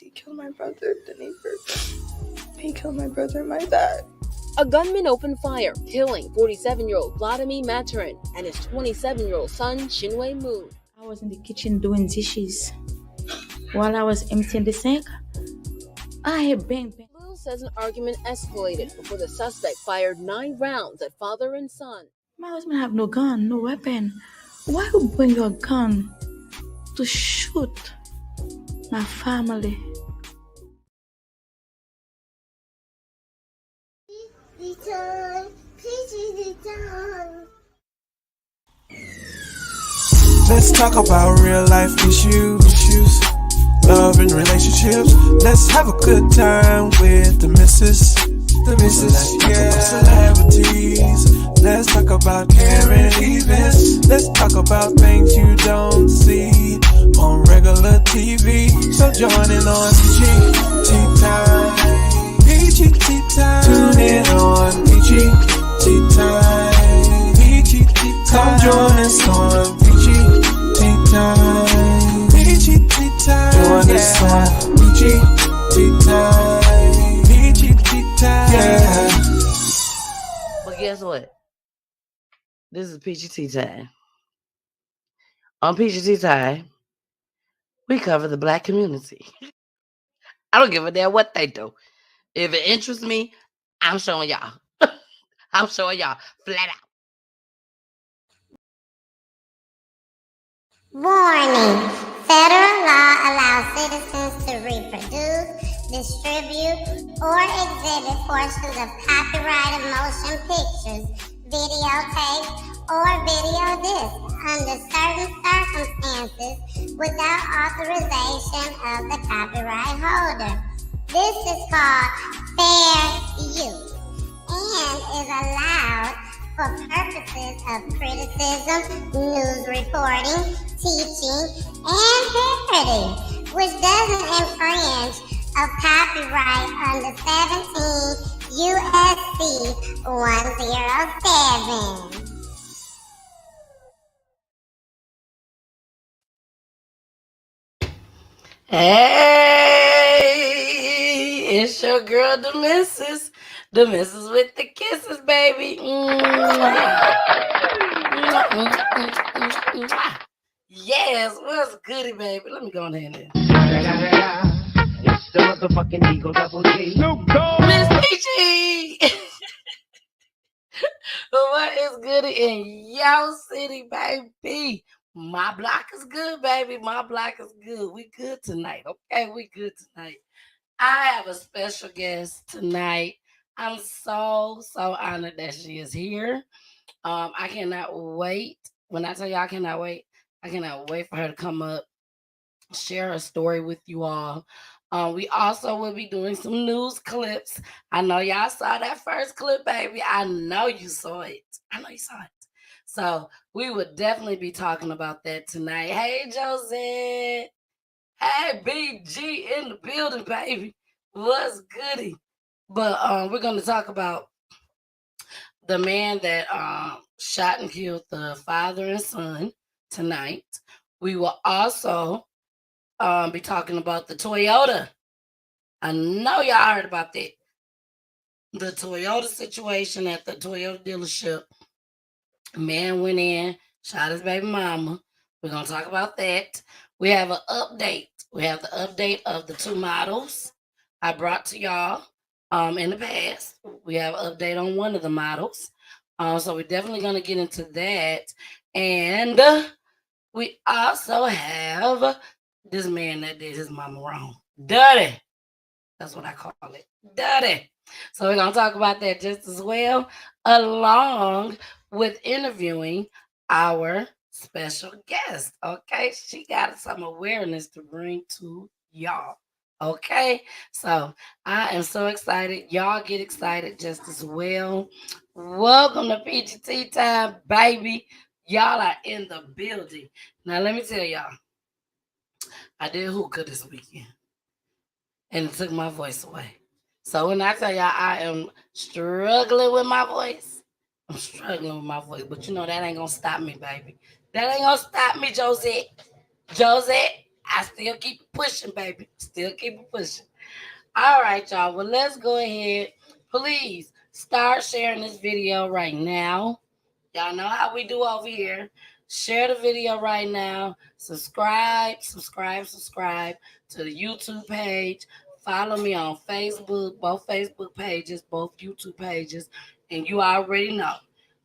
He killed my brother, the neighbor. He killed my brother and my dad. A gunman opened fire, killing 47-year-old Vladimir Maturin and his 27-year-old son, Shinwei Moon. I was in the kitchen doing dishes. While I was emptying the sink, I heard bang, bang. Lil says an argument escalated before the suspect fired 9 rounds at father and son. My husband have no gun, no weapon. Why you bring your gun to shoot my family? Let's talk about real life issues, love and relationships. Let's have a good time with the missus, yeah. Celebrities. Let's talk about caring events. Let's talk about things you don't see on regular TV. So join in on PGT Time. PGT Time. Tune in on PGT Time. PGT Time. Come join us on PGT Time. PGT Time. Join us on PGT Time. PGT Time. Yeah. But guess what? This is PGT Time. On PGT Time, we cover the Black community. I don't give a damn what they do. If it interests me, I'm showing y'all. I'm showing y'all flat out. Warning. Federal law allows citizens to reproduce, distribute, or exhibit portions of copyrighted motion pictures, videotapes, or video discs under certain circumstances without authorization of the copyright holder. This is called fair use and is allowed for purposes of criticism, news reporting, teaching, and parody, which doesn't infringe of copyright under 17 U.S.C. 107. Hey, it's your girl, the missus with the kisses, baby. Yes, what's goody, baby? Let me go ahead and it's the motherfucking Eagle Double G. Snoop Dogg. Miss Peachy. What is goody in your city, baby? My block is good, baby. My block is good. We good tonight, okay? We good tonight. I have a special guest tonight. I'm so honored that she is here. I cannot wait. When I tell you I cannot wait for her to come up, share her story with you all. We also will be doing some news clips. I know y'all saw that first clip, baby. I know you saw it. So we would definitely be talking about that tonight. Hey, Josette. Hey, BG in the building, baby. What's goody? But we're going to talk about the man that shot and killed the father and son tonight. We will also be talking about the Toyota. I know y'all heard about that. The Toyota situation at the Toyota dealership. Man went in, shot his baby mama. We're going to talk about that. We have an update. We have the update of the 2 models I brought to y'all in the past. We have an update on one of the models. So we're definitely going to get into that. And we also have this man that did his mama wrong. Dirty. That's what I call it. Dirty. So we're going to talk about that just as well, along with interviewing our special guest. Okay, she got some awareness to bring to y'all. Okay, so I am so excited. Y'all get excited just as well. Welcome to PGT Time, baby. Y'all are in the building. Now let me tell y'all, I did hookah this weekend, and it took my voice away. So when I tell y'all I am struggling with my voice, I'm struggling with my voice. But you know that ain't gonna stop me, baby. That ain't gonna stop me, Josette. Josette, I still keep it pushing, baby. Still keep it pushing. All right, y'all. Well, let's go ahead. Please start sharing this video right now. Y'all know how we do over here. Share the video right now. Subscribe to the YouTube page. Follow me on Facebook, both Facebook pages, both YouTube pages. And you already know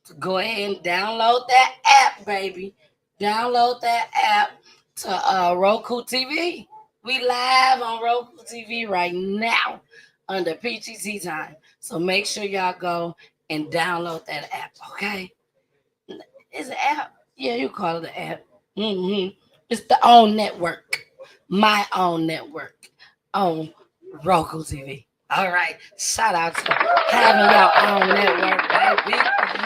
to go ahead and download that app, baby. Download that app to Roku TV. We live on Roku TV right now under PGT time. So make sure y'all go and download that app, okay? It's an app. Yeah, you call it an app. It's the own network. My own network on Roku TV. All right. Shout out to having your own network, baby.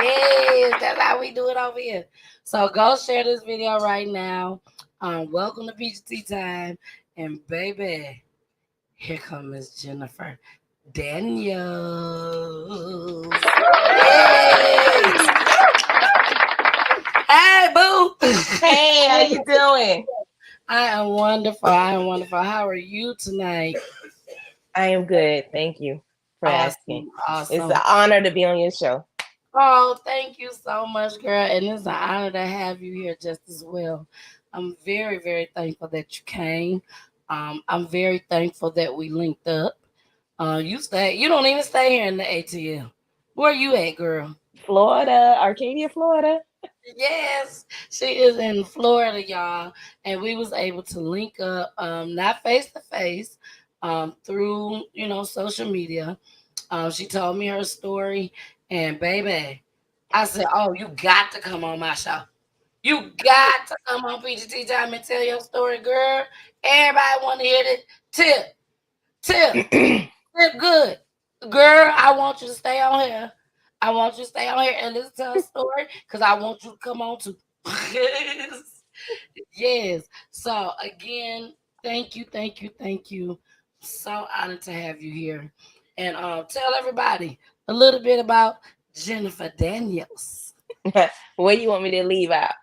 Yes, that's how we do it over here. So go share this video right now. Welcome to PGT time. And baby, here comes Miss Jennifer Daniels. Yes. Hey, boo. Hey, how you doing? I am wonderful. How are you tonight? I am good. Thank you for asking. Awesome. It's an honor to be on your show. Oh, thank you so much, girl. And it's an honor to have you here just as well. I'm very, very thankful that you came. I'm very thankful that we linked up. You don't even stay here in the ATL. Where you at, girl? Florida, Arcadia, Florida. Yes, she is in Florida, y'all, and we was able to link up, not face to face, through social media. She told me her story, and baby, I said, "Oh, you got to come on my show. You got to come on PGT time and tell your story, girl. Everybody want to hear it. Tip, tip, good, girl. I want you to stay on here. I want you to stay on here and listen to her story because I want you to come on too." Yes. So again, thank you. So honored to have you here. And tell everybody a little bit about Jennifer Daniels. What do you want me to leave out?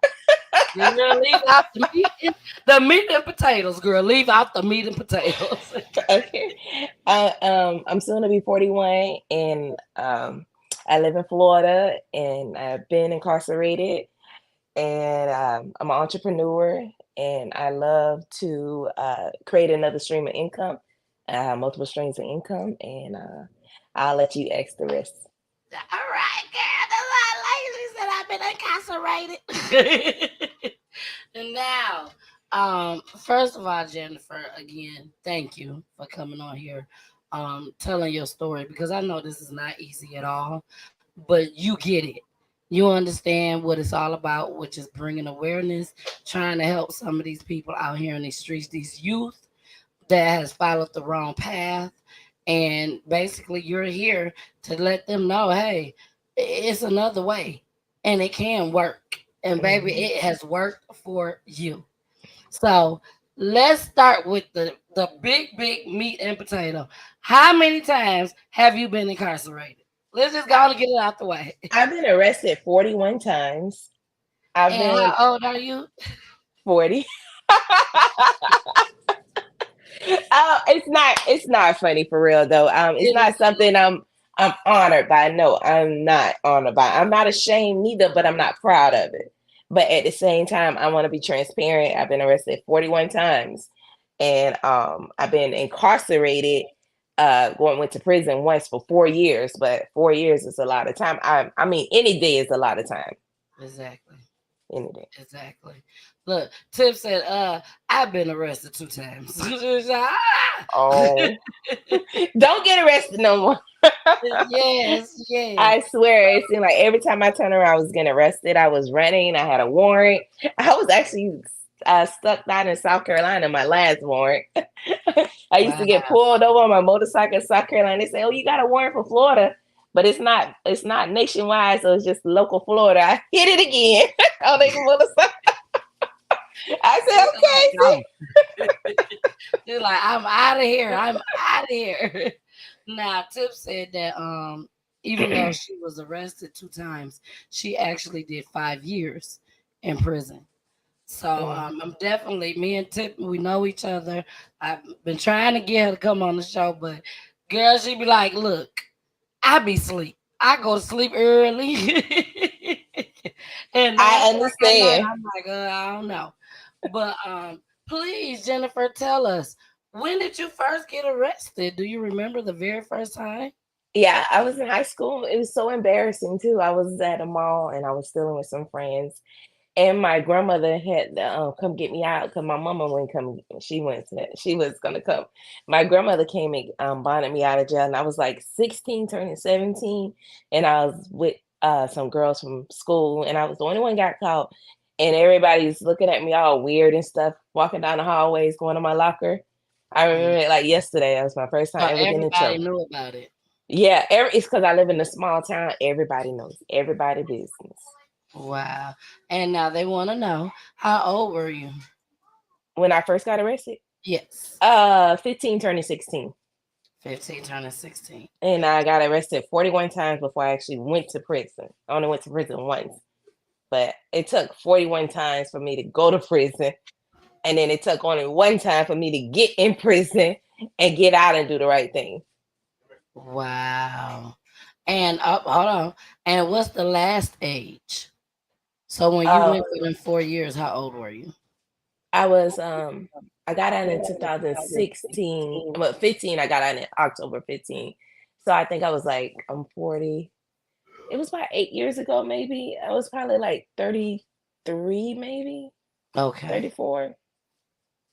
Girl, leave out the meat and potatoes, girl. Leave out the meat and potatoes. Okay. I'm soon to be 41, and I live in Florida, and I've been incarcerated, and I'm an entrepreneur, and I love to create another stream of income, multiple streams of income, and I'll let you ask the rest. All right, girl. That's what I like. She said I've been incarcerated. And now, first of all, Jennifer, again, thank you for coming on here, telling your story because I know this is not easy at all, but you get it. You understand what it's all about, which is bringing awareness, trying to help some of these people out here in these streets, these youth that has followed the wrong path. And basically, you're here to let them know, hey, it's another way and it can work. And baby, it has worked for you. So let's start with the big meat and potato. How many times have you been incarcerated? Let's just go and get it out the way. I've been arrested 41 times. I've And been how old are you? 40. It's not funny for real though. It's not something I'm honored by. No, I'm not honored by. I'm not ashamed neither, but I'm not proud of it. But at the same time, I want to be transparent. I've been arrested 41 times, and I've been incarcerated. Went to prison once for 4 years, but 4 years is a lot of time. I mean, any day is a lot of time. Exactly. Any day. Exactly. Look, Tip said, I've been arrested 2 times. Oh, don't get arrested no more. Yes. I swear, it seemed like every time I turned around, I was getting arrested. I was running. I had a warrant. I was actually stuck down in South Carolina, my last warrant. I used to get pulled over on my motorcycle in South Carolina. They say, "Oh, you got a warrant for Florida," but it's not nationwide, so it's just local Florida. I hit it again on the motorcycle. I said, "Okay." She's like, I'm out of here. Now, Tip said that even though she was arrested 2 times, she actually did 5 years in prison. So I'm definitely me and Tip. We know each other. I've been trying to get her to come on the show, but girl, she be like, "Look, I be sleep. I go to sleep early, and I then at night understand. I'm like, I don't know." But please, Jennifer, tell us, when did you first get arrested? Do you remember the very first time? Yeah, I was in high school. It was so embarrassing too. I was at a mall and I was stealing with some friends. And my grandmother had to come get me out because my mama wouldn't come. She was gonna come. My grandmother came and bonded me out of jail, and I was like 16, turning 17, and I was with some girls from school, and I was the only one got caught. And everybody's looking at me all weird and stuff, walking down the hallways, going to my locker. I remember it like yesterday. That was my first time So ever getting in everybody trouble. knew about it. Yeah, it's because I live in a small town. Everybody knows everybody business. Wow. And now they want to know, how old were you? When I first got arrested, Yes. 15 turning 16. 15 turning 16. And I got arrested 41 times before I actually went to prison. I only went to prison once. But it took 41 times for me to go to prison. And then it took only one time for me to get in prison and get out and do the right thing. Wow. And hold on. And what's the last age? So when you Uh, went for them 4 years, how old were you? I was I got out in 2016. Well, 15, I got out in October 15. So I think I was like I'm 40. It was about 8 years ago, maybe. I was probably like 33, maybe Okay. 34.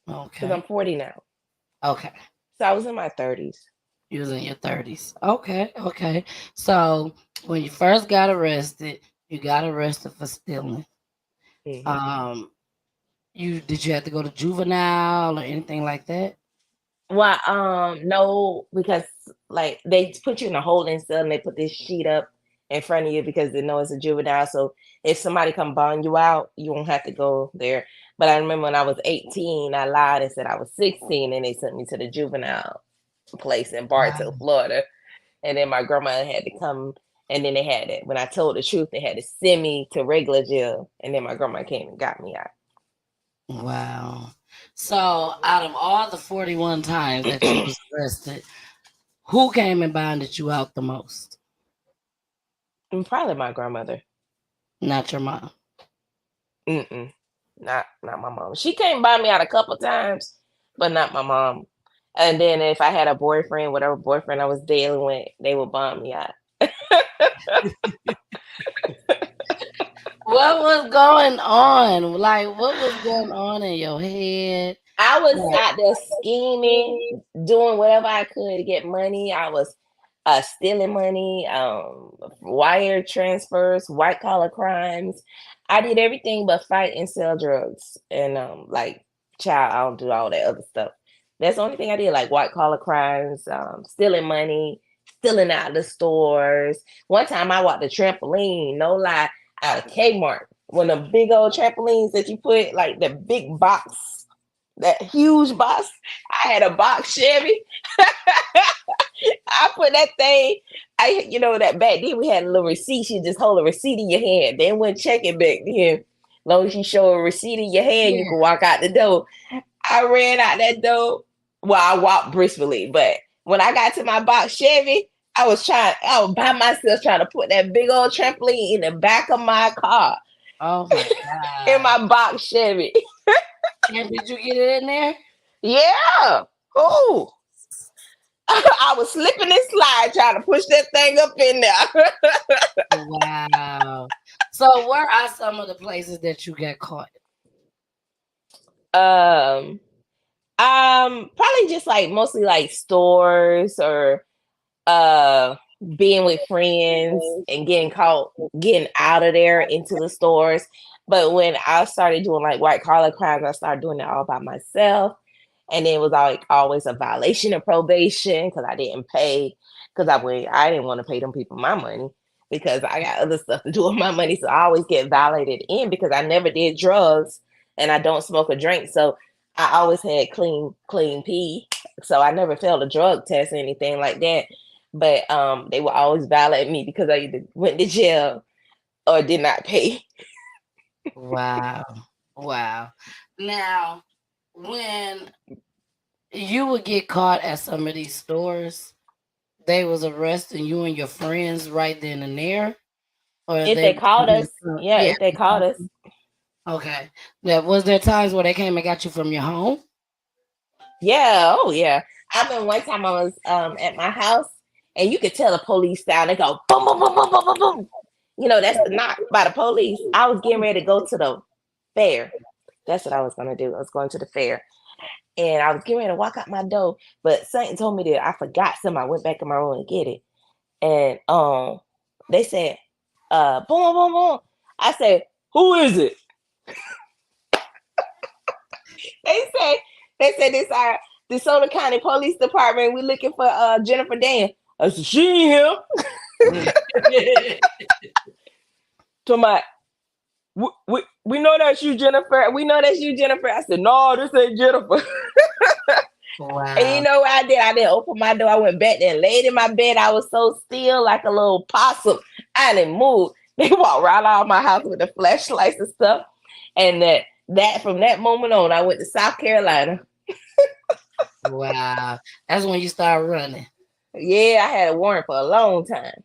Because Okay. I'm 40 now. Okay. So I was in my 30s. You was in your 30s. Okay. Okay. So when you first got arrested, you got arrested for stealing. Mhm. Did you have to go to juvenile or anything like that? Well, no, because like they put you in a holding cell and they put this sheet up in front of you because they know it's a juvenile. So if somebody come bond you out, you won't have to go there. But I remember when I was 18, I lied and said I was 16, and they sent me to the juvenile place in Bartow, Florida. And then my grandma had to come, and then they had it. When I told the truth, they had to send me to regular jail, and then my grandma came and got me out. Wow. So out of all the 41 times that you was arrested, who came and bonded you out the most? And probably my grandmother. Not your mom. Mm-mm. Not my mom. She came by me out a couple times, but not my mom. And then if I had a boyfriend, whatever boyfriend I was dealing with, they would bomb me out. What was going on? Like, what was going on in your head? I was out there scheming, doing whatever I could to get money. I was stealing money, wire transfers, white collar crimes. I did everything but fight and sell drugs. And like, child, I don't do all that other stuff. That's the only thing I did, like white collar crimes, stealing money, stealing out of the stores. One time I walked the trampoline, no lie, out of Kmart. One of the big old trampolines that you put, like the big box, that huge box. I had a box Chevy. I put that thing. That back then we had a little receipt. You just hold a receipt in your hand. They wouldn't check it back then. As long as you show a receipt in your hand, you can walk out the door. I ran out that door. Well, I walked briskly, but when I got to my box Chevy, I was by myself trying to put that big old trampoline in the back of my car. Oh my God. In my box Chevy. And did you get it in there? Yeah. Oh. I was slipping and slide trying to push that thing up in there. Wow. So where are some of the places that you got caught? Probably just like mostly like stores or being with friends and getting caught getting out of there into the stores. But when I started doing like white collar crimes, I started doing it all by myself. And it was like always a violation of probation because I didn't pay, because I didn't want to pay them people my money because I got other stuff to do with my money. So I always get violated in because I never did drugs and I don't smoke or drink. So I always had clean pee. So I never failed a drug test or anything like that. But they would always violate me because I either went to jail or did not pay. Wow. Wow. Now, when you would get caught at some of these stores, they was arresting you and your friends right then and there, or If they they was called coming us, to, yeah, yeah. if they called us, Okay. Now, was there times where they came and got you from your home? yeah, oh yeah. I remember one time I was at my house and you could tell the police sound. They go boom, boom, boom, boom, boom, boom, boom. That's the knock by the police. I was getting ready to go to the fair. That's what I was gonna do. I was going to the fair. And I was getting ready to walk out my door, but something told me that I forgot something. I went back in my room and get it. And they said, boom, boom, boom. I said, who is it? They say they said this our DeSoto County Police Department. We looking for Jennifer Dan. I said, she ain't here. To my we know that's you, Jennifer. We know that's you, Jennifer. I said, no, this ain't Jennifer. Wow. And you know what I did? I didn't open my door. I went back there and laid in my bed. I was so still like a little possum. I didn't move. They walked right out of my house with the flashlights and stuff. And that from that moment on, I went to South Carolina. Wow. That's when you start running. Yeah, I had a warrant for a long time.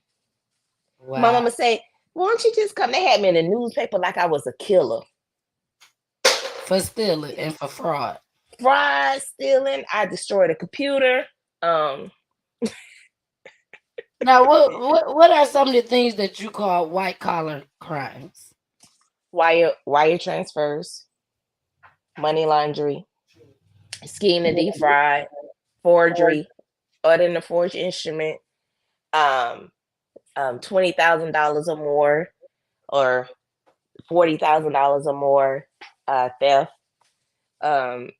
Wow. My mama say, why don't you just come? They had me in the newspaper like I was a killer. For stealing and for fraud. Fraud, stealing. I destroyed a computer. Now, what are some of the things that you call white collar crimes? Wire transfers, money laundering, scheme to defraud, forgery, other than a forged instrument, $20,000 or more, or $40,000 or more, theft,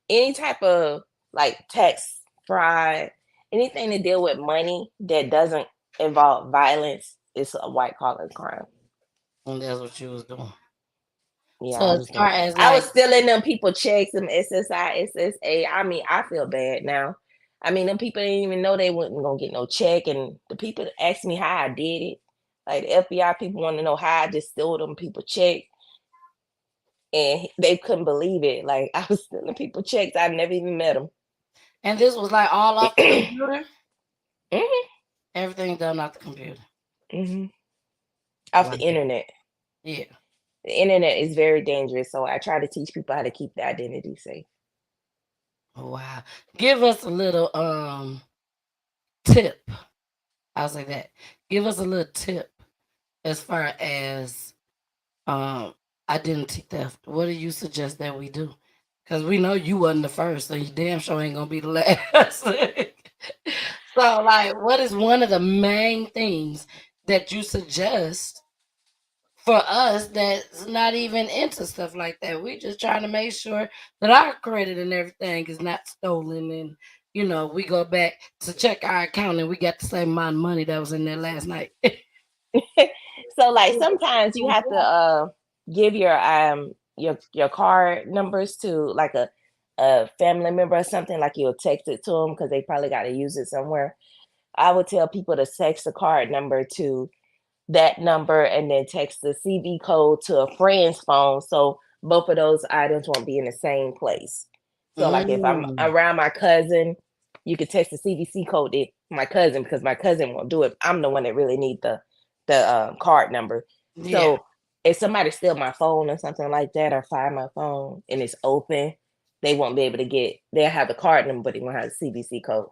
any type of like tax fraud, anything to deal with money that doesn't involve violence is a white collar crime. And that's what you was doing. Yeah, So as far as like, I was stealing them people checks, them SSI, SSA. I mean, I feel bad now. I mean, them people didn't even know they wasn't gonna get no check, and the people asked me how I did it. Like the FBI people want to know how I just stole them people check, and they couldn't believe it. Like I was stealing people checks. I never even met them. and this was like all off the computer. Mm-hmm. Everything done off the computer. Mm-hmm. Off the internet. Yeah. The internet is very dangerous, so I try to teach people how to keep their identity safe. Wow. Give us a little tip. I'll say that. Give us a little tip as far as identity theft. What do you suggest that we do? Because we know you wasn't the first, so you damn sure ain't gonna be the last. So, like, what is one of the main things that you suggest for us that's not even into stuff like that? We just trying to make sure that our credit and everything is not stolen, and we go back to check our account and we got the same amount of money that was in there last night. So like sometimes you have to give your card numbers to like a family member or something, like you'll text it to them because they probably got to use it somewhere. I would tell people to text the card number to that number and then text the CB code to a friend's phone, so both of those items won't be in the same place. So like if I'm around my cousin, you could text the CVC code to my cousin because my cousin won't do it. I'm the one that really need the card number. Yeah. So if somebody steal my phone or something like that, or find my phone and it's open, they won't be able to get. They'll have the card number, but they won't have the CVC code.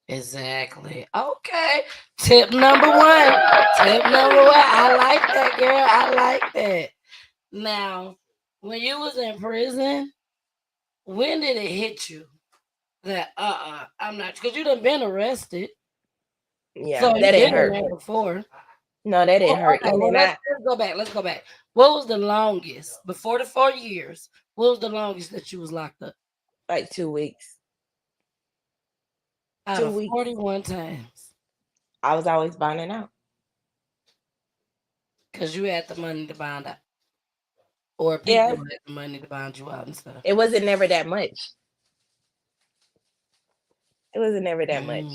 Exactly. Okay. Tip number one. Tip number one. I like that, girl. I like that. Now, when you was in prison, when did it hit you that I'm not, because you done been arrested. Yeah, So that didn't hurt. There before. No, that didn't hurt. Okay, well, let's go back. Let's go back. What was the longest before the 4 years? What was the longest that you was locked up? Like 2 weeks. Out of 41 times. I was always bonding out. Because you had the money to bond out. Or people had the money to bond you out and stuff. It wasn't never that much. It wasn't never that much.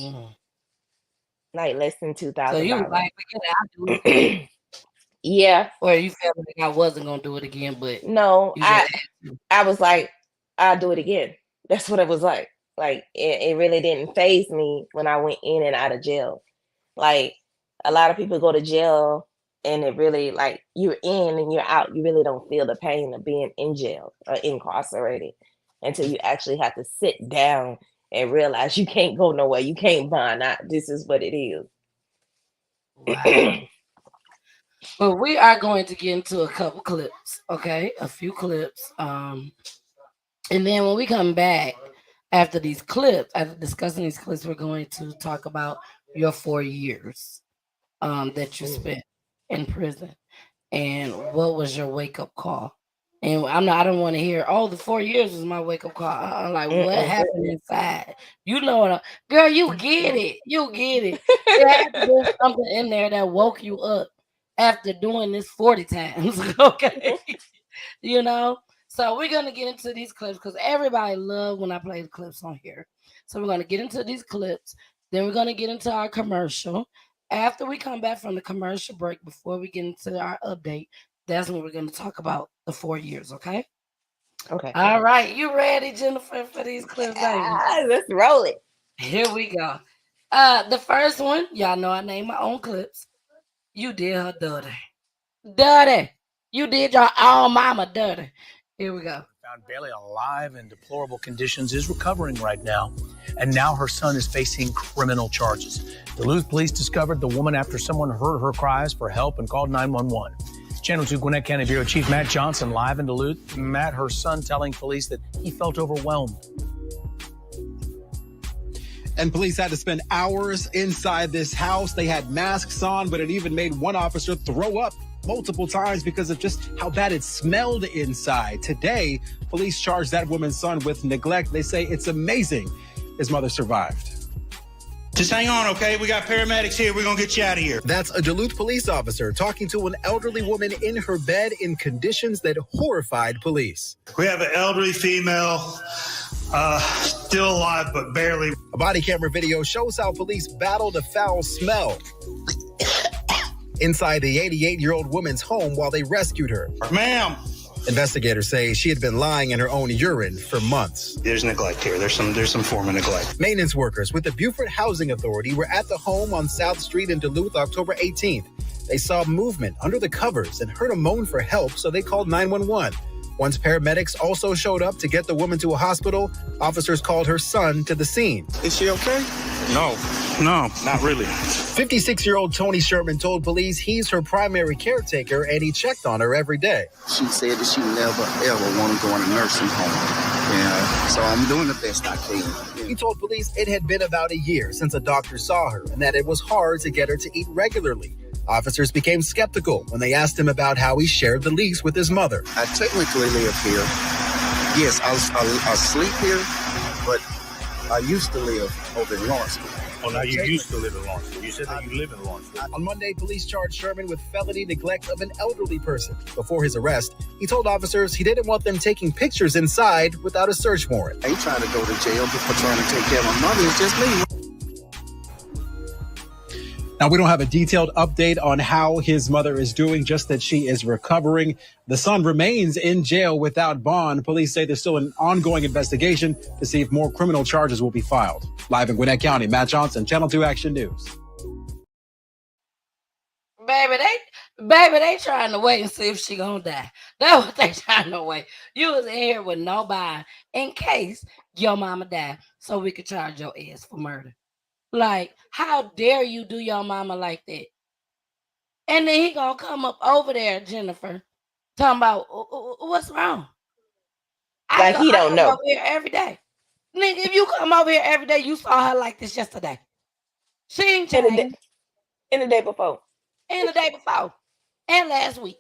Like less than $2,000. So you was like, forget it, I'll do it. Yeah. Or you felt like I wasn't gonna do it again, but No, you just had to. I was like, I'll do it again. That's what it was like. Like it really didn't phase me when I went in and out of jail. Like a lot of people go to jail and it really like you're in and you're out. You really don't feel the pain of being in jail or incarcerated until you actually have to sit down and realize you can't go nowhere. You can't bond out. This is what it is. Wow. But we are going to get into a couple clips, okay? A few clips. And then when we come back after these clips, after discussing these clips, we're going to talk about your 4 years that you spent in prison and what was your wake up call. And I don't want to hear, oh, the 4 years was my wake up call. I'm like, what happened inside? You know what, girl, you get it. You get it. There had to be something in there that woke you up after doing this 40 times. Okay. You know? So we're gonna get into these clips because everybody love when I play the clips on here. So we're gonna get into these clips. Then we're gonna get into our commercial. After we come back from the commercial break, before we get into our update, that's when we're gonna talk about the 4 years. Okay. Okay. All right. You ready, Jennifer, for these clips, baby? Let's roll it. Here we go. The first one, y'all know I named my own clips. You did her dirty. Dirty. You did your own mama dirty. Here we go. Found barely alive in deplorable conditions, is recovering right now. And now her son is facing criminal charges. Duluth police discovered the woman after someone heard her cries for help and called 911. Channel 2 Gwinnett County Bureau Chief Matt Johnson live in Duluth. Matt, her son telling police that he felt overwhelmed. And police had to spend hours inside this house. They had masks on, but it even made one officer throw up multiple times because of just how bad it smelled inside. Today, police charged that woman's son with neglect. They say it's amazing his mother survived. Just hang on, okay? We got paramedics here. We're going to get you out of here. That's a Duluth police officer talking to an elderly woman in her bed in conditions that horrified police. We have an elderly female, still alive, but barely. A body camera video shows how police battled a foul smell inside the 88-year-old woman's home while they rescued her. Ma'am. Investigators say she had been lying in her own urine for months. There's neglect here. There's some form of neglect. Maintenance workers with the Beaufort Housing Authority were at the home on South Street in Duluth October 18th. They saw movement under the covers and heard a moan for help, so they called 911. Once paramedics also showed up to get the woman to a hospital, officers called her son to the scene. Is she okay? No, not really. 56-year-old Tony Sherman told police he's her primary caretaker and he checked on her every day. She said that she never, ever want to go in a nursing home. Yeah, so I'm doing the best I can. He told police it had been about a year since a doctor saw her and that it was hard to get her to eat regularly. Officers became skeptical when they asked him about how he shared the lease with his mother. I technically live here. Yes, I sleep here, but I used to live over in Lawrenceville. Oh, now you used to live in Lawrenceville. You said that you live in Lawrenceville. On Monday, police charged Sherman with felony neglect of an elderly person. Before his arrest, he told officers he didn't want them taking pictures inside without a search warrant. I ain't trying to go to jail for trying to take care of my mother. It's just me. Now, we don't have a detailed update on how his mother is doing, just that she is recovering. The son remains in jail without bond. Police say there's still an ongoing investigation to see if more criminal charges will be filed. Live in Gwinnett County, Matt Johnson, Channel 2 Action News. Baby, they trying to wait and see if she gonna die. That's what they trying to wait. You was in here with no bond in case your mama died, so we could charge your ass for murder. Like, how dare you do your mama like that? And then he gonna come up over there, Jennifer, talking about what's wrong. Like he don't know. Over here every day, nigga. If you come over here every day, you saw her like this yesterday. She ain't changed. And the day before. And the day before. And last week.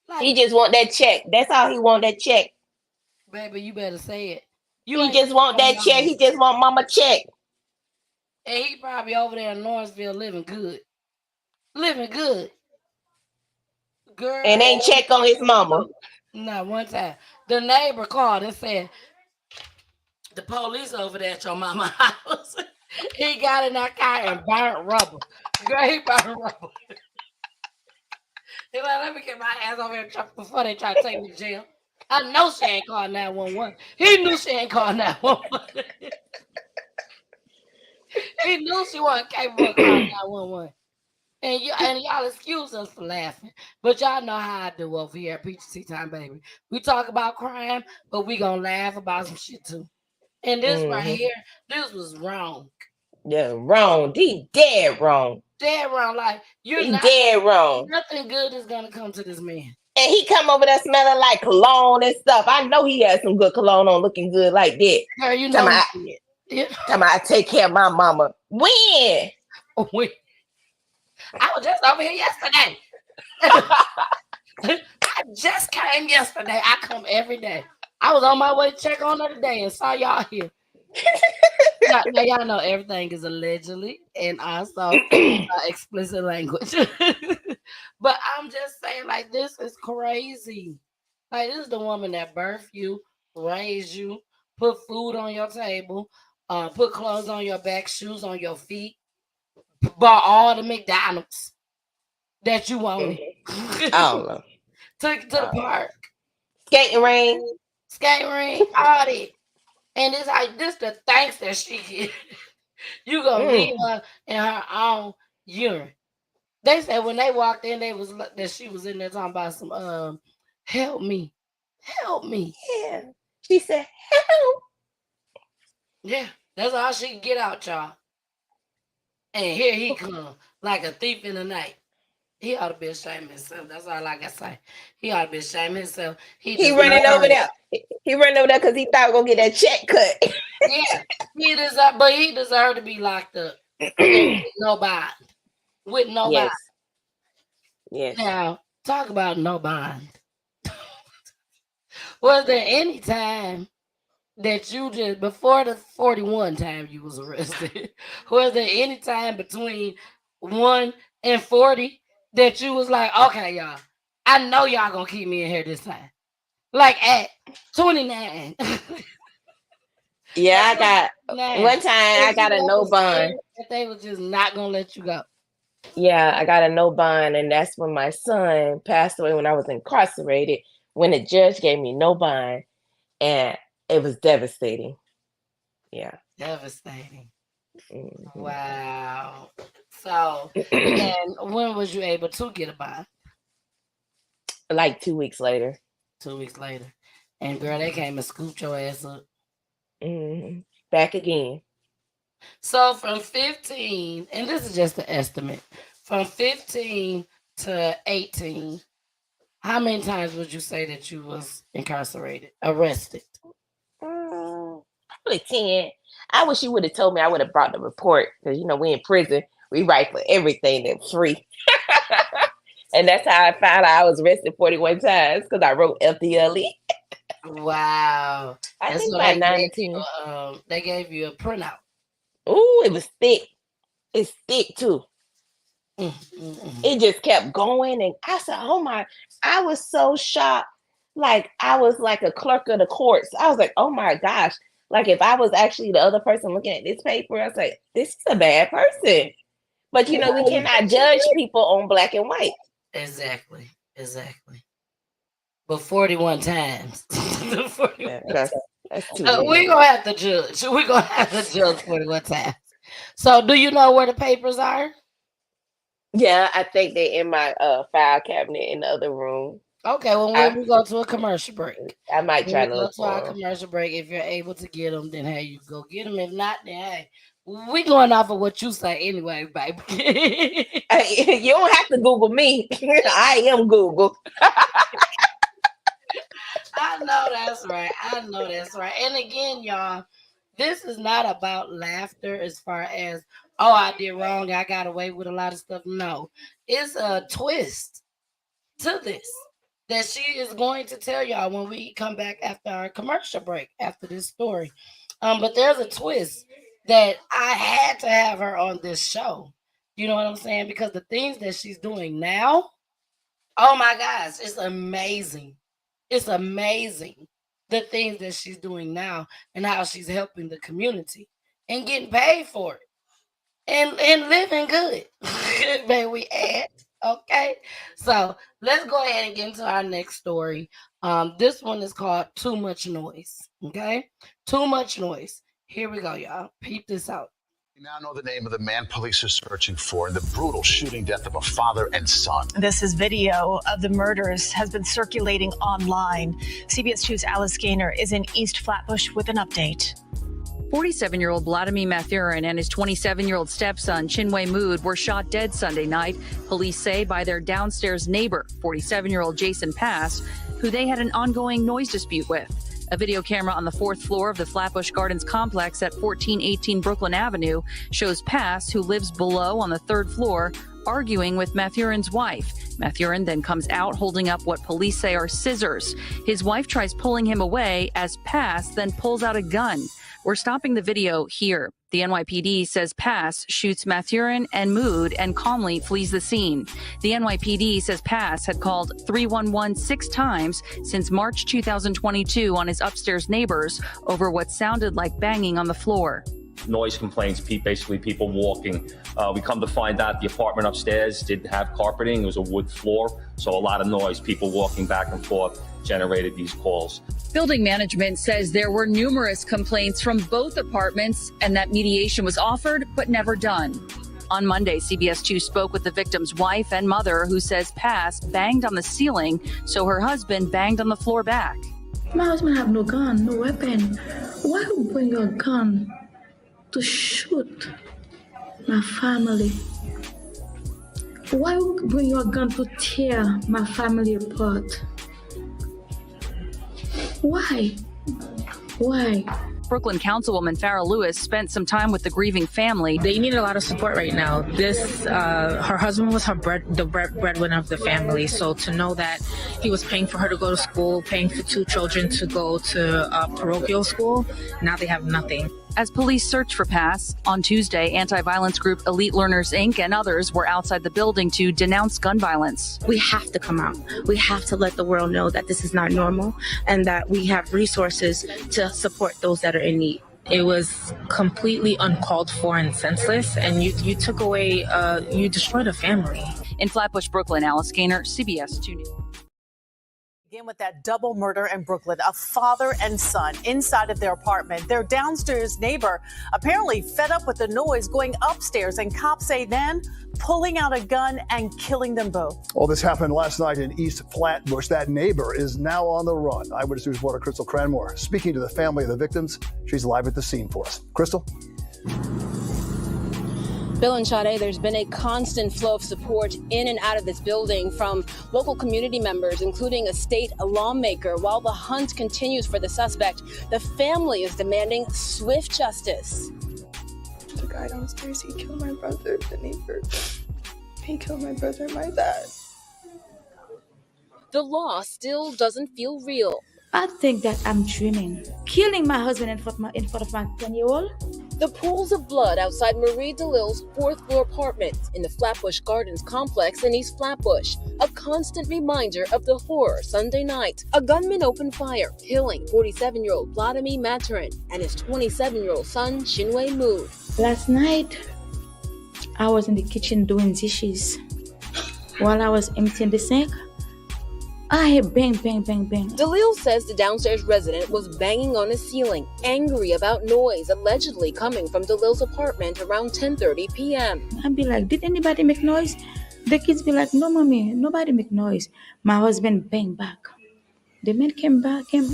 Like, he just want that check. That's all he want, that check. Baby, you better say it. He just want that check. He just want mama check. And he probably over there in Lawrenceville living good. Living good. Girl. And ain't check on his mama. Not one time. The neighbor called and said, the police over there at your mama's house. He got in that car and burnt rubber. Girl, he burnt rubber. He's like, let me get my ass over here before they try to take me to jail. I know she ain't called 911. He knew she ain't called 911. He knew she wasn't capable of calling 911. And y'all excuse us for laughing, but y'all know how I do over here at Peachy Tea Time, baby. We talk about crime, but we gonna laugh about some shit too. And this right here, this was wrong. Yeah, wrong. He dead wrong. Dead wrong. Like you're not dead wrong. Nothing good is gonna come to this man. And he come over there smelling like cologne and stuff. I know he had some good cologne on, looking good like that. Girl, you know I take care of my mama. When? When? I was just over here yesterday. I just came yesterday. I come every day. I was on my way to check on her today and saw y'all here. Now y'all know everything is allegedly and also explicit language. But I'm just saying, like, this is crazy. Like, this is the woman that birthed you, raised you, put food on your table, put clothes on your back, shoes on your feet, bought all the McDonald's that you wanted. Oh, Took you to the park. Skating ring, all that. And this the thanks that she get. You gonna leave her in her own urine. They said when they walked in, that she was in there talking about some help me. Yeah. She said, help. Yeah, that's all she can get out, y'all. And here he come like a thief in the night. He ought to be ashamed of himself. That's all I can say. He ought to be ashamed of himself. He running over there. He running over there because he thought we're gonna get that check cut. Yeah, he deserved to be locked up with no bond. With no bond. Yes. Now, talk about no bond. Was there any time that you just, before the 41 time you was arrested, was there any time between 1 and 40 that you was like, okay, y'all, I know y'all gonna keep me in here this time? Like at 29. Yeah, I got one time I got a no bond. That they was just not gonna let you go. Yeah, I got a no bond, and that's when my son passed away when I was incarcerated, when the judge gave me no bond, and it was devastating. Yeah. Devastating. Mm-hmm. Wow. So, and when was you able to get a bond? Like 2 weeks later. 2 weeks later. And girl, they came and scooped your ass up. Mm-hmm. Back again. So from 15, and this is just an estimate, from 15 to 18, how many times would you say that you was incarcerated, arrested? Probably 10. I wish you would have told me. I would have brought the report because, we in prison. We write for everything that's free. And that's how I found out I was arrested 41 times because I wrote FDLE. Wow. I think by 9 to 10. They gave you a printout. Ooh, it was thick. It's thick too. It just kept going. And I said, oh my, I was so shocked. Like I was like a clerk of the courts. I was like, oh my gosh. Like if I was actually the other person looking at this paper, I was like, this is a bad person. But we cannot judge people on black and white. Exactly. But 41 times. 41 that's too we're gonna have to judge. We're gonna have to judge 41 times. So do you know where the papers are? Yeah, I think they're in my file cabinet in the other room. Okay, well, when we go to a commercial break, I might try to look for our commercial break. If you're able to get them, then hey, you go get them. If not, then hey, we going off of what you say anyway, baby. You don't have to Google me. I am Google. I know that's right. And again, y'all, this is not about laughter as far as, oh, I did wrong, I got away with a lot of stuff. No, it's a twist to this that she is going to tell y'all when we come back after our commercial break, after this story. But there's a twist that I had to have her on this show. You know what I'm saying? Because the things that she's doing now, oh my gosh, it's amazing. It's amazing the things that she's doing now and how she's helping the community and getting paid for it and living good. May we add? Okay, so let's go ahead and get into our next story. This one is called Too Much Noise. Okay, Too Much Noise. Here we go, y'all. Peep this out. We now know the name of the man police are searching for in the brutal shooting death of a father and son. This is video of the murders has been circulating online. CBS 2's Alice Gaynor is in East Flatbush with an update. 47-year-old Vladimir Mathurin and his 27-year-old stepson, Chinwe Mood, were shot dead Sunday night, police say, by their downstairs neighbor, 47-year-old Jason Pass, who they had an ongoing noise dispute with. A video camera on the 4th floor of the Flatbush Gardens complex at 1418 Brooklyn Avenue shows Pass, who lives below on the 3rd floor, arguing with Mathurin's wife. Mathurin then comes out holding up what police say are scissors. His wife tries pulling him away as Pass then pulls out a gun. We're stopping the video here. The NYPD says Pass shoots Mathurin and Mood and calmly flees the scene. The NYPD says Pass had called 311 6 times since March 2022 on his upstairs neighbors over what sounded like banging on the floor. Noise complaints, basically people walking. We come to find out the apartment upstairs didn't have carpeting. It was a wood floor, so a lot of noise, people walking back and forth generated these calls. Building management says there were numerous complaints from both apartments and that mediation was offered but never done. On Monday, CBS 2 spoke with the victim's wife and mother, who says Pass banged on the ceiling, so her husband banged on the floor back. My husband have no gun, no weapon. Why you bring your gun to shoot my family? Why you bring your gun to tear my family apart? Why? Brooklyn Councilwoman Farrah Lewis spent some time with the grieving family. They need a lot of support right now. Her husband was the breadwinner of the family. So to know that he was paying for her to go to school, paying for 2 children to go to parochial school, now they have nothing. As police search for Pass, on Tuesday, anti-violence group Elite Learners, Inc. and others were outside the building to denounce gun violence. We have to come out. We have to let the world know that this is not normal and that we have resources to support those that are in need. It was completely uncalled for and senseless, and you took away, you destroyed a family. In Flatbush, Brooklyn, Alice Gaynor, CBS 2 News. Begin with that double murder in Brooklyn, a father and son inside of their apartment. Their downstairs neighbor apparently fed up with the noise going upstairs, and cops say then pulling out a gun and killing them both. All this happened last night in East Flatbush. That neighbor is now on the run. Eyewitness News reporter Crystal Cranmore speaking to the family of the victims. She's live at the scene for us. Crystal? Bill and Sade, there's been a constant flow of support in and out of this building from local community members, including a state lawmaker. While the hunt continues for the suspect, the family is demanding swift justice. The guy downstairs, he killed my brother, the neighbor. He killed my brother and my dad. The law still doesn't feel real. I think that I'm dreaming. Killing my husband in front of my 10-year-old. The pools of blood outside Marie DeLille's 4th floor apartment in the Flatbush Gardens complex in East Flatbush. A constant reminder of the horror Sunday night. A gunman opened fire, killing 47-year-old Vladimir Mathurin and his 27-year-old son, Chinwe Mood. Last night, I was in the kitchen doing dishes. While I was emptying the sink, I heard bang, bang, bang, bang. DeLille says the downstairs resident was banging on his ceiling, angry about noise allegedly coming from DeLille's apartment around 10:30 p.m. I'd be like, did anybody make noise? The kids be like, no, mommy, nobody make noise. My husband bang back. The man came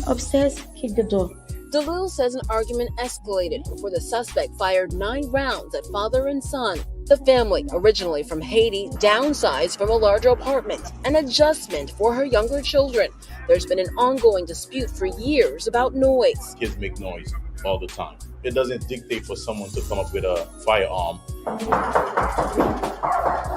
upstairs, kicked the door. DeLille says an argument escalated before the suspect fired 9 rounds at father and son. The family, originally from Haiti, downsized from a larger apartment, an adjustment for her younger children. There's been an ongoing dispute for years about noise. Kids make noise all the time. It doesn't dictate for someone to come up with a firearm.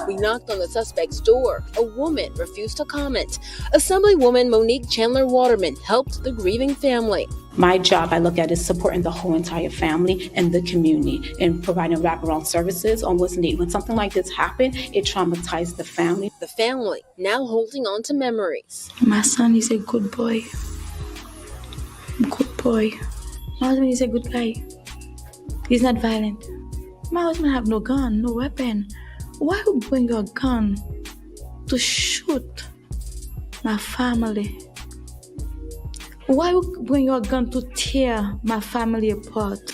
We knocked on the suspect's door. A woman refused to comment. Assemblywoman Monique Chandler Waterman helped the grieving family. My job, I look at, is supporting the whole entire family and the community and providing wraparound services on what's needed. When something like this happened, it traumatized the family. The family now holding on to memories. My son is a good boy. Good boy. My husband is a good guy. He's not violent. My husband have no gun, no weapon. Why you bring your gun to shoot my family? Why you bring your gun to tear my family apart?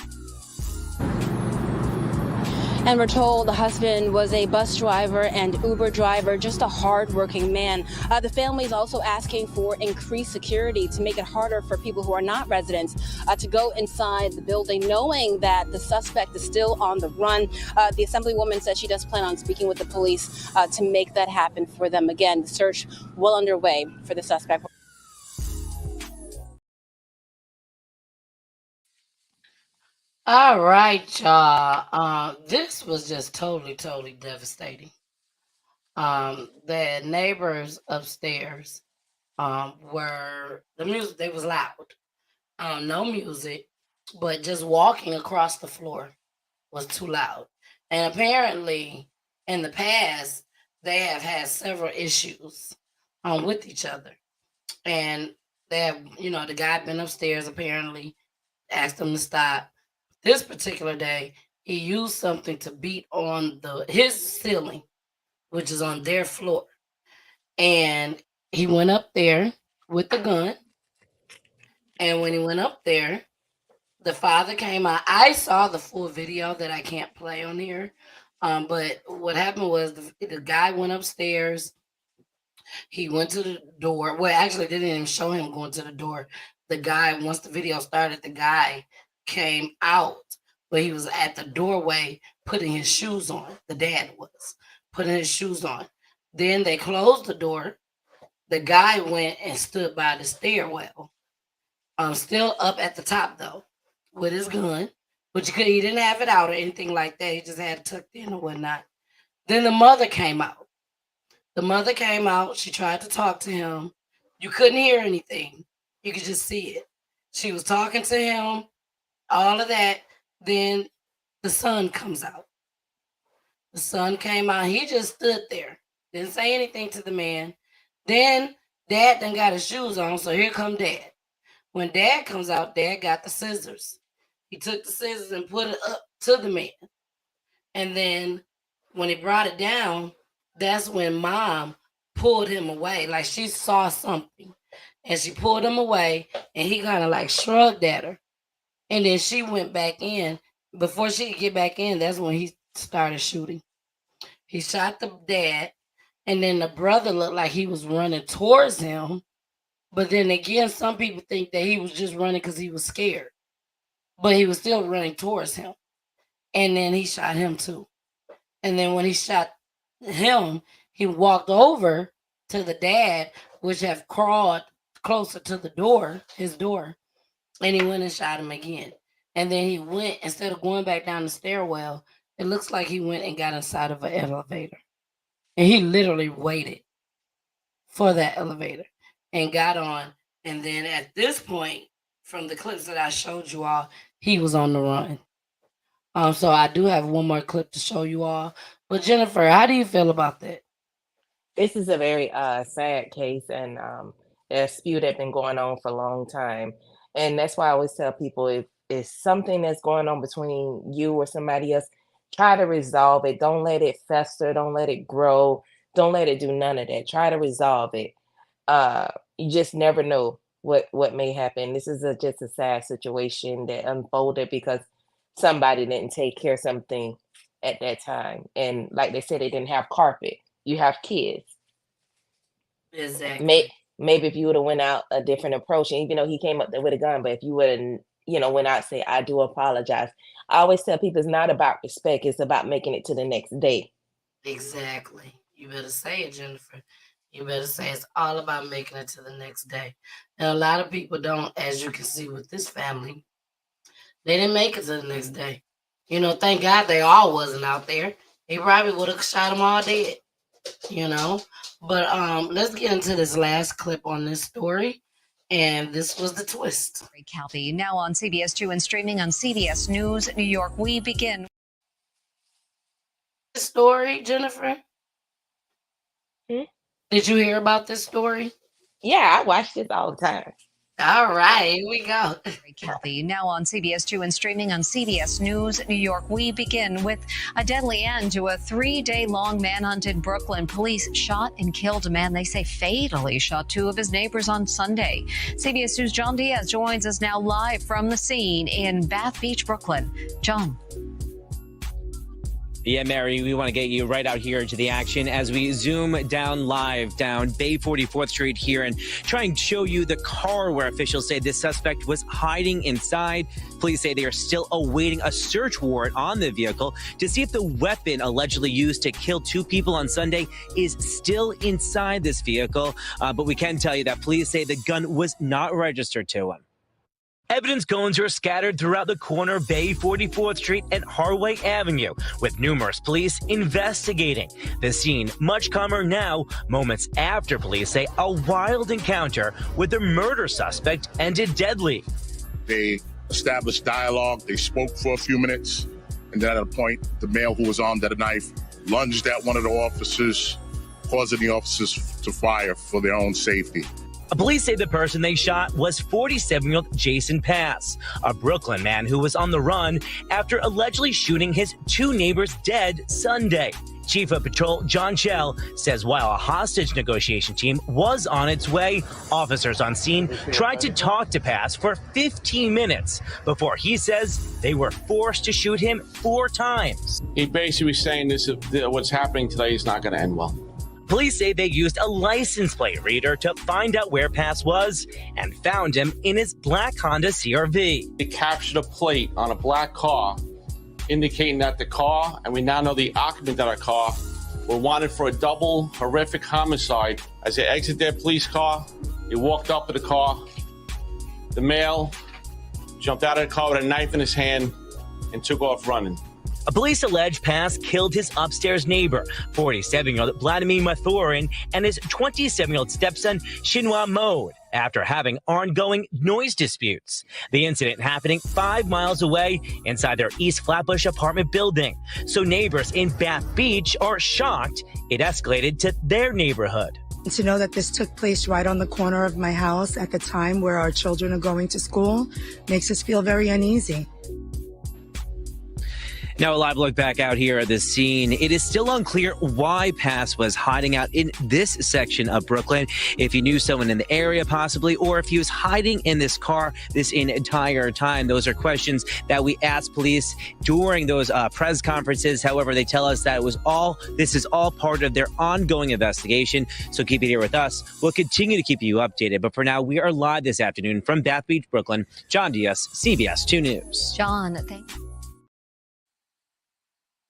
And we're told the husband was a bus driver and Uber driver, just a hardworking man. The family is also asking for increased security to make it harder for people who are not residents to go inside the building, knowing that the suspect is still on the run. The Assemblywoman said she does plan on speaking with the police to make that happen for them. Again, the search well underway for the suspect. All right, y'all. This was just totally devastating. The neighbors upstairs were the music. They was loud. No music, but just walking across the floor was too loud. And apparently, in the past, they have had several issues with each other. And they have, the guy been upstairs apparently, asked them to stop. This particular day, he used something to beat on his ceiling, which is on their floor. And he went up there with the gun. And when he went up there, the father came out. I saw the full video that I can't play on here. But what happened was the guy went upstairs. He went to the door. Well, actually, they didn't even show him going to the door. The guy, once the video started, the guy came out, but he was at the doorway putting his shoes on. The dad was putting his shoes on. Then they closed the door. The guy went and stood by the stairwell. Still up at the top though, with his gun, but he didn't have it out or anything like that. He just had it tucked in or whatnot. Then the mother came out. The mother came out. She tried to talk to him. You couldn't hear anything. You could just see it. She was talking to him, all of that. Then the son comes out. The son came out. He just stood there. Didn't say anything to the man. Then dad done got his shoes on. So here come dad. When dad comes out, dad got the scissors. He took the scissors and put it up to the man. And then when he brought it down, that's when mom pulled him away. Like she saw something. And she pulled him away and he kind of like shrugged at her. And then she went back in. Before she could get back in, that's when he started shooting. He shot the dad. And then the brother looked like he was running towards him. But then again, some people think that he was just running because he was scared. But he was still running towards him. And then he shot him too. And then when he shot him, he walked over to the dad, which have crawled closer to the door, his door, and he went and shot him again. And then he went, instead of going back down the stairwell, it looks like he went and got inside of an elevator. And he literally waited for that elevator and got on. And then at this point, from the clips that I showed you all, he was on the run. So I do have one more clip to show you all. But Jennifer, how do you feel about that? This is a very sad case and a dispute that's been going on for a long time. And that's why I always tell people if it's something that's going on between you or somebody else, try to resolve it. Don't let it fester. Don't let it grow. Don't let it do none of that. Try to resolve it. You just never know what may happen. This is just a sad situation that unfolded because somebody didn't take care of something at that time. And like they said, they didn't have carpet. You have kids. Exactly. Maybe if you would have went out a different approach, and even though he came up there with a gun, but if you would have, went out and say, I do apologize. I always tell people it's not about respect, it's about making it to the next day. Exactly. You better say it, Jennifer. You better say it's all about making it to the next day. And a lot of people don't, as you can see with this family, they didn't make it to the next day. Thank God they all wasn't out there. He probably would have shot them all dead. But let's get into this last clip on this story. And this was the twist. Kathy, now on CBS 2 and streaming on CBS News New York. We begin. This story, Jennifer? Did you hear about this story? Yeah, I watch this all the time. All right, here we go. Kathy, now on CBS 2 and streaming on CBS News New York. We begin with a deadly end to a 3-day-long manhunt in Brooklyn. Police shot and killed a man they say fatally shot 2 of his neighbors on Sunday. CBS News' John Diaz joins us now live from the scene in Bath Beach, Brooklyn. John. Yeah, Mary, we want to get you right out here into the action as we zoom down live down Bay 44th Street here and try and show you the car where officials say this suspect was hiding inside. Police say they are still awaiting a search warrant on the vehicle to see if the weapon allegedly used to kill 2 people on Sunday is still inside this vehicle. But we can tell you that police say the gun was not registered to him. Evidence cones are scattered throughout the corner of Bay 44th Street and Harway Avenue, with numerous police investigating. The scene much calmer now, moments after police say a wild encounter with the murder suspect ended deadly. They established dialogue, they spoke for a few minutes, and then at a point, the male who was armed at a knife lunged at one of the officers, causing the officers to fire for their own safety. Police say the person they shot was 47-year-old Jason Pass, a Brooklyn man who was on the run after allegedly shooting his 2 neighbors dead Sunday. Chief of Patrol John Schell says while a hostage negotiation team was on its way, officers on scene tried to talk to Pass for 15 minutes before he says they were forced to shoot him 4 times. He basically was saying what's happening today is not going to end well. Police say they used a license plate reader to find out where Pass was and found him in his black Honda CR-V. They captured a plate on a black car indicating that the car, and we now know the occupant of our car, were wanted for a double horrific homicide. As they exited their police car, they walked up to the car. The male jumped out of the car with a knife in his hand and took off running. Police allege Pass killed his upstairs neighbor, 47-year-old Vladimir Mathurin, and his 27-year-old stepson, Shinwa Mode, after having ongoing noise disputes. The incident happening 5 miles away inside their East Flatbush apartment building. So neighbors in Bath Beach are shocked it escalated to their neighborhood. To know that this took place right on the corner of my house at the time where our children are going to school makes us feel very uneasy. Now, a live look back out here at the scene. It is still unclear why Pass was hiding out in this section of Brooklyn. If he knew someone in the area, possibly, or if he was hiding in this car this entire time. Those are questions that we asked police during those press conferences. However, they tell us that this is all part of their ongoing investigation. So keep it here with us. We'll continue to keep you updated. But for now, we are live this afternoon from Bath Beach, Brooklyn. John Diaz, CBS 2 News. John, thank you.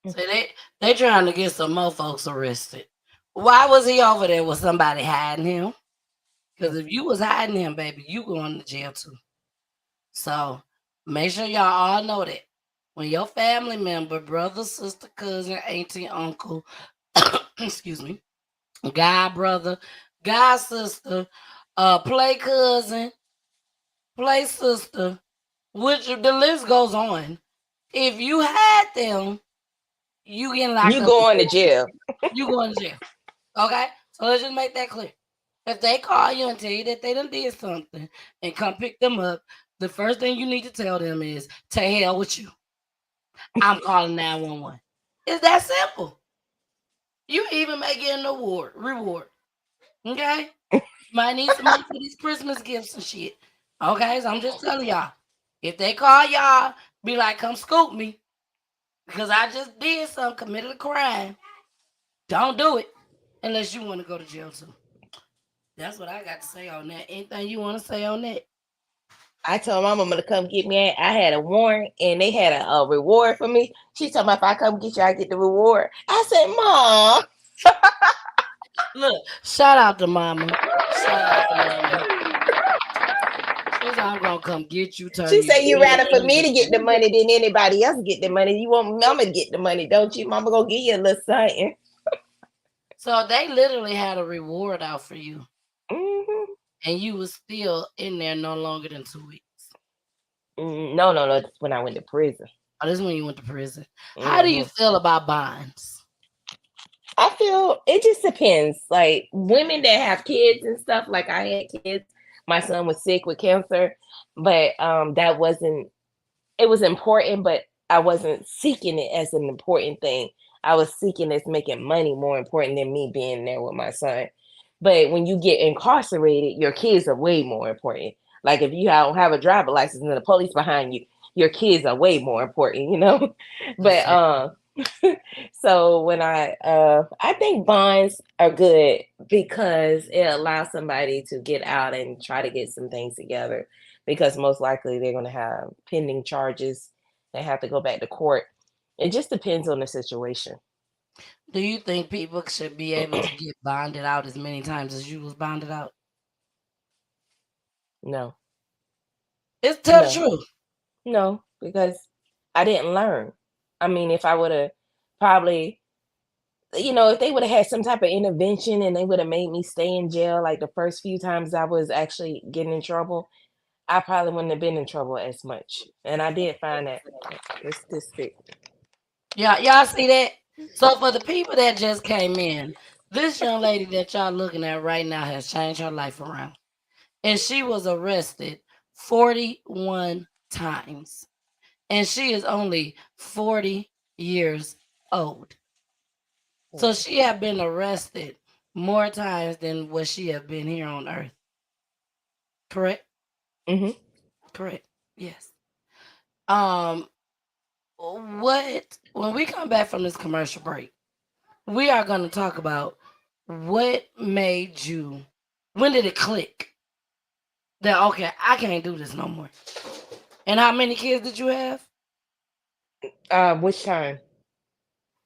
So they trying to get some more folks arrested. Why was he over there with somebody hiding him? Because if you was hiding him, baby, you going to jail too. So make sure y'all all know that. When your family member, brother, sister, cousin, auntie, uncle, excuse me, god brother, god sister, play cousin, play sister, which the list goes on. If you had them, you getting locked up. You going to jail. You going to jail. Okay? So let's just make that clear. If they call you and tell you that they done did something and come pick them up, the first thing you need to tell them is, to hell with you. I'm calling 911. It's that simple. You even may get an reward. Okay? You might need some money for these Christmas gifts and shit. Okay? So I'm just telling y'all. If they call y'all, be like, come scoop me. Because I just did something, committed a crime. Don't do it unless you want to go to jail too. That's what I got to say on that. Anything you want to say on that? I told my mama to come get me. I had a warrant and they had a reward for me. She told me if I come get you, I get the reward. I said, Mom. Look, shout out to mama. Shout out to mama. I'm gonna come get you. She said you rather for me to get the money than anybody else get the money. You want mama to get the money, don't you? Mama gonna give you a little something. So they literally had a reward out for you. Mm-hmm. And you was still in there no longer than 2 weeks. No. That's when I went to prison. Oh, this is when you went to prison. How do you feel about bonds? I feel it just depends. Like women that have kids and stuff, like I had kids, my son was sick with cancer, but that wasn't. It was important, but I wasn't seeking it as an important thing. I was seeking as making money more important than me being there with my son. But when you get incarcerated, your kids are way more important. Like if you don't have a driver license and the police behind you, your kids are way more important, you know. But so when I think bonds are good because it allows somebody to get out and try to get some things together because most likely they're going to have pending charges. They have to go back to court. It just depends on the situation. Do you think people should be able to get bonded out as many times as you was bonded out? No. It's tell the No. truth. No, because I didn't learn. I mean, if I would have probably, if they would have had some type of intervention and they would have made me stay in jail like the first few times I was actually getting in trouble, I probably wouldn't have been in trouble as much. And I did find that it's this fit. Yeah, y'all see that? So for the people that just came in, this young lady that y'all looking at right now has changed her life around. And she was arrested 41 times. And she is only 40 years old. So she had been arrested more times than what she had been here on earth. Correct? Mm-hmm. Correct. Yes. When we come back from this commercial break, we are going to talk about what made you, when did it click that, okay, I can't do this no more? And how many kids did you have? Which time?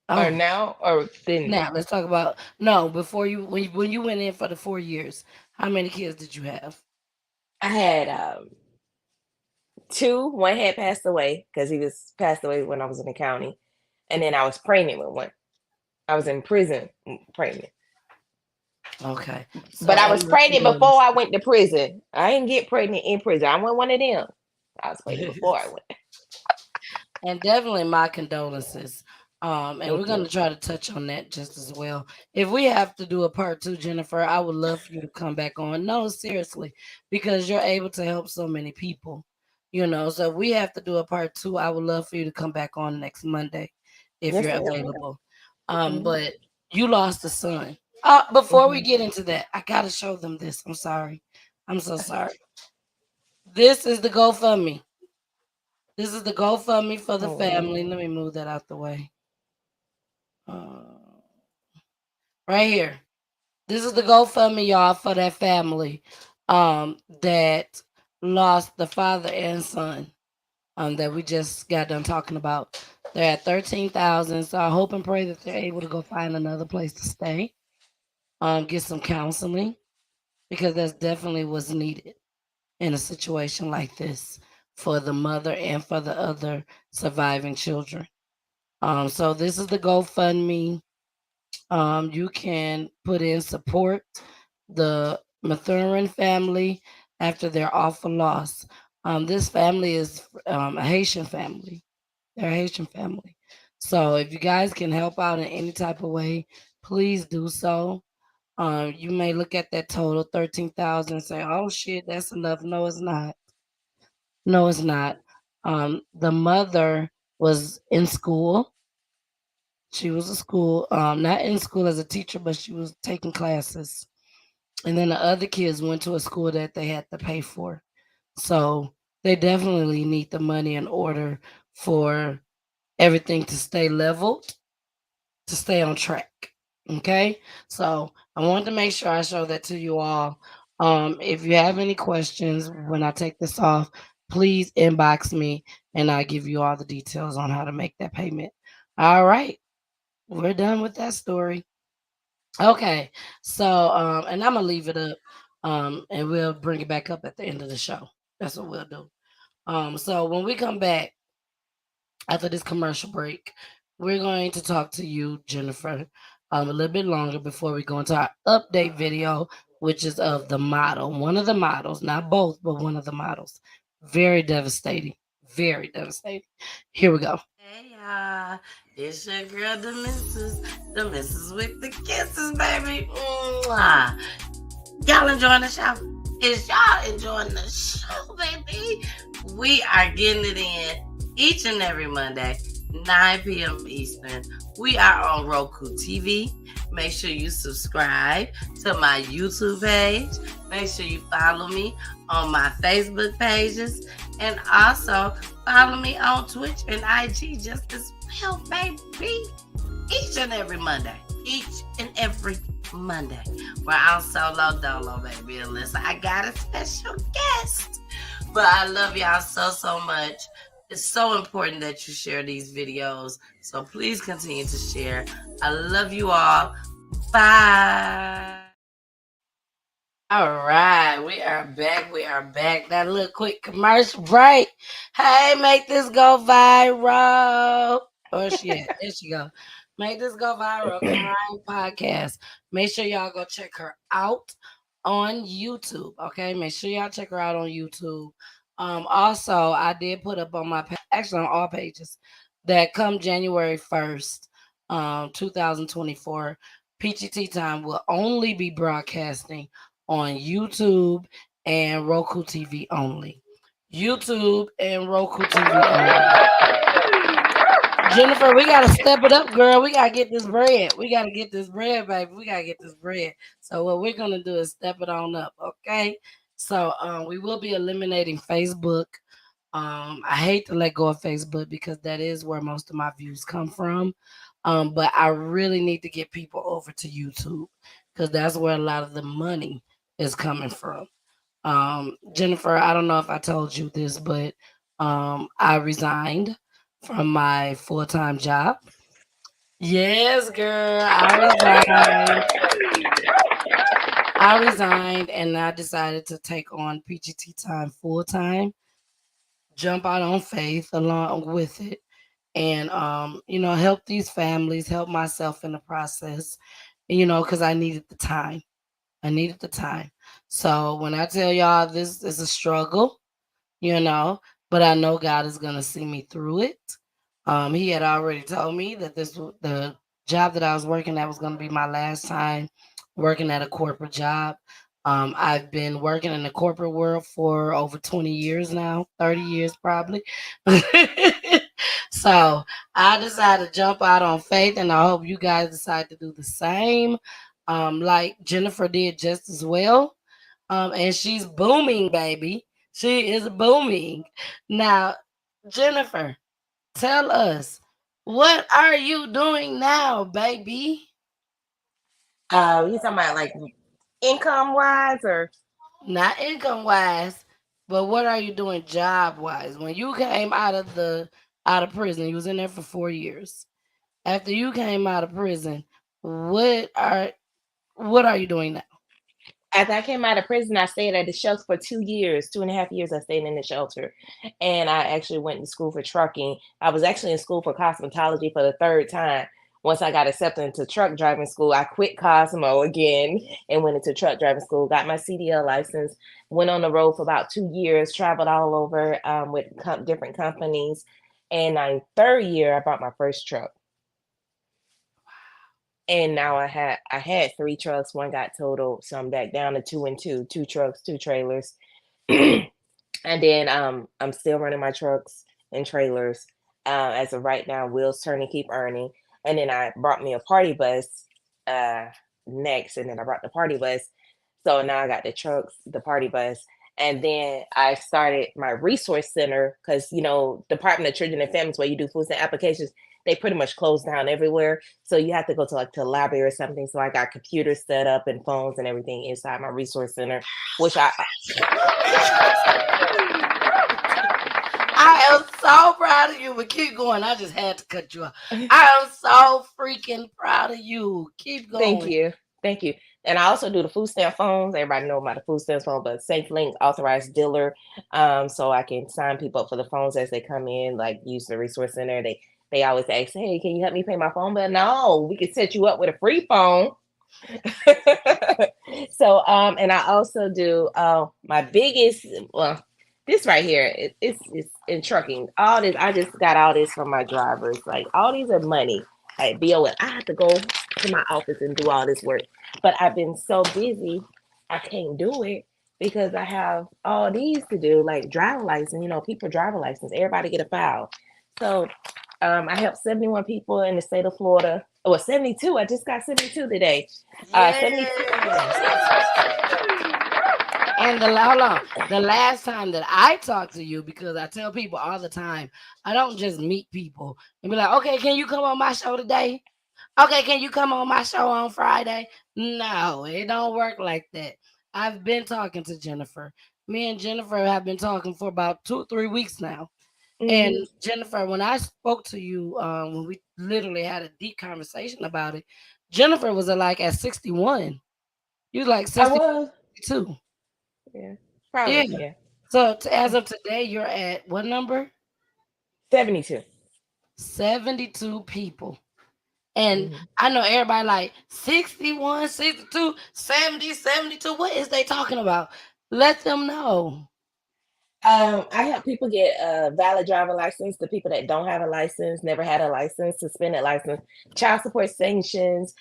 Oh, Or now or then? now let's talk about, no, before you, when you went in for the 4 years, how many kids did you have? I had 2. One had passed away because he was passed away when I was in the county. And then I was pregnant with one. I was in prison pregnant. Okay. But I was pregnant before I went to prison. I didn't get pregnant in prison. I wasn't one of them. I was pregnant before I went. And definitely my condolences. And Thank we're going you. to try to touch on that just as well. If we have to do a part 2, Jennifer, I would love for you to come back on. No, seriously, because you're able to help so many people. So if we have to do a part 2, I would love for you to come back on next Monday if Yes, you're ma'am. available. Mhm. But you lost a son. Before we get into that, I got to show them this. I'm sorry. I'm so sorry. This is the GoFundMe. This is the GoFundMe for the family. Let me move that out the way. Right here. This is the GoFundMe, y'all, for that family that lost the father and son that we just got done talking about. They're at 13,000. So I hope and pray that they're able to go find another place to stay, get some counseling, because that's definitely what's needed in a situation like this for the mother and for the other surviving children. So this is the GoFundMe. You can put in support the Mathurin family after their awful loss. This family is a Haitian family. They're a Haitian family. So if you guys can help out in any type of way, please do so. You may look at that total 13,000 and say, "Oh shit, that's enough." No, it's not. No, it's not. The mother was in school. She was a school, not in school as a teacher, but she was taking classes. And then the other kids went to a school that they had to pay for. So they definitely need the money in order for everything to stay leveled, to stay on track. Okay. So I wanted to make sure I show that to you all. If you have any questions when I take this off, please inbox me and I'll give you all the details on how to make that payment. All right. We're done with that story. Okay. So and I'm gonna leave it up. And we'll bring it back up at the end of the show. That's what we'll do. So when we come back after this commercial break, we're going to talk to you, Jennifer, a little bit longer before we go into our update video, which is of the model, one of the models, not both, but one of the models. Very devastating. Very devastating. Here we go. Hey y'all, it's your girl, the missus with the kisses, baby. Mwah. Y'all enjoying the show? Is y'all enjoying the show, baby? We are getting it in each and every Monday, 9 p.m. Eastern. We are on Roku TV. Make sure you subscribe to my YouTube page. Make sure you follow me on my Facebook pages. And also follow me on Twitch and IG just as well, baby. Each and every Monday. Each and every Monday. Where I'm solo dolo, baby. Unless I got a special guest. But I love y'all so much. It's so important that you share these videos. So please continue to share. I love you all. Bye. All right, we are back. We are back. That little quick commercial break. Hey, make this go viral. Oh shit, there she go. Make this go viral. Crime podcast. Make sure y'all go check her out on YouTube. Okay, make sure y'all check her out on YouTube. Also, I did put up on my actually on all pages that come January 1st, 2024, PGT Time will only be broadcasting on YouTube and Roku TV only. YouTube and Roku TV only. Jennifer, we gotta step it up, girl. We gotta get this bread. We gotta get this bread, baby. We gotta get this bread. So what we're gonna do is step it on up, okay? So we will be eliminating Facebook. I hate to let go of Facebook because that is where most of my views come from. But I really need to get people over to YouTube because that's where a lot of the money is coming from. Jennifer, I don't know if I told you this, but I resigned from my full-time job. Yes, girl, I resigned and I decided to take on PGT Time full-time, jump out on faith along with it, and help these families, help myself in the process, because I needed the time. I needed the time. So when I tell y'all this is a struggle, but I know God is gonna see me through it. He had already told me that the job that I was working at was gonna be my last time working at a corporate job. I've been working in the corporate world for over 20 years now, 30 years probably. So I decided to jump out on faith, and I hope you guys decide to do the same. Like Jennifer did just as well. And she's booming, baby. She is booming. Now, Jennifer, tell us, what are you doing now, baby? You talking about like income wise or not income wise, but what are you doing job wise? When you came out of prison, you was in there for 4 years. After you came out of prison, what are you doing now? After I came out of prison, I stayed at the shelter for 2 years, 2.5 years. I stayed in the shelter, and I actually went to school for trucking. I was actually in school for cosmetology for the 3rd time. Once I got accepted into truck driving school, I quit Cosmo again and went into truck driving school, got my CDL license, went on the road for about 2 years, traveled all over with different companies. And my 3rd year, I bought my first truck. And now I had 3 trucks. One got totaled, so I'm back down to 2 and 2 trucks, 2 trailers. And then I'm still running my trucks and trailers. As of right now, wheels turn and keep earning. And then I brought me a party bus next, and then I brought the party bus. So now I got the trucks, the party bus, and then I started my resource center because Department of Children and Families, where you do food stamp applications, they pretty much closed down everywhere. So you have to go to the library or something. So I got computers set up and phones and everything inside my resource center, which I am so proud of you, but keep going. I just had to cut you off. I am so freaking proud of you. Keep going. Thank you. And I also do the food stamp phones. Everybody know about the food stamp phone, but SafeLink authorized dealer. So I can sign people up for the phones as they come in, like use the resource center. They always ask, hey, can you help me pay my phone bill? No, we can set you up with a free phone. So, and I also do my biggest, this right here, it's in trucking. All this, I just got all this from my drivers. Like all these are money. Like BOL, I have to go to my office and do all this work. But I've been so busy. I can't do it because I have all these to do, like driver license. You know, people driver license. Everybody get a file. So I helped 71 people in the state of Florida. Oh, 72. I just got 72 today. 72. And hold on, the last time that I talked to you, because I tell people all the time, I don't just meet people and be like, okay, can you come on my show today? Okay, can you come on my show on Friday? No, it don't work like that. I've been talking to Jennifer. Me and Jennifer have been talking for about 2-3 weeks now. And Jennifer, when I spoke to you, when we literally had a deep conversation about it, Jennifer was like at 61. You was like I was. 62. Yeah, Yeah. probably. Yeah. So as of today, you're at what number? 72. 72 people. And I know everybody like 61, 62, 70, 72. What is they talking about? Let them know. I help people get a valid driver license. The people that don't have a license, never had a license, suspended license, child support sanctions,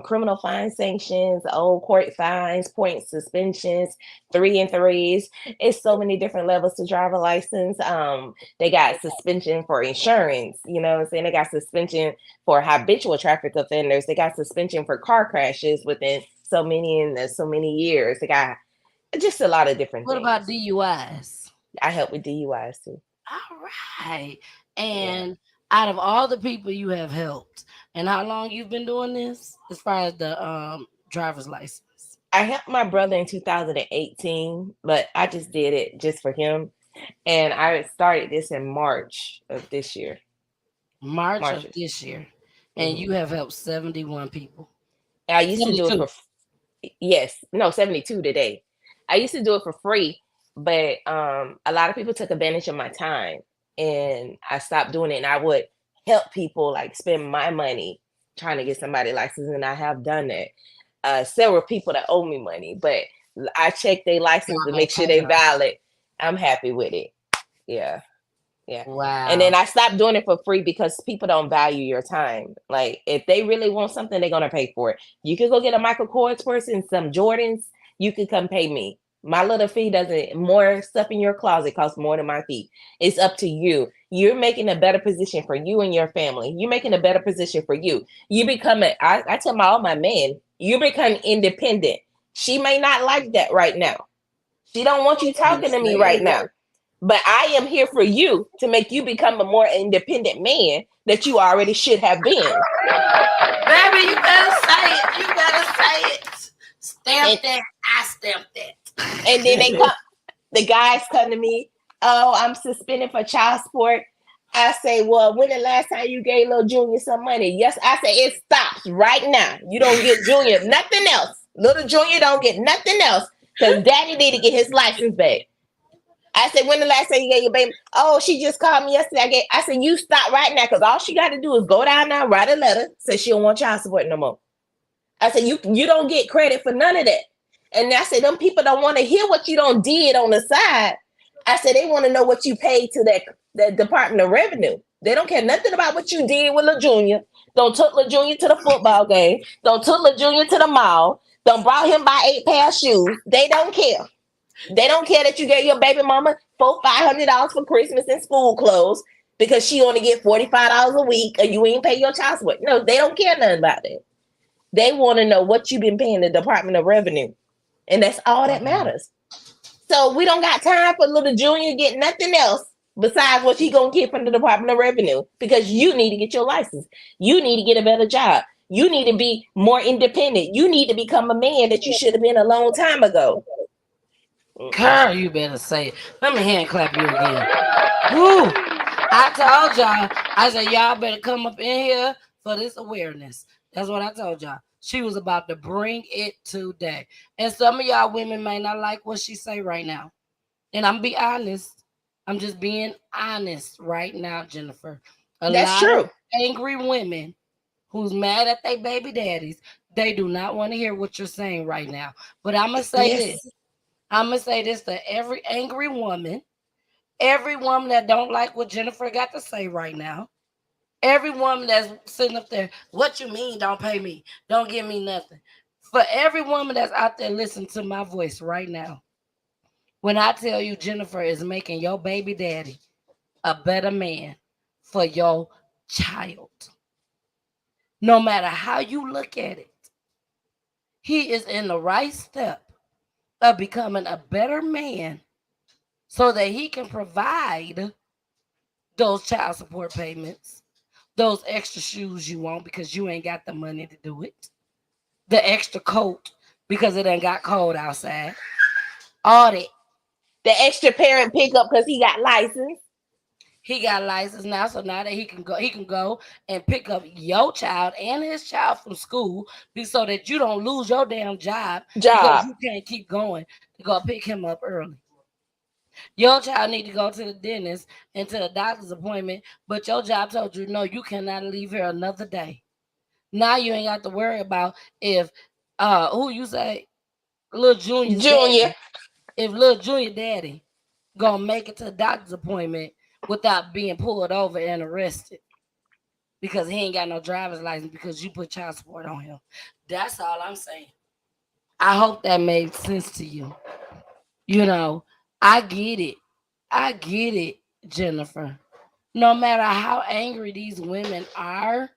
criminal fine sanctions, old court fines, point suspensions, 3 and 3s. It's so many different levels to driver license. They got suspension for insurance. You know what I'm saying? They got suspension for habitual traffic offenders. They got suspension for car crashes within so many years. They got just a lot of different What things. about DUIs? I help with DUIs too. All right. And out of all the people you have helped, and how long you've been doing this as far as the driver's license? I helped my brother in 2018, but I just did it just for him. And I started this in March of this year. March of this year. And you have helped 71 people. I used to do it for 72 today. I used to do it for free, but a lot of people took advantage of my time and I stopped doing it. And I would help people like spend my money trying to get somebody licensed, and I have done that. Several people that owe me money, but I check their license to make sure they're valid. I'm happy with it. Yeah. Yeah. Wow. And then I stopped doing it for free because people don't value your time. Like if they really want something, they're gonna pay for it. You can go get a Michael Kors purse and some Jordans. You can come pay me. My little fee doesn't. More stuff in your closet costs more than my fee. It's up to you. You're making a better position for you and your family. You're making a better position for you. You become I tell all my men, you become independent. She may not like that right now. She don't want you talking to me right now. But I am here for you to make you become a more independent man that you already should have been. Baby, you better say it. You better say it. Stamp that. I stamp that. And then the guys come to me, oh, I'm suspended for child support. I say, well, when the last time you gave little Junior some money? Yes, I say it stops right now. You don't get Junior nothing else. Little Junior don't get nothing else because daddy need to get his license back. I said, when the last time you gave your baby? Oh, she just called me yesterday. I said, you stop right now because all she got to do is go down there, write a letter, say she don't want child support no more. I said, you don't get credit for none of that. And I said, them people don't want to hear what you don't did on the side. I said, they want to know what you paid to that Department of Revenue. They don't care nothing about what you did with LaJunior. Don't took LaJunior to the football game. Don't took LaJunior to the mall. Don't brought him by 8 pair of shoes. They don't care. They don't care that you gave your baby mama $400-500 for Christmas and school clothes because she only get $45 a week or you ain't pay your child support. No, they don't care nothing about that. They want to know what you've been paying the Department of Revenue. And that's all that matters. So we don't got time for little Junior getting nothing else besides what she gonna get from the Department of Revenue because you need to get your license. You need to get a better job. You need to be more independent. You need to become a man that you should have been a long time ago. Girl, you better say it. Let me hand clap you again. Woo! I told y'all. I said, y'all better come up in here for this awareness. That's what I told y'all. She was about to bring it today. And some of y'all women may not like what she say right now. And I'm be honest. I'm just being honest right now, Jennifer. That's true. Of angry women who's mad at their baby daddies, they do not want to hear what you're saying right now. But I'm going to say this. I'm going to say this to every angry woman, every woman that don't like what Jennifer got to say right now, every woman that's sitting up there, what you mean don't pay me? Don't give me nothing. For every woman that's out there listening to my voice right now, when I tell you Jennifer is making your baby daddy a better man for your child, no matter how you look at it, he is in the right step of becoming a better man so that he can provide those child support payments, those extra shoes you want because you ain't got the money to do it, the extra coat because it ain't got cold outside, all that. The extra parent pickup because he got license. He got license now, so now that he can go and pick up your child and his child from school, so that you don't lose your damn job because you can't keep going to go pick him up early. Your child need to go to the dentist and to the doctor's appointment, but your job told you no, you cannot leave here another day. Now you ain't got to worry about if who you say, little Junior's daddy, if little Junior daddy gonna make it to the doctor's appointment without being pulled over and arrested because he ain't got no driver's license because you put child support on him. That's all I'm saying. I hope that made sense to you. You know, I get it, Jennifer. No matter how angry these women are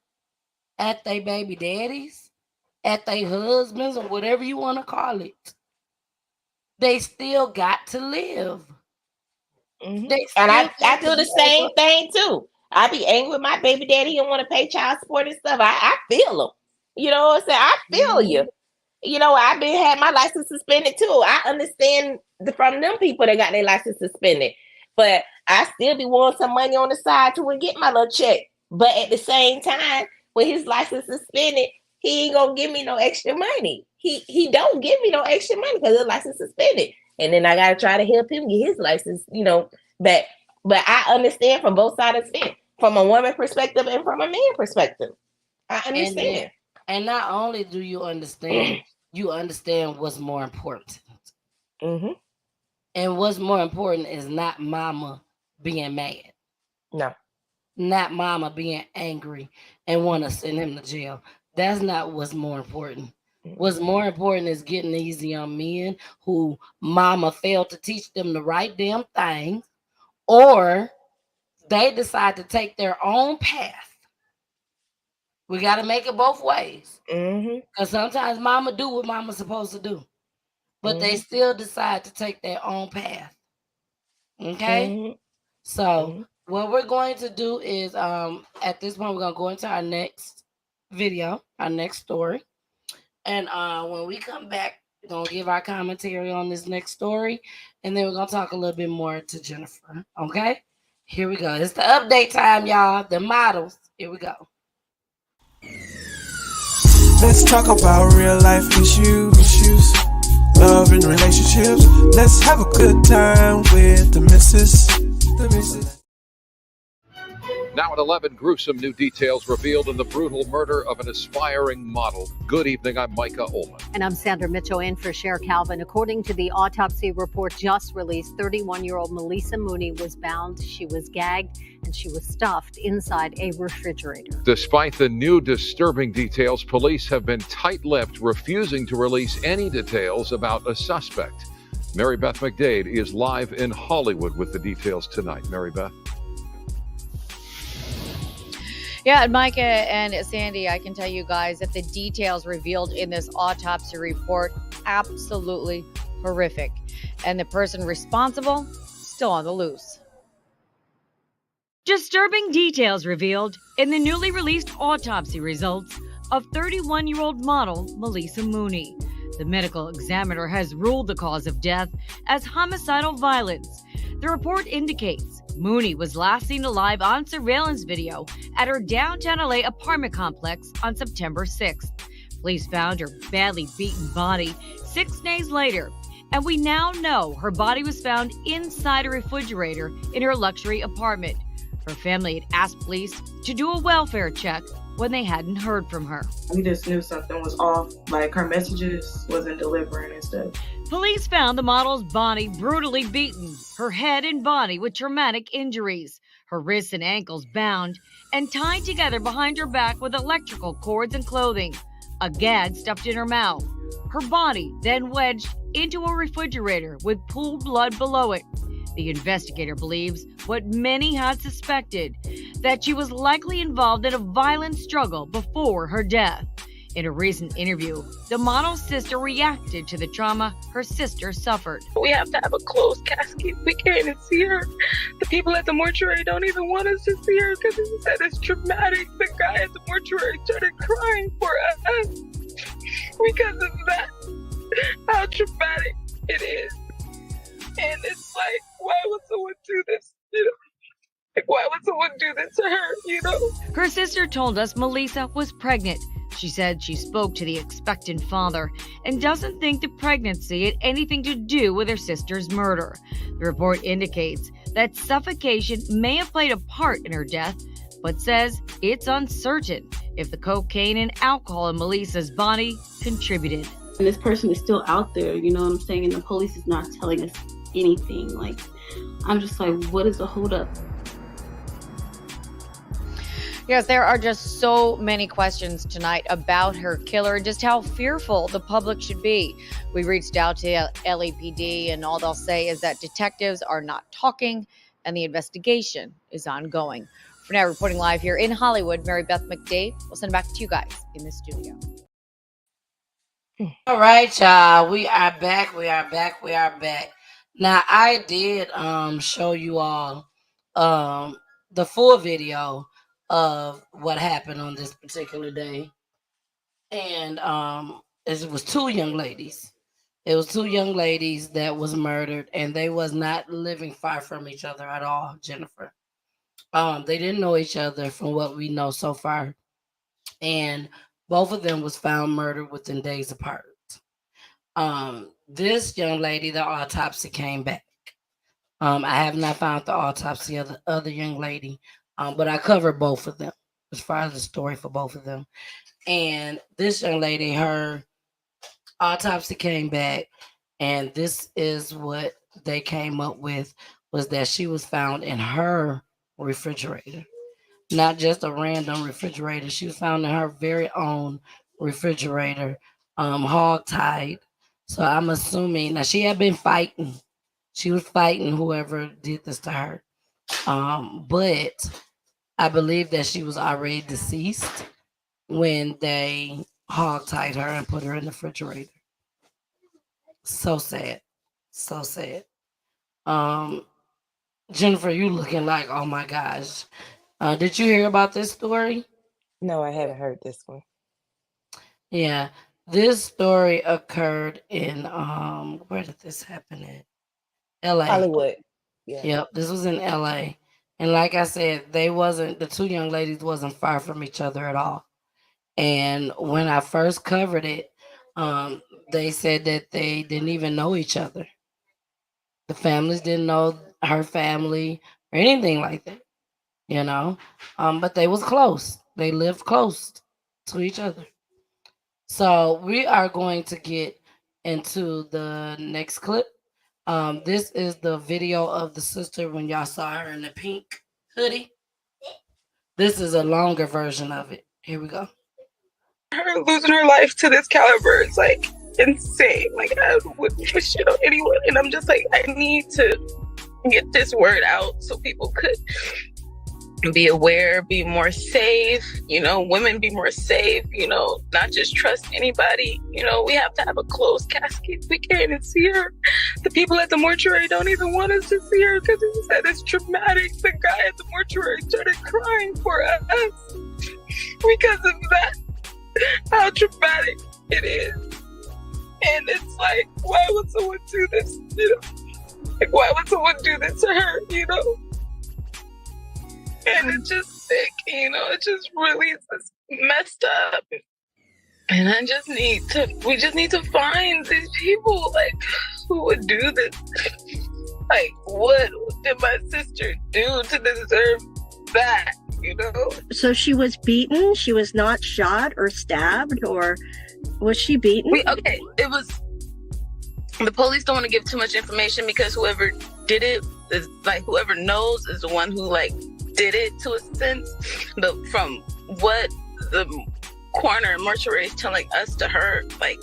at their baby daddies, at their husbands, or whatever you want to call it, they still got to live. Mm-hmm. And I do the same thing too. I be angry with my baby daddy. He don't want to pay child support and stuff. I feel him. You know what I'm saying? I feel you. You know, I've been had my license suspended too. I understand from them people that got their license suspended. But I still be wanting some money on the side to get my little check. But at the same time, when his license suspended, he ain't gonna give me no extra money. He don't give me no extra money because his license suspended. And then I gotta try to help him get his license, back. But I understand from both sides of the fence, from a woman perspective and from a man perspective. I understand. And not only do you understand, you understand what's more important. Mm-hmm. And what's more important is not mama being mad. No. Not mama being angry and want to send him to jail. That's not what's more important. What's more important is getting these young men who mama failed to teach them the right damn thing, or they decide to take their own path. We got to make it both ways. Because sometimes mama do what mama's supposed to do, but they still decide to take their own path. Okay? So what we're going to do is, at this point, we're going to go into our next video, our next story. And when we come back, we're going to give our commentary on this next story. And then we're going to talk a little bit more to Jennifer. Okay? Here we go. It's the update time, y'all. The models. Here we go. Let's talk about real life issues, love and relationships. Let's have a good time with the missus. Now at 11, gruesome new details revealed in the brutal murder of an aspiring model. Good evening, I'm Micah Ullman. And I'm Sandra Mitchell in for Cher Calvin. According to the autopsy report just released, 31-year-old Melissa Mooney was bound, she was gagged, and she was stuffed inside a refrigerator. Despite the new disturbing details, police have been tight-lipped, refusing to release any details about a suspect. Mary Beth McDade is live in Hollywood with the details tonight. Mary Beth. Yeah, and Micah and Sandy, I can tell you guys that the details revealed in this autopsy report, absolutely horrific. And the person responsible, still on the loose. Disturbing details revealed in the newly released autopsy results of 31-year-old model Melissa Mooney. The medical examiner has ruled the cause of death as homicidal violence. The report indicates Mooney was last seen alive on surveillance video at her downtown LA apartment complex on September 6th. Police found her badly beaten body 6 days later, and we now know her body was found inside a refrigerator in her luxury apartment. Her family had asked police to do a welfare check when they hadn't heard from her. We just knew something was off, like her messages wasn't delivering and stuff. Police found the model's body brutally beaten, her head and body with traumatic injuries, her wrists and ankles bound and tied together behind her back with electrical cords and clothing. a gag stuffed in her mouth, her body then wedged into a refrigerator with pooled blood below it. The investigator believes what many had suspected, that she was likely involved in a violent struggle before her death. In a recent interview, the model's sister reacted to the trauma her sister suffered. We have to have a closed casket. We can't even see her. The people at the mortuary don't even want us to see her because he said it's traumatic. The guy at the mortuary started crying for us because of that. How traumatic it is. And it's like, why would someone do this? You know? Like, why would someone do this to her? You know? Her sister told us Melissa was pregnant. She said she spoke to the expectant father and doesn't think the pregnancy had anything to do with her sister's murder. The report indicates that suffocation may have played a part in her death, but says it's uncertain if the cocaine and alcohol in Melissa's body contributed. And this person is still out there, you know what I'm saying? And the police is not telling us anything. Like, I'm just like, what is the holdup? Yes, there are just so many questions tonight about her killer and just how fearful the public should be. We reached out to LAPD and all they'll say is that detectives are not talking and the investigation is ongoing. For now, reporting live here in Hollywood, Mary Beth McDade. We'll send it back to you guys in the studio. All right, y'all. We are back. Now, I did show you all the full video of what happened on this particular day. And it was two young ladies. It was two young ladies that was murdered, and they was not living far from each other at all, Jennifer. They didn't know each other from what we know so far. And both of them was found murdered within days apart. This young lady, the autopsy came back. I have not found the autopsy of the other young lady, but I covered both of them as far as the story for both of them. And this young lady, her autopsy came back, and this is what they came up with, was that she was found in her refrigerator. Not just a random refrigerator. She was found in her very own refrigerator, hog-tied. So I'm assuming, now she had been fighting. She was fighting whoever did this to her. But I believe that she was already deceased when they hog-tied her and put her in the refrigerator. So sad. So sad. Jennifer, you looking like, oh my gosh. Did you hear about this story? No, I haven't heard this one. Yeah. This story occurred in, where did this happen at? LA. Hollywood. Yeah. Yep, this was in LA. And like I said, the two young ladies wasn't far from each other at all. And when I first covered it, they said that they didn't even know each other. The families didn't know her family or anything like that, you know. But they was close. They lived close to each other. So we are going to get into the next clip. This is the video of the sister when y'all saw her in the pink hoodie. This is a longer version of it. Here we go. Her losing her life to this caliber is like insane. Like, I wouldn't wish it on anyone. And I'm just like, I need to get this word out so people could be aware, be more safe, you know, women be more safe, you know, not just trust anybody. You know, we have to have a closed casket. We can't even see her. The people at the mortuary don't even want us to see her because he said it's traumatic. The guy at the mortuary started crying for us because of that. How traumatic it is. And it's like, why would someone do this? You know, like, why would someone do this to her? You know, and it's just sick. You know, it just really is just messed up. And we just need to find these people, like, who would do this. Like, what did my sister do to deserve that? You know? So she was beaten? She was not shot or stabbed, or was she beaten? It was. The police don't want to give too much information because whoever did it is like, whoever knows is the one who like did it to a sense. But from what the coroner mortuary is telling us to her, like,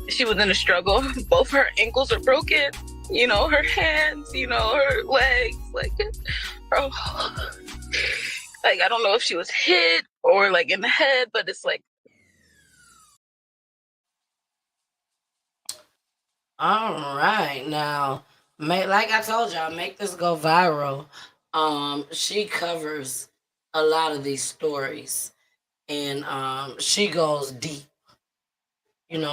she was in a struggle. Both her ankles are broken, her hands, her legs, like, like, I don't know if she was hit or like in the head, but it's like. All right, now, like I told y'all, make this go viral. She covers a lot of these stories, and she goes deep.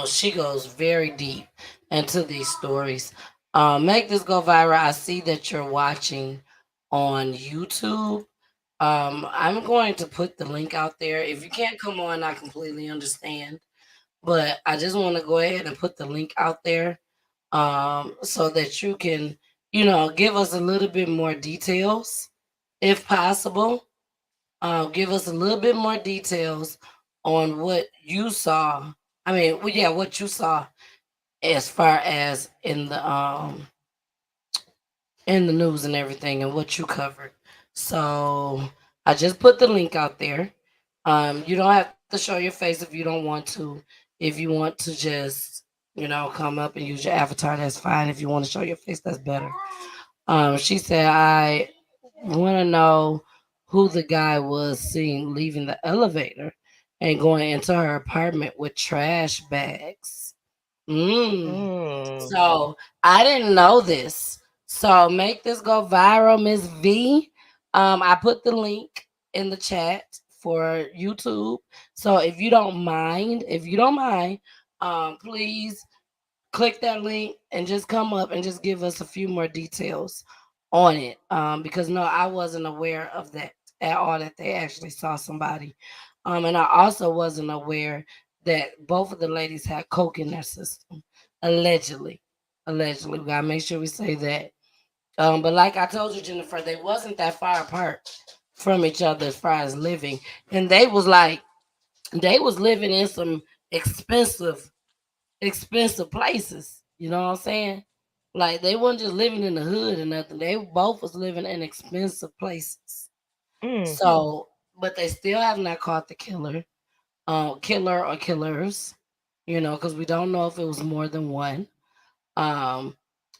She goes very deep into these stories. Make this go viral. I see that you're watching on YouTube. I'm going to put the link out there. If you can't come on, I completely understand. But I just want to go ahead and put the link out there so that you can, give us a little bit more details if possible. Give us a little bit more details on what you saw. I mean, well, yeah, what you saw as far as in the news and everything and what you covered. So I just put the link out there. You don't have to show your face if you don't want to. If you want to just, come up and use your avatar, that's fine. If you want to show your face, that's better. She said, I want to know who the guy was seen leaving the elevator and going into her apartment with trash bags. So I didn't know this. So make this go viral, Miss V. I put the link in the chat for YouTube. So if you don't mind, please click that link and just come up and just give us a few more details on it. Because no, I wasn't aware of that at all, that they actually saw somebody. And I also wasn't aware that both of the ladies had coke in their system. Allegedly. Allegedly. We gotta make sure we say that. But like I told you, Jennifer, they wasn't that far apart from each other as far as living. And they was living in some expensive places. You know what I'm saying? Like they weren't just living in the hood or nothing. They both was living in expensive places. So, but they still have not caught the killer or killers. Because we don't know if it was more than one. Um,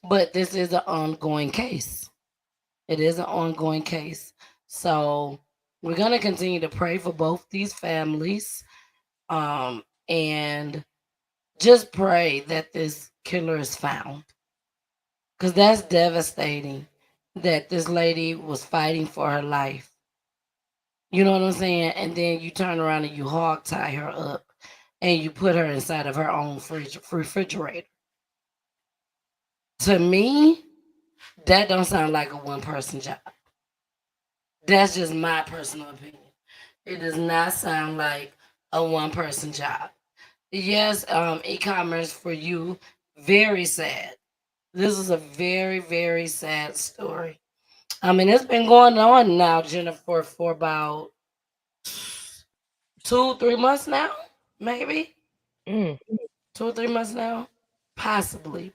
but this is an ongoing case. It is an ongoing case. So we're gonna continue to pray for both these families. And just pray that this killer is found. Because that's devastating that this lady was fighting for her life. You know what I'm saying? And then you turn around and you hog tie her up and you put her inside of her own refrigerator. To me, that don't sound like a one person job. That's just my personal opinion. It does not sound like a one person job. Yes, e-commerce for you, very sad. This is a very, very sad story. I mean, it's been going on now, Jennifer, for about 2-3 months now, maybe 2 or 3 months now, possibly.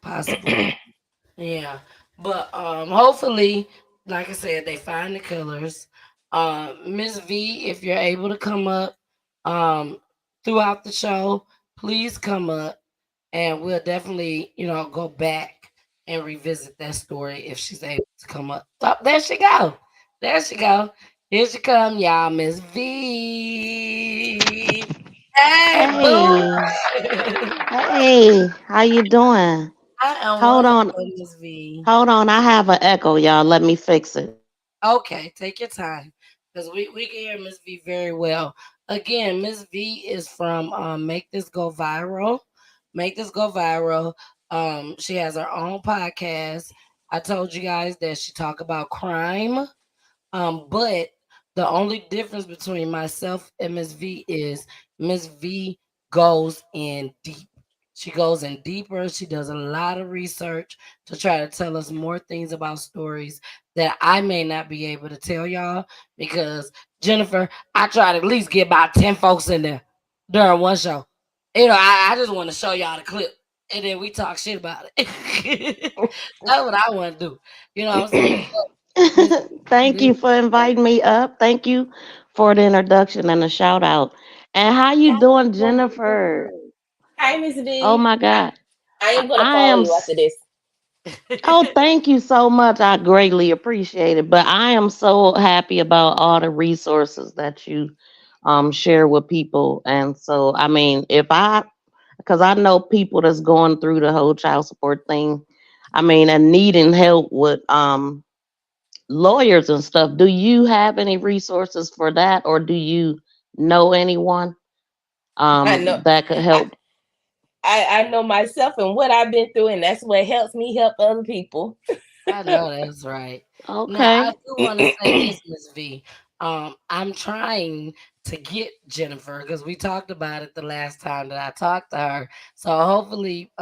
Yeah, but hopefully, like I said, they find the killers. Miss V, if you're able to come up um throughout the show, please come up and we'll definitely, go back and revisit that story if she's able to come up. Oh, there she go. There she go. Here she come, y'all, Miss V. Hey, boo. Hey, hey, how you doing? I am Hold on, wonderful, Miss V. hold on. I have an echo, y'all. Let me fix it. Okay, take your time because we can hear Miss V very well. Again, Miss V is from Make This Go Viral. Make This Go Viral. She has her own podcast. I told you guys that she talk about crime. But the only difference between myself and Miss V is Miss V goes in deep. She goes in deeper. She does a lot of research to try to tell us more things about stories that I may not be able to tell y'all because Jennifer, I try to at least get about 10 folks in there during one show. I just want to show y'all the clip and then we talk shit about it. That's what I want to do. You know what I'm saying? Thank you for inviting me up. Thank you for the introduction and the shout out. And how you doing, Jennifer? Hi, Miss Oh V. my God. I am gonna I follow am you after this. oh, thank you so much. I greatly appreciate it. But I am so happy about all the resources that you share with people. And so I mean, if I because I know people that's going through the whole child support thing, I mean, and needing help with lawyers and stuff. Do you have any resources for that, or do you know anyone I know. that could help? I know myself and what I've been through, and that's what helps me help other people. I know that's right. Now I Okay. do want to say this, Miss V. I'm trying to get Jennifer because we talked about it the last time that I talked to her. So hopefully,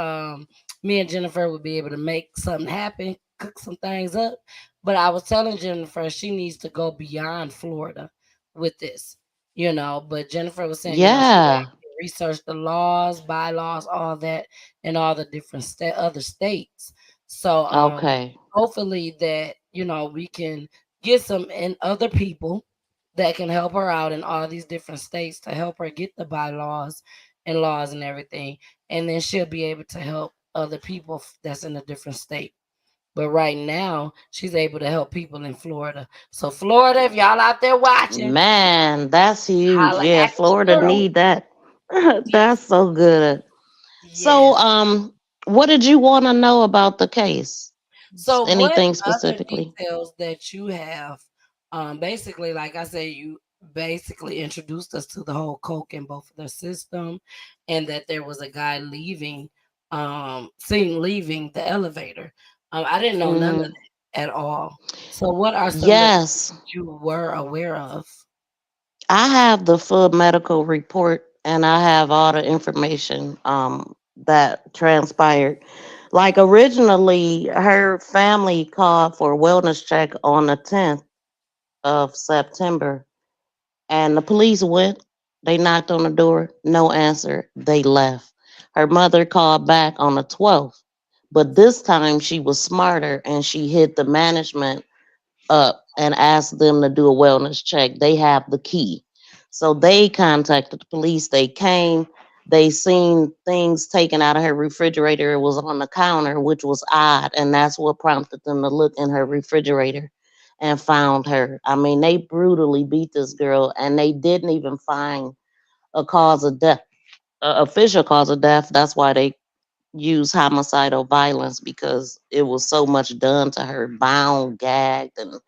me and Jennifer will be able to make something happen, cook some things up. But I was telling Jennifer she needs to go beyond Florida with this, But Jennifer was saying, she Yeah. researched the laws, bylaws, all that, in all the different other states. So Okay. hopefully that we can get some and other people that can help her out in all these different states to help her get the bylaws and laws and everything, and then she'll be able to help other people that's in a different state. But right now she's able to help people in Florida. So Florida, if y'all out there watching, Man, that's huge. holla Yeah, at Florida the girl. need that. That's so good. Yes. So, what did you want to know about the case? So, what Anything other specifically? details that you have? Basically, like I said, you basically introduced us to the whole coke in both of their system, and that there was a guy seen leaving the elevator. I didn't know none of Hmm. that at all. So, what are some of the things Yes, that you were aware of? I have the full medical report and I have all the information that transpired. Like originally, her family called for a wellness check on the 10th of September. And the police went, they knocked on the door, no answer, they left. Her mother called back on the 12th, but this time she was smarter and she hit the management up and asked them to do a wellness check. They have the key. So they contacted the police. They came, they seen things taken out of her refrigerator. It was on the counter, which was odd. And that's what prompted them to look in her refrigerator and found her. I mean, they brutally beat this girl and they didn't even find a cause of death, a official cause of death. That's why they use homicidal violence because it was so much done to her, bound, gagged, and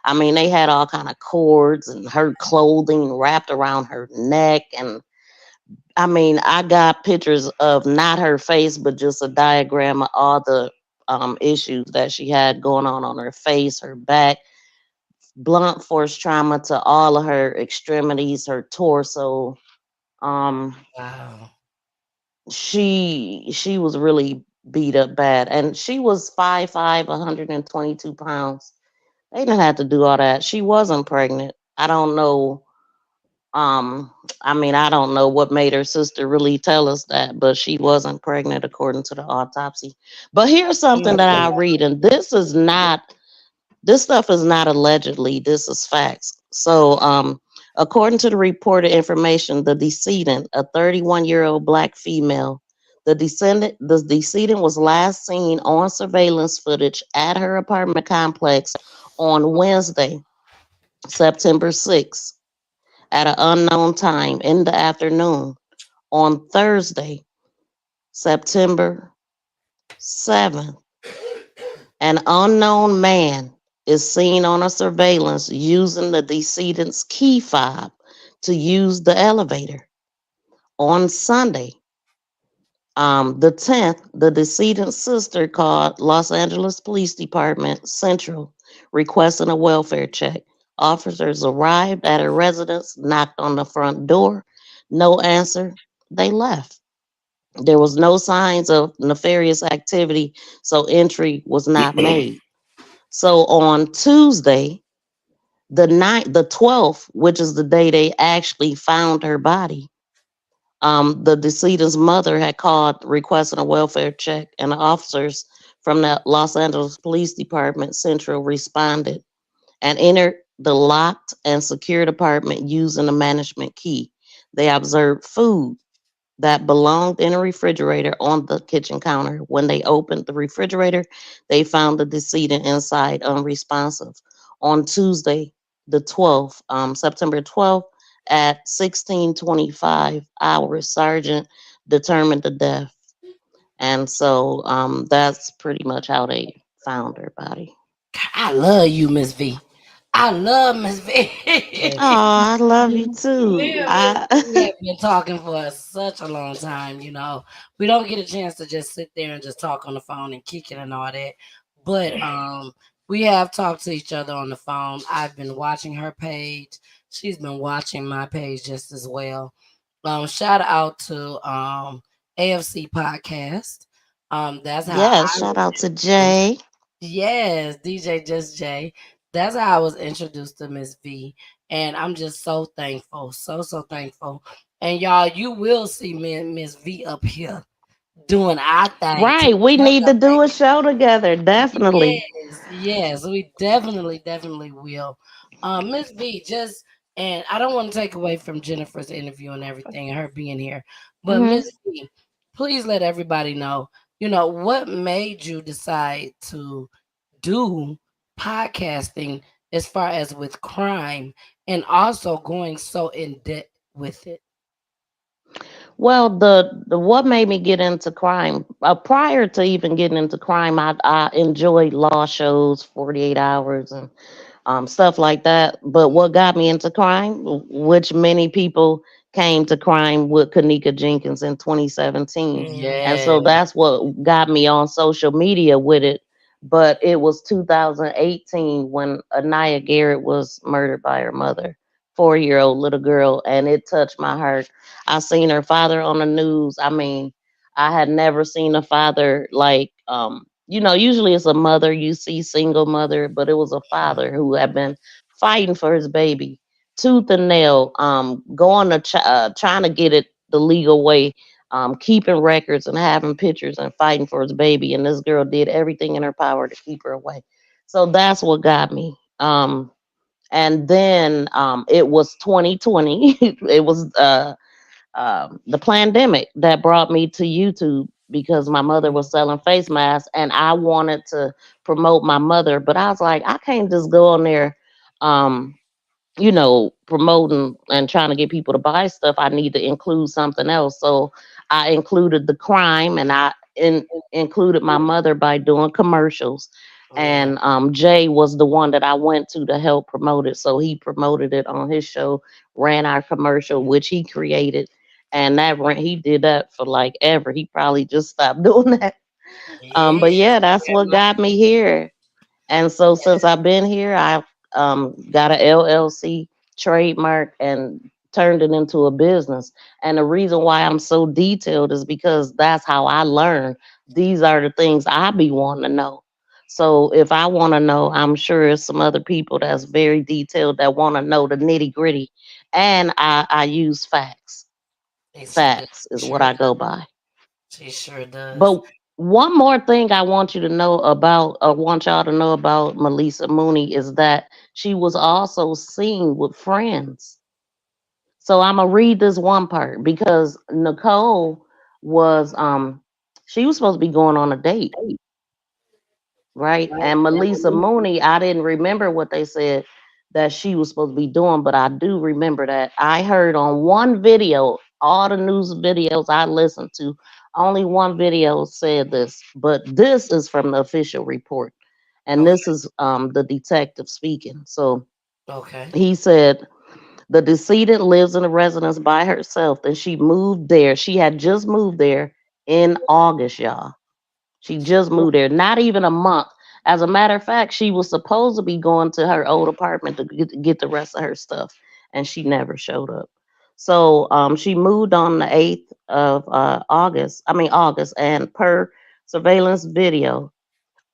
I mean they had all kind of cords and her clothing wrapped around her neck. And I mean I got pictures of not her face but just a diagram of all the issues that she had going on her face, her back, blunt force trauma to all of her extremities, her torso. um Wow. she was really beat up bad, and she was 5'5", 122 pounds. They didn't have to do all that. She wasn't pregnant. I don't know. I mean, I don't know what made her sister really tell us that, but she wasn't pregnant according to the autopsy. But here's something that I read, and this stuff is not allegedly, this is facts. So, according to the reported information, the decedent, a 31-year-old black female, the decedent was last seen on surveillance footage at her apartment complex on Wednesday, September 6th, at an unknown time in the afternoon. On Thursday, September 7th, an unknown man is seen on a surveillance using the decedent's key fob to use the elevator. On Sunday, the 10th, the decedent's sister called Los Angeles Police Department Central requesting a welfare check. Officers arrived at her residence, knocked on the front door, no answer, they left. There was no signs of nefarious activity, so entry was not made. So on Tuesday, the 12th, which is the day they actually found her body, the decedent's mother had called requesting a welfare check, and the officers from the Los Angeles Police Department Central responded and entered the locked and secured apartment using a management key. They observed food that belonged in a refrigerator on the kitchen counter. When they opened the refrigerator, they found the decedent inside unresponsive. On Tuesday, the 12th, September 12th, at 16:25 hours, Sergeant determined the death. And so that's pretty much how they found her body. I love you, Miss V. I love Miss V. Oh, I love you we, too. have been, we have been talking for such a long time, you know. We don't get a chance to just sit there and just talk on the phone and kick it and all that. But we have talked to each other on the phone. I've been watching her page. She's been watching my page just as well. Shout out to AFC Podcast. That's how Yes, I shout was out to introduced. Jay. Yes, DJ Just Jay. That's how I was introduced to Miss V. And I'm just so thankful. So thankful. And y'all, you will see me and Miss V up here doing our thing Right, we together. need to do a show together, definitely. Yes, we definitely will. Miss V, just and I don't want to take away from Jennifer's interview and everything and her being here, but Hmm. Miss V, please let everybody know, what made you decide to do podcasting as far as with crime and also going so in depth with it. Well, the what made me get into crime, prior to even getting into crime, I enjoyed law shows, 48 Hours, and stuff like that. But what got me into crime, which many people came to crime with Kanika Jenkins in 2017. And Yeah. so that's what got me on social media with it. But it was 2018 when Anaya Garrett was murdered by her mother, 4-year-old little girl, and it touched my heart. I seen her father on the news. I mean, I had never seen a father like usually it's a mother you see, single mother, but it was a father who had been fighting for his baby tooth and nail, going to trying to get it the legal way, keeping records and having pictures and fighting for his baby, and this girl did everything in her power to keep her away. So that's what got me. And then it was 2020. It was the pandemic that brought me to YouTube because my mother was selling face masks and I wanted to promote my mother, but I was like, I can't just go on there, um, promoting and trying to get people to buy stuff. I need to include something else. So I included the crime and included my mother by doing commercials. And Jay was the one that I went to help promote it. So he promoted it on his show, ran our commercial, which he created. And he did that for like ever. He probably just stopped doing that. Yeah. But yeah, that's what got me here. And so since I've been here, I've got a LLC trademark and turned it into a business. And the reason why I'm so detailed is because that's how I learn. These are the things I be wanting to know. So if I want to know, I'm sure there's some other people that's very detailed that want to know the nitty gritty. And I use facts. She does. Facts is what Sure I does. go by. She sure does. But one more thing I want you to know about, want y'all to know about Melissa Mooney is that she was also seen with friends. So I'm gonna read this one part because Nicole was she was supposed to be going on a date, right? And Melissa Mooney, I didn't remember what they said that she was supposed to be doing, but I do remember that I heard on one video, all the news videos I listened to, only one video said this, but this is from the official report. And Okay. this is the detective speaking. So Okay. he said the decedent lives in a residence by herself and she moved there. She had just moved there in August, y'all. She just moved there, not even a month. As a matter of fact, she was supposed to be going to her old apartment to get the rest of her stuff, and she never showed up. So she moved on the 8th of August, and per surveillance video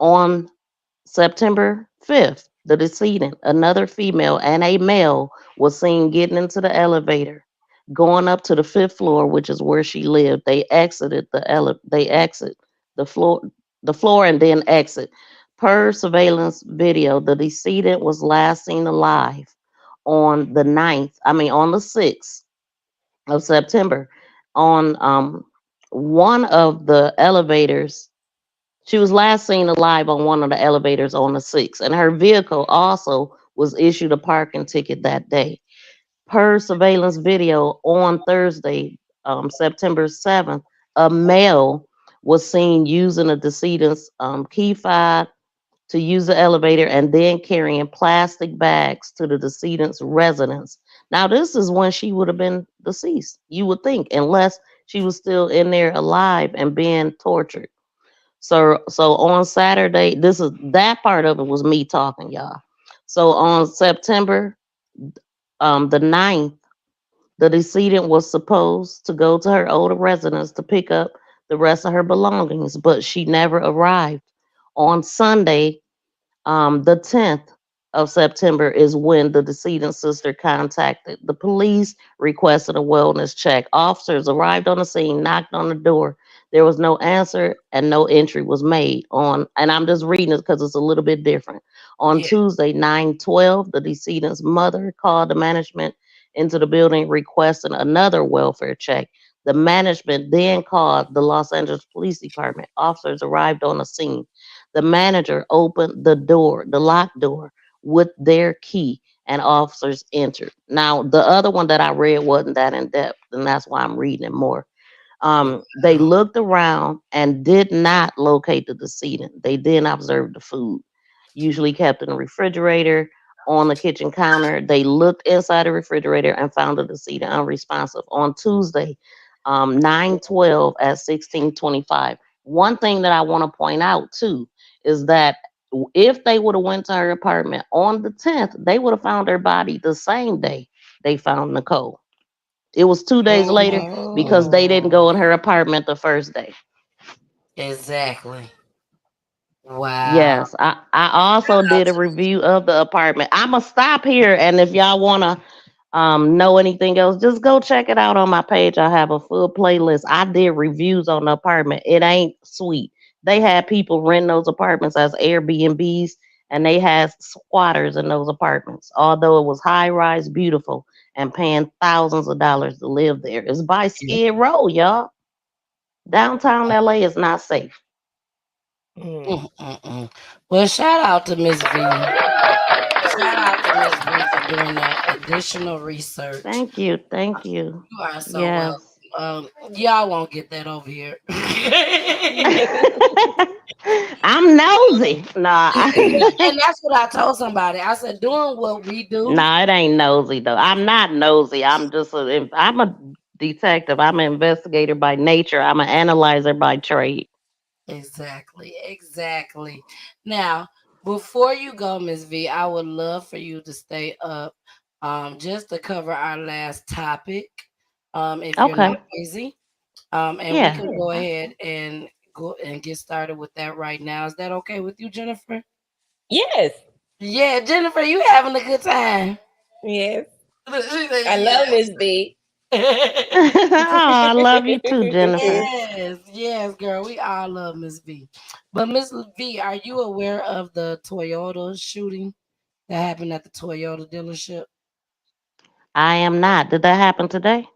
on September 5th, the decedent, another female and a male, was seen getting into the elevator, going up to the 5th floor, which is where she lived. They exit the floor, and then exit. Per surveillance video, the decedent was last seen alive on the 6th of September on one of the elevators. She was last seen alive on one of the elevators on the 6th, and her vehicle also was issued a parking ticket that day. Per surveillance video on Thursday, September 7th, a male was seen using a decedent's key fob to use the elevator and then carrying plastic bags to the decedent's residence. Now, this is when she would have been deceased, you would think, unless she was still in there alive and being tortured. So on Saturday, that part of it was me talking, y'all. So on September the 9th, the decedent was supposed to go to her older residence to pick up the rest of her belongings, but she never arrived. On Sunday, the 10th of September is when the decedent's sister contacted the police, requested a wellness check. Officers arrived on the scene, knocked on the door. There was no answer and no entry was made on, and I'm just reading it because it's a little bit different. On Tuesday, 9/12, the decedent's mother called the management into the building requesting another welfare check. The management then called the Los Angeles Police Department. Officers arrived on the scene. The manager opened the door, the locked door, with their key, and officers entered. Now, the other one that I read wasn't that in depth, and that's why I'm reading it more. They looked around and did not locate the decedent. They didn't observe the food, usually kept in the refrigerator on the kitchen counter. They looked inside the refrigerator and found the decedent unresponsive. On Tuesday, 9/12 at 16:25. One thing that I want to point out too is that if they would have went to her apartment on the 10th, they would have found her body the same day they found Nicole. It was 2 days later because they didn't go in her apartment the first day. Exactly. Wow. Yes, I also did a review of the apartment. I'ma stop here, and if y'all wanna know anything else, just go check it out on my page. I have a full playlist. I did reviews on the apartment. It ain't sweet. They had people rent those apartments as Airbnbs, and they had squatters in those apartments. Although it was high rise, beautiful, and paying thousands of dollars to live there. It's by Skid Row, y'all. Downtown LA is not safe. Well, shout out to Miss V. Shout out to Miss V for doing that additional research. Thank you. Thank you. You are so Yes. welcome. Y'all won't get that over here. I'm nosy. Nah. And that's what I told somebody. I said, doing what we do. Nah, it ain't nosy though. I'm not nosy. I'm a detective. I'm an investigator by nature. I'm an analyzer by trade. Exactly. Now, before you go, Miss V, I would love for you to stay up just to cover our last topic. If you're not busy. And we can go ahead and go and get started with that right now. Is that okay with you, Jennifer? Yes. Yeah, Jennifer, you having a good time? Yes. I love Miss B. I love you too, Jennifer. Yes, girl. We all love Miss V. But Miss V, are you aware of the Toyota shooting that happened at the Toyota dealership? I am not. Did that happen today?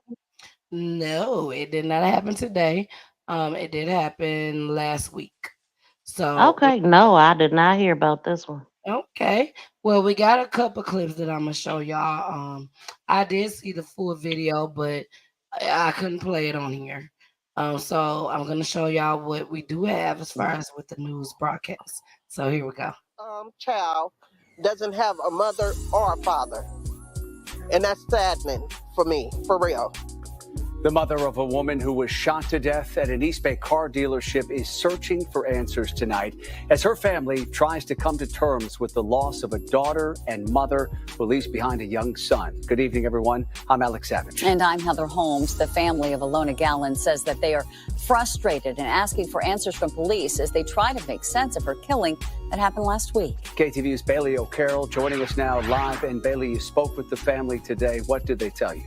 No, it did not happen today. It did happen last week. So Okay. No, I did not hear about this one. okay. Well, we got a couple clips that I'm gonna show y'all. I did see the full video, but I couldn't play it on here. So I'm gonna show y'all what we do have as far as with the news broadcast. So here we go. Child doesn't have a mother or a father, and that's saddening for me, for real. The mother of a woman who was shot to death at an East Bay car dealership is searching for answers tonight as her family tries to come to terms with the loss of a daughter and mother who leaves behind a young son. Good evening, everyone. I'm Alex Savage. And I'm Heather Holmes. The family of Alona Gallen says that they are frustrated and asking for answers from police as they try to make sense of her killing that happened last week. KTVU's Bailey O'Carroll joining us now live. And Bailey, you spoke with the family today. What did they tell you?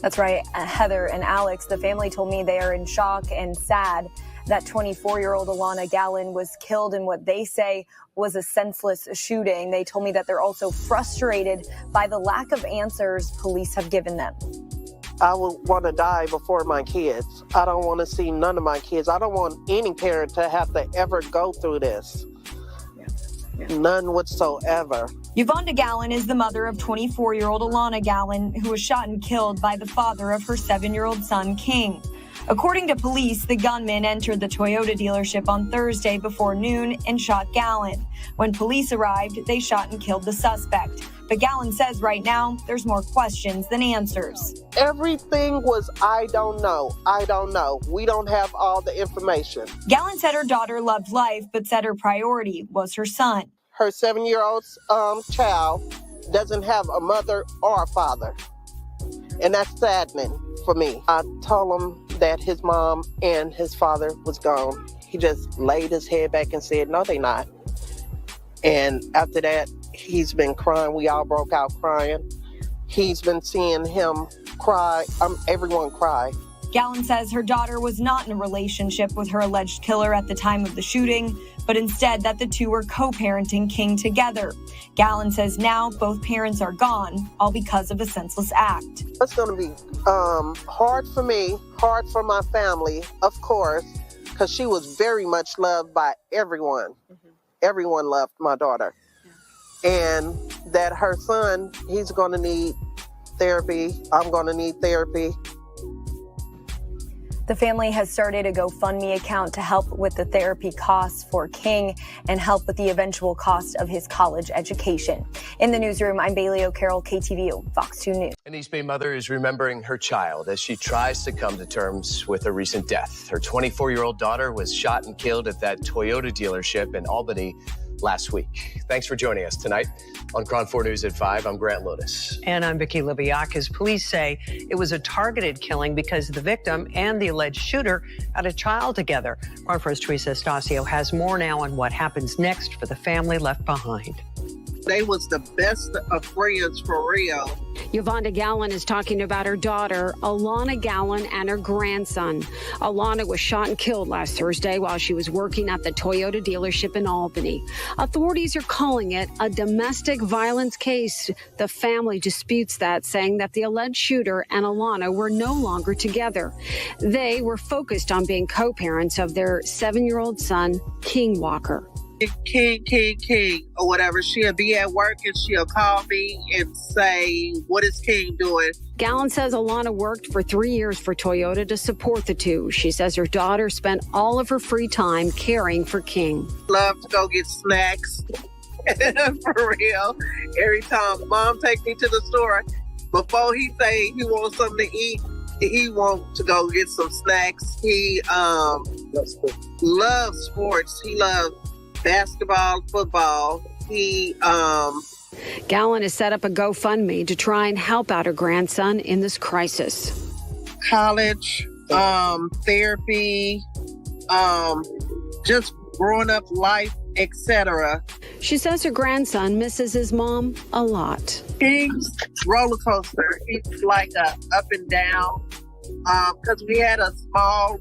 That's right, Heather and Alex. The family told me they are in shock and sad that 24-year-old Alona Gallen was killed in what they say was a senseless shooting. They told me that they're also frustrated by the lack of answers police have given them. I would want to die before my kids. I don't want to see none of my kids. I don't want any parent to have to ever go through this. None whatsoever. Yvonne Gallen is the mother of 24-year-old Alana Gallen, who was shot and killed by the father of her 7-year-old son, King. According to police, the gunman entered the Toyota dealership on Thursday before noon and shot Gallen. When police arrived, they shot and killed the suspect. But Gallen says right now, there's more questions than answers. Everything was, I don't know. I don't know. We don't have all the information. Gallen said her daughter loved life, but said her priority was her son. Her 7-year-old child doesn't have a mother or a father. And that's saddening for me. I told him that his mom and his father was gone. He just laid his head back and said, no, they not. And after that, he's been crying. We all broke out crying. He's been seeing him cry. Everyone cry. Gallen says her daughter was not in a relationship with her alleged killer at the time of the shooting, but instead that the two were co-parenting King together. Gallen says now both parents are gone, all because of a senseless act. It's going to be hard for me, hard for my family, of course, because she was very much loved by everyone. Everyone loved my daughter. And that her son, he's going to need therapy. I'm going to need therapy. The family has started a GoFundMe account to help with the therapy costs for King and help with the eventual cost of his college education. In the newsroom, I'm Bailey O'Carroll, KTVU, Fox 2 News. An East Bay mother is remembering her child as she tries to come to terms with a recent death. Her 24-year-old daughter was shot and killed at that Toyota dealership in Albany last week. Thanks for joining us tonight on KRON 4 News at 5. I'm Grant Lotus. And I'm Vicki Libiakis. Police say it was a targeted killing because the victim and the alleged shooter had a child together. KRON 4's Teresa Stasio has more now on what happens next for the family left behind. They was the best of friends for real. Yvonne Gallen is talking about her daughter, Alana Gallen, and her grandson. Alana was shot and killed last Thursday while she was working at the Toyota dealership in Albany. Authorities are calling it a domestic violence case. The family disputes that, saying that the alleged shooter and Alana were no longer together. They were focused on being co-parents of their 7-year-old son, King Walker. King, or whatever. She'll be at work and she'll call me and say, what is King doing? Gallen says Alana worked for 3 years for Toyota to support the two. She says her daughter spent all of her free time caring for King. Love to go get snacks. For real. Every time Mom take me to the store, before he say he wants something to eat, he wants to go get some snacks. He loves sports. He loves basketball, football. Gallen has set up a GoFundMe to try and help out her grandson in this crisis. College, therapy, just growing up life, etc. She says her grandson misses his mom a lot. King's roller coaster. It's like a up and down. Because we had a small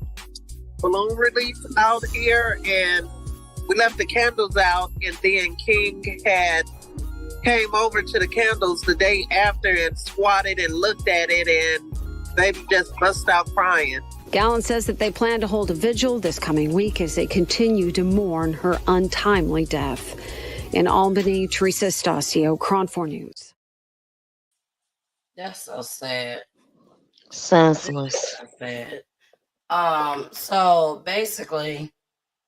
balloon release out here and we left the candles out, and then King came over to the candles the day after and swatted and looked at it, and baby just bust out crying. Gallen says that they plan to hold a vigil this coming week as they continue to mourn her untimely death. In Albany, Teresa Stasio, KRON 4 News. That's so sad. Senseless. That's sad. So basically,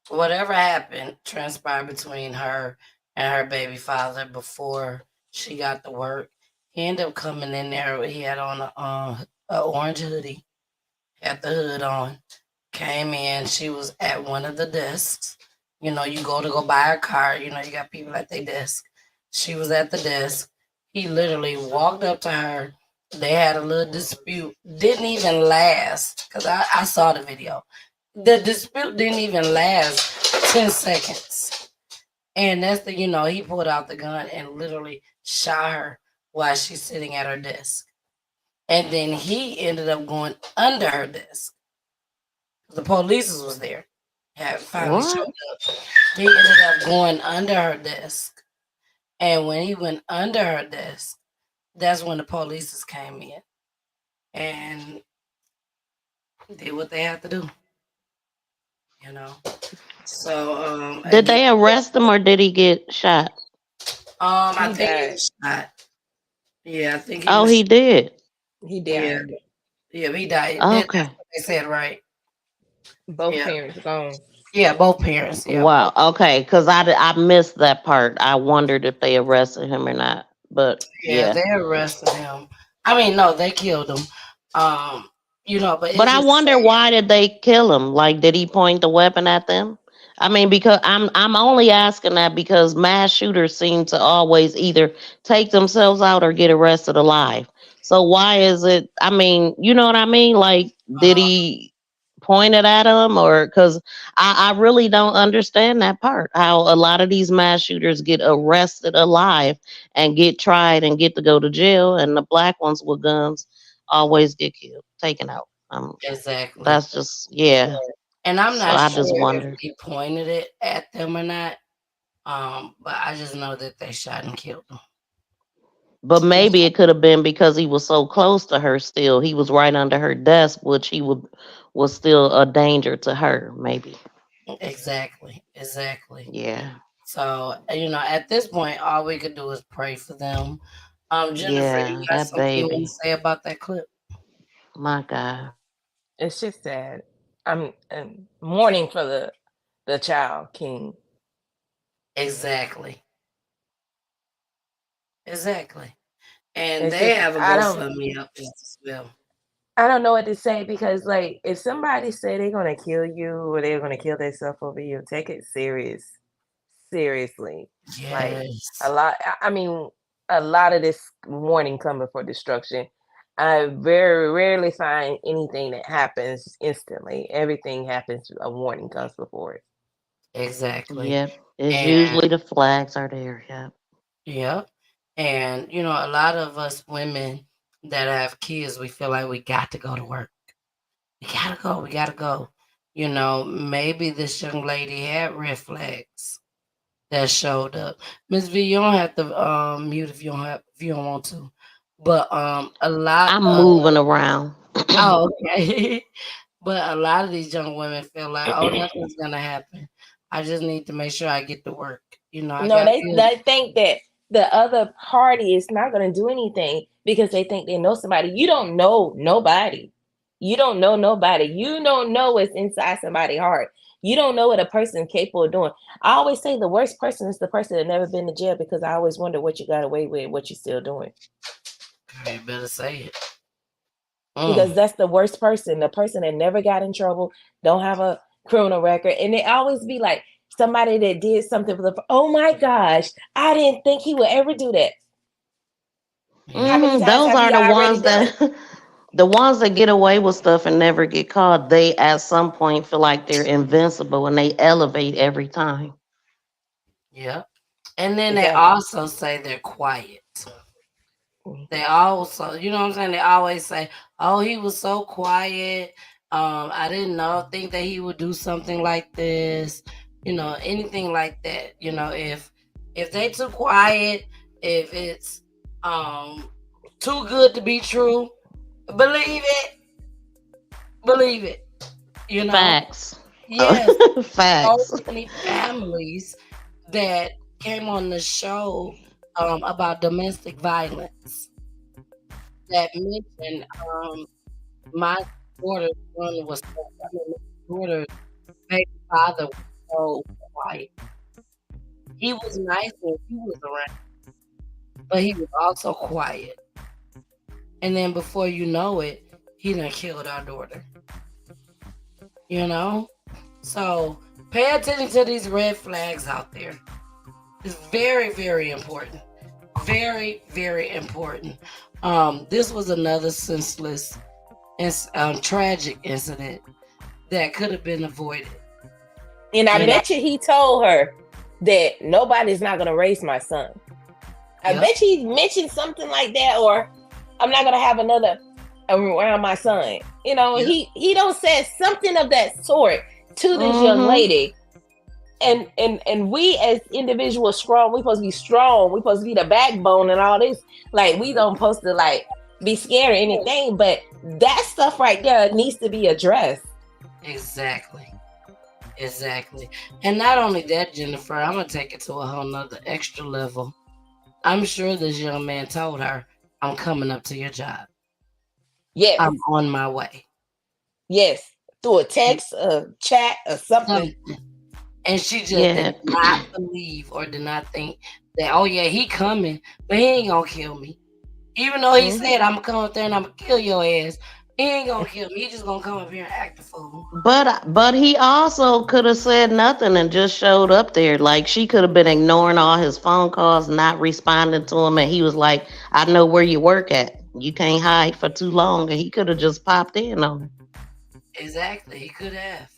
whatever happened transpired between her and her baby father before she got to work. He ended up coming in there. He had on a orange hoodie, had the hood on, came in. She was at one of the desks. You know, you go buy a car. You know, you got people at their desk. She was at the desk. He literally walked up to her. They had a little dispute. Didn't even last, because I saw the video. The dispute didn't even last 10 seconds. And that's he pulled out the gun and literally shot her while she's sitting at her desk. And then he ended up going under her desk. The police was there. Had finally showed up. He ended up going under her desk. And when he went under her desk, that's when the police came in. and did what they had to do. So Did again, they arrest him or did he get shot? I He think he died. was shot. Yeah, I think he Oh, was. he did. He Yeah, died. yeah, he died. That's Okay. what they said, right? Both Yeah, parents gone. yeah, both parents. Yeah, Wow. Okay. Because I missed that part. I wondered if they arrested him or not. But yeah, yeah. they arrested him. I mean, no, they killed him. Um, but But it's I just wonder, why did they kill him? Like, did he point the weapon at them? I mean, because I'm only asking that because mass shooters seem to always either take themselves out or get arrested alive. So why is it? I mean, you know what I mean? Like, did he point it at him, or because I really don't understand that part? How a lot of these mass shooters get arrested alive and get tried and get to go to jail, and the black ones with guns always get killed, taken out. exactly. That's just, yeah. And I'm So not I sure just if wondered. he pointed it at them or not. But I just know that they shot and killed him. But maybe it could have been because he was so close to her still. He was right under her desk, which was still a danger to her, maybe. Exactly. Yeah. So at this point, all we could do is pray for them. Jennifer, you Yeah, got that something you want baby. to say about that clip? My God. It's just sad. I'm mourning for the child, King. Exactly. And It's they just have a GoFundMe up as well. I don't know what to say because, like, if somebody say they're gonna kill you or they're gonna kill themselves over you, take it seriously. Like Yes. a lot. I mean, a lot of this warning coming for destruction. I very rarely find anything that happens instantly. Everything happens. A warning comes before it. Exactly. Yep. It's And usually the flags are there. Yep. yep. And a lot of us women that have kids, we feel like we got to go to work. We gotta go. We gotta go. Maybe this young lady had red flags that showed up. Miss V, you don't have to mute if you don't want to. But a lot I'm of moving around. oh, okay. But a lot of these young women feel like, oh, nothing's gonna happen. I just need to make sure I get to work. I No, got they think that the other party is not going to do anything because they think they know somebody. You don't know nobody. You don't know nobody. You don't know what's inside somebody's heart. You don't know what a person's capable of doing. I always say the worst person is the person that never been to jail because I always wonder what you got away with, what you're still doing. You better say it. Because that's the worst person, the person that never got in trouble, don't have a criminal record. And they always be like somebody that did something for oh my gosh, I didn't think he would ever do that. How many times Those have are you the already ones done it? that the ones that get away with stuff and never get caught. They at some point feel like they're invincible and they elevate every time. Yep. And then they Exactly. also say they're quiet. They also, you know what I'm saying? They always say, "Oh, he was so quiet. I didn't think that he would do something like this." Anything like that. If they too quiet, if it's too good to be true, believe it. Believe it. Facts. Yes. So Facts. many families that came on the show about domestic violence that mentioned my daughter's son was my daughter's baby father was so quiet. He was nice when he was around, but he was also quiet. And then before you know it, he done killed our daughter. So pay attention to these red flags out there. It's very, very important. Very, very important. This was another senseless and tragic incident that could have been avoided. And I bet you he told her that nobody's not going to raise my son. I bet you he mentioned something like that, or I'm not going to have another around my son. He don't say something of that sort to this young lady. And we as individuals strong, we supposed to be strong. We supposed to be the backbone and all this. Like we don't supposed to be scared or anything, but that stuff right there needs to be addressed. Exactly. And not only that, Jennifer, I'm gonna take it to a whole nother extra level. I'm sure this young man told her, I'm coming up to your job. Yes. I'm on my way. Yes. Through a text, a chat, or something. And she just did not believe or did not think that, oh yeah, he coming, but he ain't gonna kill me. Even though he said, I'm gonna come up there and I'm gonna kill your ass. He ain't gonna kill me. He just gonna come up here and act a fool. But he also could have said nothing and just showed up there. Like, she could have been ignoring all his phone calls, not responding to him, and he was like, I know where you work at. You can't hide for too long. And he could have just popped in on her. Exactly. He could have.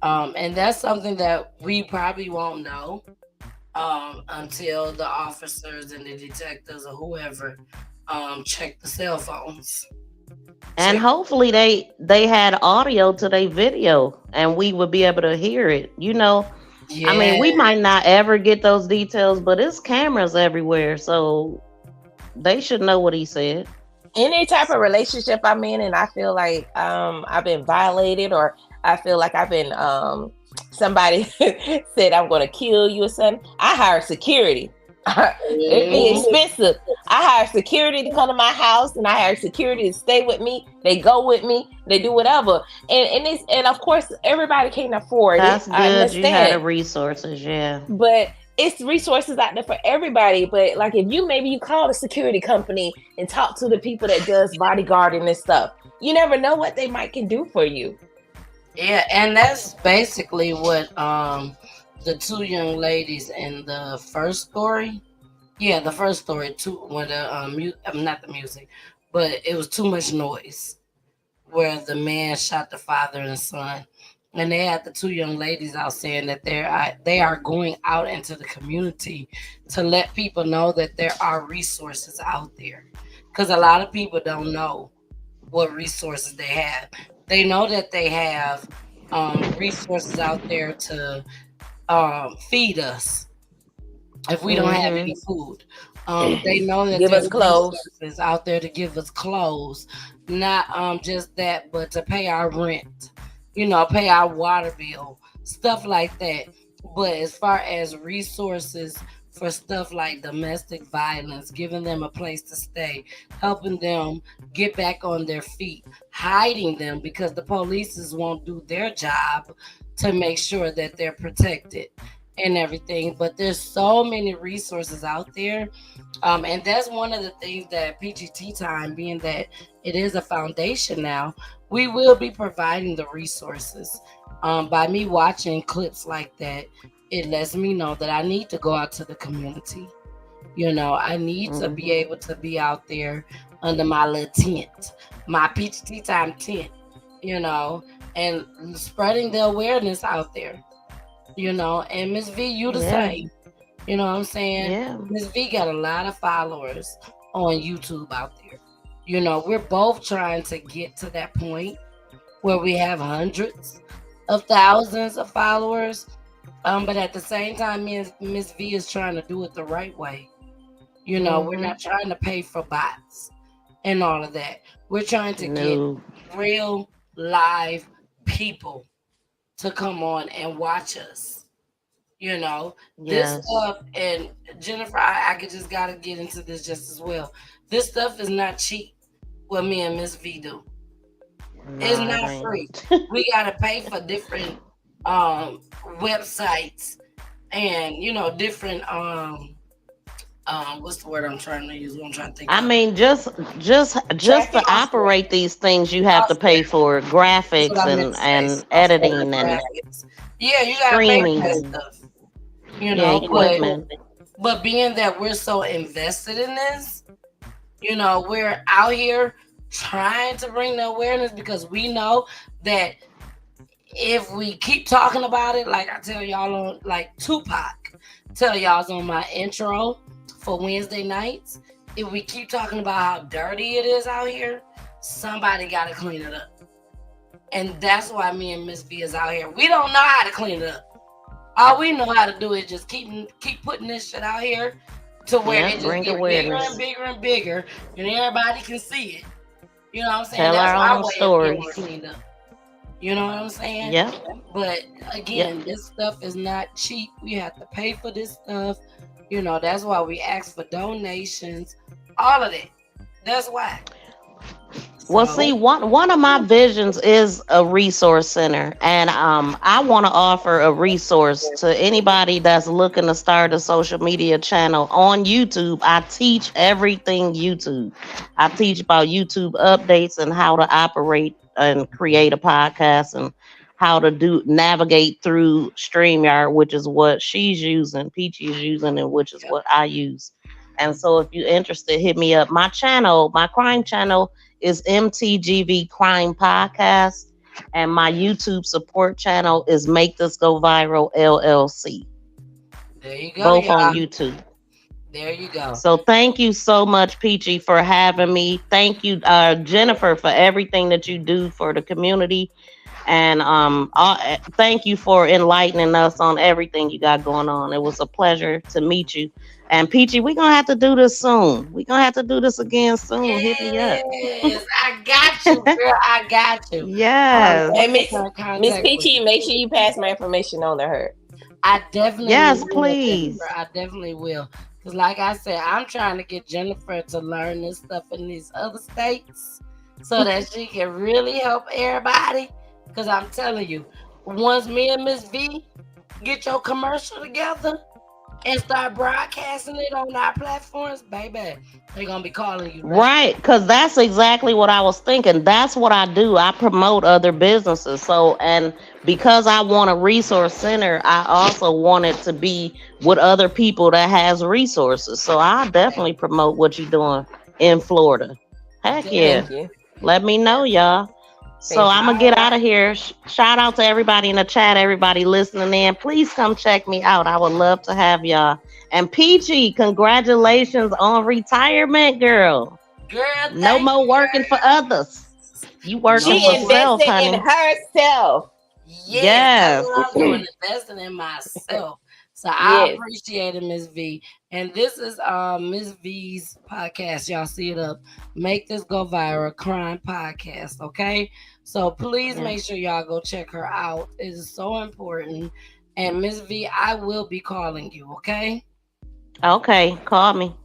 And that's something that we probably won't know until the officers and the detectives or whoever check the cell phones. And hopefully they had audio to their video and we would be able to hear it. I mean, we might not ever get those details, but it's cameras everywhere, so they should know what he said. Any type of relationship I'm in and I feel like I've been violated, or I feel like I've been somebody said I'm gonna kill you or something, I hire security. It'd be expensive. I hire security to come to my house, and I hire security to stay with me. They go with me. They do whatever. And of course, everybody can't afford That's it. good. I understand. You had the resources, yeah. But it's resources out there for everybody. But like, if you call the security company and talk to the people that does bodyguarding and stuff, you never know what they can do for you. Yeah, and that's basically what the two young ladies in the first story. Yeah, the first story too, when the not the music, but it was too much noise, where the man shot the father and son, and they had the two young ladies out saying that they are going out into the community to let people know that there are resources out there, because a lot of people don't know what resources they have. They know that they have resources out there to feed us if we don't have any food. They know that Give there's us clothes resources out there to give us clothes. Not just that, but to pay our rent, pay our water bill, stuff like that. But as far as resources for stuff like domestic violence, giving them a place to stay, helping them get back on their feet, hiding them because the police won't do their job to make sure that they're protected and everything. But there's so many resources out there. And that's one of the things that PGT Time, being that it is a foundation now, we will be providing the resources. By me watching clips like that, it lets me know that I need to go out to the community. I need to be able to be out there under my little tent, my PGT Time tent, and spreading the awareness out there. And Miss V, you the same. You know what I'm saying? Yeah. Miss V got a lot of followers on YouTube out there. We're both trying to get to that point where we have hundreds of thousands of followers. But at the same time, Miss V is trying to do it the right way. We're not trying to pay for bots and all of that. We're trying to get real live people to come on and watch us. This stuff, and Jennifer, I could just gotta get into this just as well. This stuff is not cheap. What me and Miss V do, it's not free. We gotta pay for different websites and different what's the word I'm trying to use? What I'm trying to think. I mean, just to operate these things, you have to pay for graphics and editing and yeah, you gotta pay for that stuff. Equipment. But being that we're so invested in this, we're out here trying to bring the awareness, because we know that if we keep talking about it, like I tell y'all on, like Tupac tell y'all's on my intro for Wednesday nights, if we keep talking about how dirty it is out here, somebody got to clean it up. And that's why me and Miss V is out here. We don't know how to clean it up. All we know how to do is just keep putting this shit out here to where Yeah, it just bring get bigger awareness. and bigger and bigger, and everybody can see it. You know what I'm saying? Tell That's our our own way of getting stories. cleaned up. You know what I'm saying? Yep. But again, Yep. this stuff is not cheap. We have to pay for this stuff. You know, that's why we ask for donations. All of that. That's why. Well, So, see, one of my visions is a resource center, and I want to offer a resource to anybody that's looking to start a social media channel on YouTube. I teach everything YouTube. I teach about YouTube updates and how to operate and create a podcast and how to navigate through StreamYard, which is what she's using, Peachy's using, and which is what I use. And so, if you're interested, hit me up. My channel, my crime channel, is MTGV Crime Podcast, and my YouTube support channel is Make This Go Viral LLC. there you go, Both y'all. on YouTube. There you go. So thank you so much, Peachy, for having me. Thank you, Jennifer, for everything that you do for the community. And thank you for enlightening us on everything you got going on. It was a pleasure to meet you. And Peachy, we're going to have to do this soon. We're going to have to do this again soon. Hit me up. Yes, I got you, girl. I got you. Yes. Hey, Miss Peachy, make sure you pass my information on to her. I definitely Yes, will, please. Jennifer. I definitely will. Because like I said, I'm trying to get Jennifer to learn this stuff in these other states so that she can really help everybody. Because I'm telling you, once me and Miss V get your commercial together and start broadcasting it on our platforms, baby, they're going to be calling you. Right, because that's exactly what I was thinking. That's what I do. I promote other businesses. So, and because I want a resource center, I also want it to be with other people that has resources. So I definitely promote what you're doing in Florida. Heck yeah. Thank you. Let me know, y'all. So Thank you. I'm going to get out of here. Shout out to everybody in the chat, everybody listening in. Please come check me out. I would love to have y'all. And Peachy, congratulations on retirement, girl. Girl, no more working for others. You working She for self, invested honey. in herself. Yes, that's what I'm doing, investing in myself. So I appreciate it, Miss V. And this is Miss V's podcast. Y'all see it up. Make This Go Viral Crime Podcast. Okay. So please make sure y'all go check her out. It is so important. And Miss V, I will be calling you, okay? Okay, call me.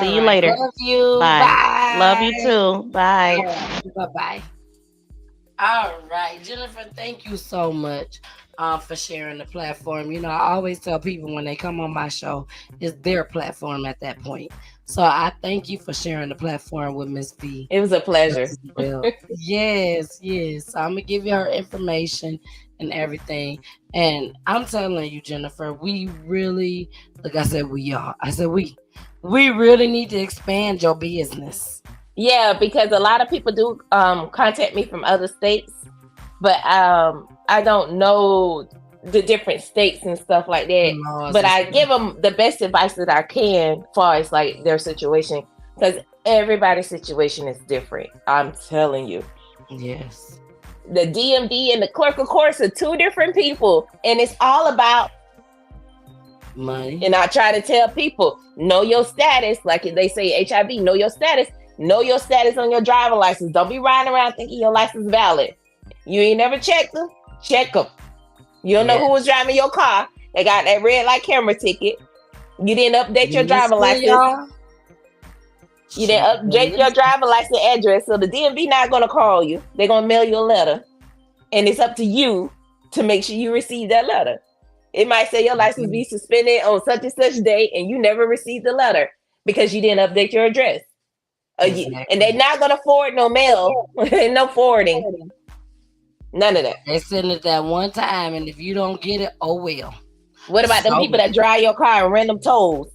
See you later. Love you. Bye. Bye. Love you too. Bye. Bye-bye. All right, Jennifer, thank you so much for sharing the platform. You know, I always tell people when they come on my show, it's their platform at that point. So I thank you for sharing the platform with Miss V. It was a pleasure. Yes. So I'm going to give you her information and everything. And I'm telling you, Jennifer, we really, like I said, we really need to expand your business. Yeah, because a lot of people do contact me from other states, but I don't know the different states and stuff like that. No, but I give them the best advice that I can as far as like their situation, because everybody's situation is different. I'm telling you. Yes. The DMV and the clerk of courts are two different people, and it's all about money. And I try to tell people, know your status. Like they say HIV, know your status. Know your status on your driver license. Don't be riding around thinking your license is valid. You ain't never checked them. Check them. You don't know who was driving your car. They got that red light camera ticket. You didn't update your driver license. You didn't update your driver license address. So the DMV not going to call you. They're going to mail you a letter. And it's up to you to make sure you receive that letter. It might say your license be suspended on such and such date, and you never received the letter because you didn't update your address. Exactly. And they're not going to forward no mail, no forwarding. None of that. They send it that one time, and if you don't get it, oh well. What about them people that drive your car and random tolls?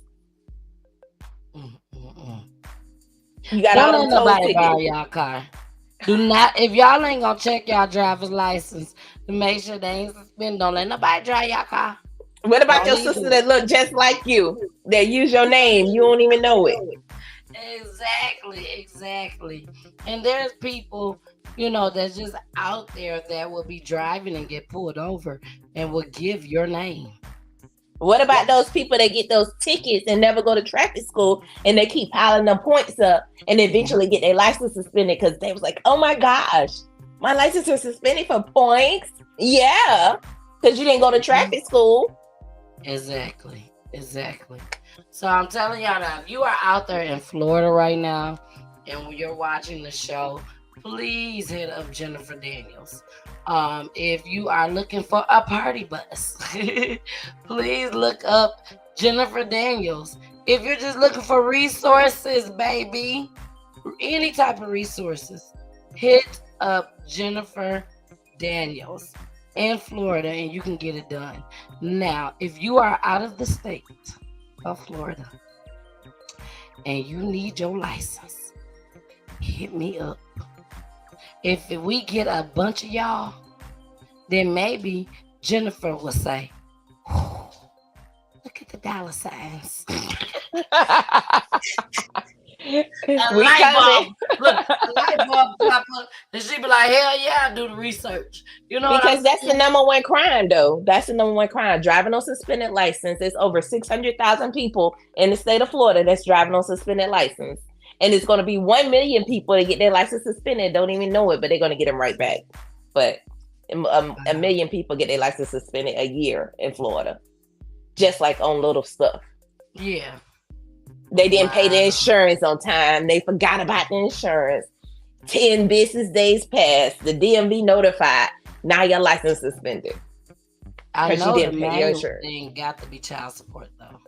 You got don't all let them nobody tolls borrow y'all car. Do not, if y'all ain't gonna check y'all driver's license to make sure they ain't suspended, don't let nobody drive y'all car. What about your sister that look just like you? That use your name, you don't even know it. Exactly. And there's people, you know, that's just out there that will be driving and get pulled over and will give your name. What about those people that get those tickets and never go to traffic school and they keep piling them points up and eventually get their license suspended because they was like, oh my gosh, my license was suspended for points? Yeah, because you didn't go to traffic school. Exactly. So I'm telling y'all now, if you are out there in Florida right now and you're watching the show, please hit up Jennifer Daniels. If you are looking for a party bus, please look up Jennifer Daniels. If you're just looking for resources, baby, any type of resources, hit up Jennifer Daniels in Florida and you can get it done. Now, if you are out of the state of Florida and you need your license, hit me up. If we get a bunch of y'all, then maybe Jennifer will say, look at the dollar signs. A light bulb. Look, a light bulb pop up, and she be like, hell yeah, I do the research. You know, because that's the number one crime, though. That's the number one crime. Driving on suspended license. There's over 600,000 people in the state of Florida that's driving on suspended license. And it's going to be 1 million people that get their license suspended, don't even know it, but they're going to get them right back. But a million people get their license suspended a year in Florida. Just like on little stuff. Yeah. They didn't pay the insurance on time. They forgot about the insurance. 10 business days passed. The DMV notified. Now your license suspended. I know you the didn't pay your main insurance. thing got to be child support, though.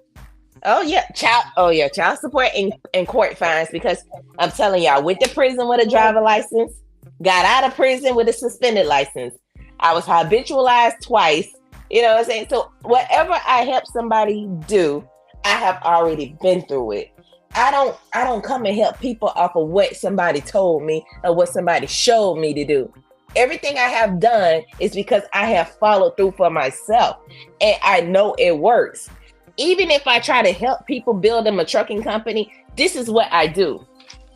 Oh yeah, child support and court fines. Because I'm telling y'all, went to prison with a driver license, got out of prison with a suspended license. I was habitualized twice. You know what I'm saying? So whatever I help somebody do, I have already been through it. I don't come and help people off of what somebody told me or what somebody showed me to do. Everything I have done is because I have followed through for myself, and I know it works. Even if I try to help people build them a trucking company, this is what I do.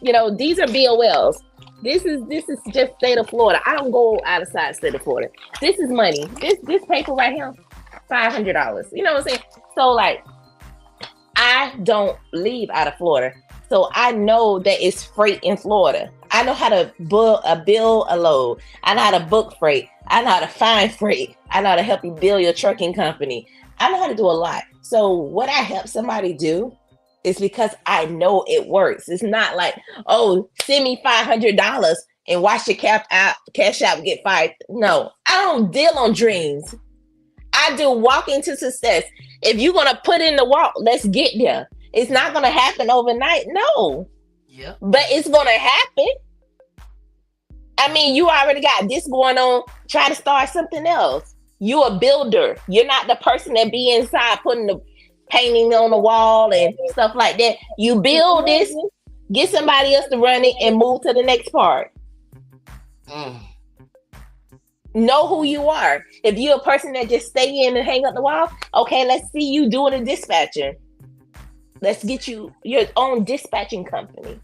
You know, these are BOLs. This is just state of Florida. I don't go outside state of Florida. This is money. This paper right here, $500. You know what I'm saying? So like, I don't leave out of Florida. So I know that it's freight in Florida. I know how to bill a load. I know how to book freight. I know how to find freight. I know how to help you build your trucking company. I know how to do a lot. So what I help somebody do is because I know it works. It's not like, oh, send me $500 and watch your cash out get fired. No, I don't deal on dreams. I do walk into success. If you're going to put in the walk, let's get there. It's not going to happen overnight. No. Yeah. But it's going to happen. I mean, you already got this going on. Try to start something else. You're a builder. You're not the person that be inside putting the painting on the wall and stuff like that. You build this, get somebody else to run it, and move to the next part. Know who you are. If you're a person that just stay in and hang up the wall, okay, let's see you doing a dispatching. Let's get you your own dispatching company.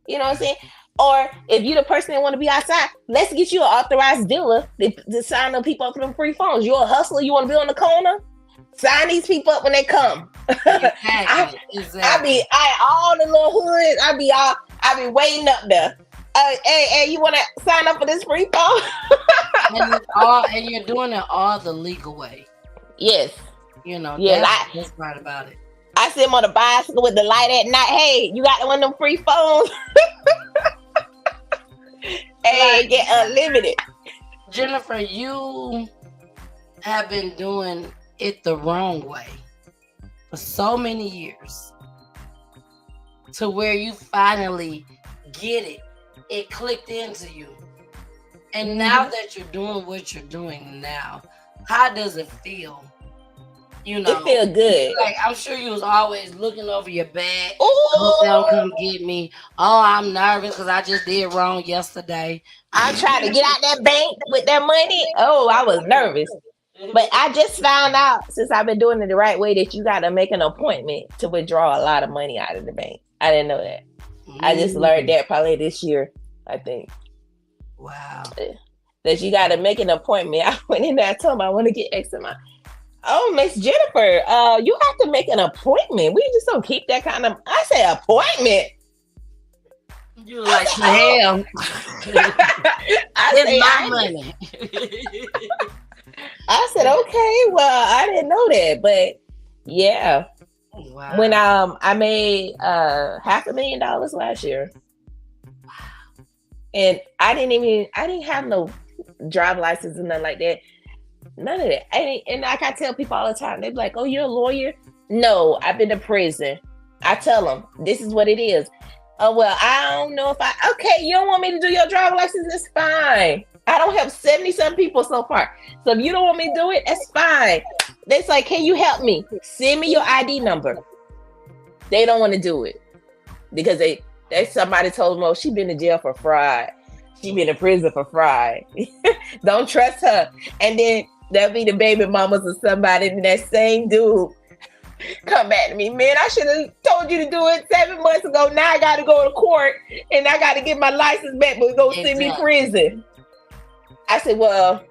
You know what I'm saying? Or if you're the person that want to be outside, let's get you an authorized dealer to sign them people up for them free phones. You're a hustler, you want to be on the corner? Sign these people up when they come. Exactly. All the little hoods, I be waiting up there. Hey, you want to sign up for this free phone? and you're doing it all the legal way. Yes. You know, yeah, that's right about it. I see him on a bicycle with the light at night. Hey, you got one of them free phones? Hey, get unlimited. Jennifer, you have been doing it the wrong way for so many years to where you finally get it. It clicked into you. And now that you're doing what you're doing now, how does it feel? You know, it feels good. Like, I'm sure you was always looking over your back. Oh, they'll come get me. Oh, I'm nervous because I just did wrong yesterday. I tried to get out that bank with that money. Oh, I was nervous. But I just found out, since I've been doing it the right way, that you got to make an appointment to withdraw a lot of money out of the bank. I didn't know that. I just learned that probably this year, I think. Wow. That you got to make an appointment. I went in there, I told him I want to get X amount. Oh, Miss Jennifer, you have to make an appointment. We just don't keep that kind of. I say appointment. You like hell? It's my money. I said, okay, well, I didn't know that, but yeah. Wow. When I made $500,000 last year, and I didn't have no driver license and nothing like that. None of that. And like I tell people all the time, they're like, "Oh, you're a lawyer?" No, I've been to prison. I tell them this is what it is. Oh well, I don't know if okay, you don't want me to do your driver license, it's fine. I don't have 70-some people so far. So if you don't want me to do it, that's fine. It's like, can you help me? Send me your ID number. They don't want to do it because they somebody told them, oh, she been in jail for fraud. She been in prison for fraud. Don't trust her. And then there'll be the baby mamas or somebody, and that same dude come back to me. Man, I should have told you to do it 7 months ago. Now I got to go to court and I got to get my license back, but go send me prison. I said, well,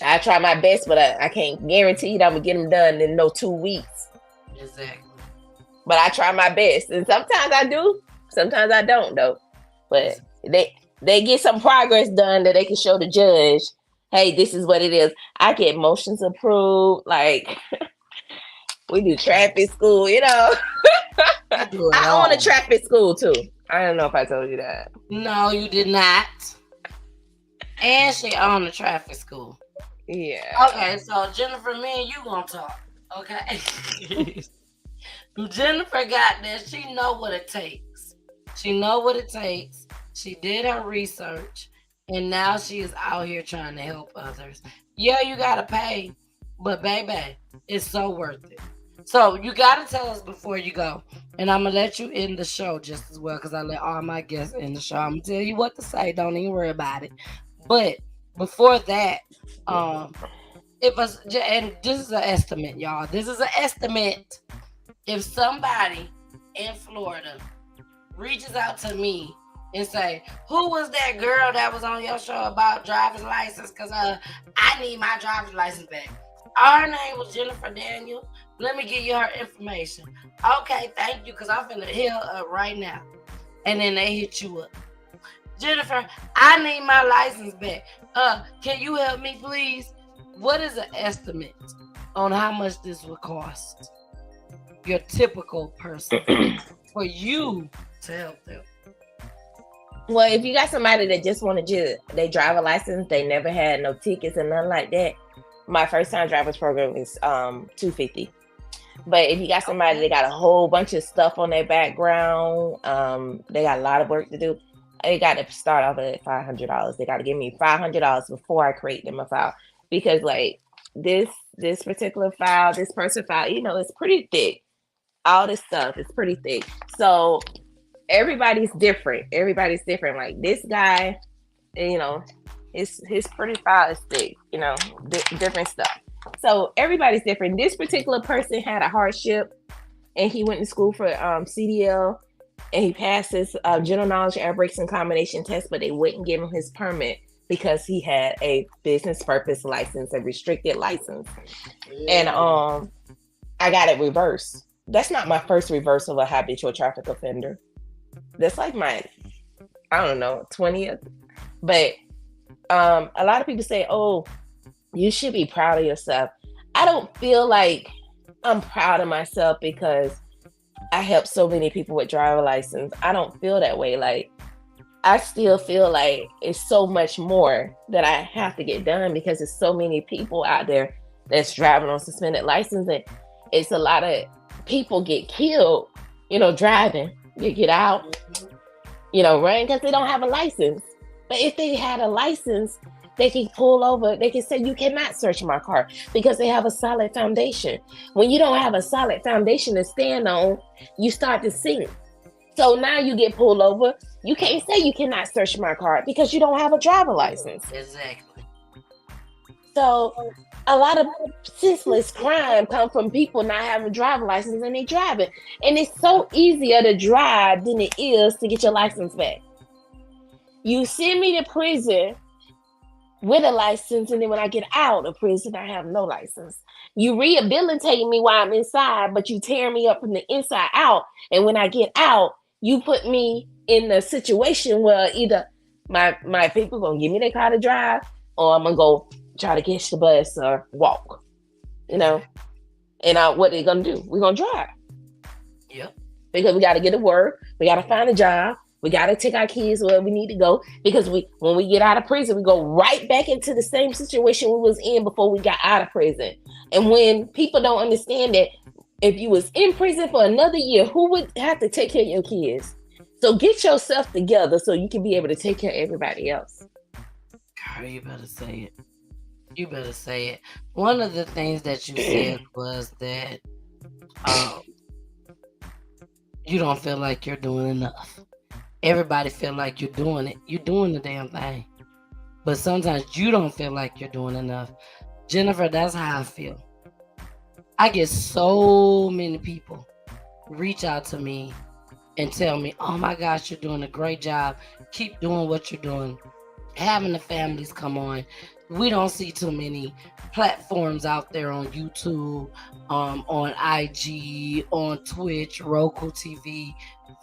I try my best, but I can't guarantee that I'm going to get them done in no 2 weeks. Exactly. But I try my best. And sometimes I do. Sometimes I don't, though. But they get some progress done that they can show the judge, hey, this is what it is. I get motions approved. Like, we do traffic school, you know. I own a traffic school, too. I don't know if I told you that. No, you did not. And she owned a traffic school. Yeah. Okay, so Jennifer, me and you gonna talk. Okay. Jennifer got this. She know what it takes. She know what it takes. She did her research, and now she is out here trying to help others. Yeah, you gotta pay, but baby, it's so worth it. So you gotta tell us before you go, and I'm gonna let you end the show just as well because I let all my guests end the show. I'm gonna tell you what to say. Don't even worry about it. But before that, it was, and this is an estimate, y'all. This is an estimate. If somebody in Florida reaches out to me and say, who was that girl that was on your show about driver's license? Because I need my driver's license back. Our name was Jennifer Daniel. Let me give you her information. Okay, thank you, because I'm finna hit her up right now. And then they hit you up. Jennifer, I need my license back. Can you help me, please? What is an estimate on how much this would cost your typical person for you to help them? Well, if you got somebody that just want to they drive a license, they never had no tickets and nothing like that, my first time driver's program is $250. But if you got somebody that got a whole bunch of stuff on their background, they got a lot of work to do, they got to start off at $500. They got to give me $500 before I create them a file, because like this particular file, this person file, you know, it's pretty thick. All this stuff is pretty thick. So everybody's different. Like this guy, you know, his pretty file is thick, you know, different stuff. So everybody's different. This particular person had a hardship, and he went to school for CDL, and he passed his general knowledge, air brakes, and combination test, but they wouldn't give him his permit because he had a business purpose license, a restricted license. And I got it reversed. That's not my first reverse of a habitual traffic offender. That's like my, I don't know, 20th. But a lot of people say, oh, you should be proud of yourself. I don't feel like I'm proud of myself because I help so many people with driver license. I don't feel that way. Like, I still feel like it's so much more that I have to get done because there's so many people out there that's driving on suspended license, and it's a lot of people get killed, you know, driving. They get out, you know, run because they don't have a license. But if they had a license, they can pull over. They can say, you cannot search my car because they have a solid foundation. When you don't have a solid foundation to stand on, you start to sink. So now you get pulled over. You can't say you cannot search my car because you don't have a driver license. Exactly. So a lot of senseless crime come from people not having a driver license and they driving. And it's so easier to drive than it is to get your license back. You send me to prison with a license, and then when I get out of prison, I have no license. You rehabilitate me while I'm inside, but you tear me up from the inside out. And when I get out, you put me in a situation where either my people gonna give me their car to drive, or I'm gonna go try to catch the bus or walk. You know, and what they gonna do? We're gonna drive. Yep. Because we got to get to work, we got to find a job, we got to take our kids where we need to go. Because when we get out of prison, we go right back into the same situation we was in before we got out of prison. And when people don't understand that, if you was in prison for another year, who would have to take care of your kids? So get yourself together so you can be able to take care of everybody else. Girl, you better say it. You better say it. One of the things that you said was that you don't feel like you're doing enough. Everybody feel like you're doing it. You're doing the damn thing. But sometimes you don't feel like you're doing enough. Jennifer, that's how I feel. I get so many people reach out to me and tell me, oh my gosh, you're doing a great job. Keep doing what you're doing. Having the families come on. We don't see too many platforms out there on YouTube, on IG, on Twitch, Roku TV,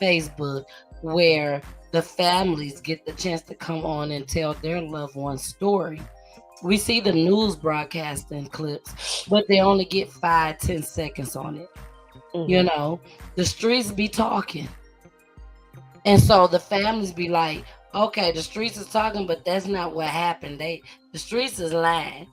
Facebook, where the families get the chance to come on and tell their loved one's story. We see the news broadcasting clips, but they only get 5-10 seconds on it. Mm-hmm. You know, the streets be talking. And so the families be like, okay, the streets is talking, but that's not what happened. The streets is lying.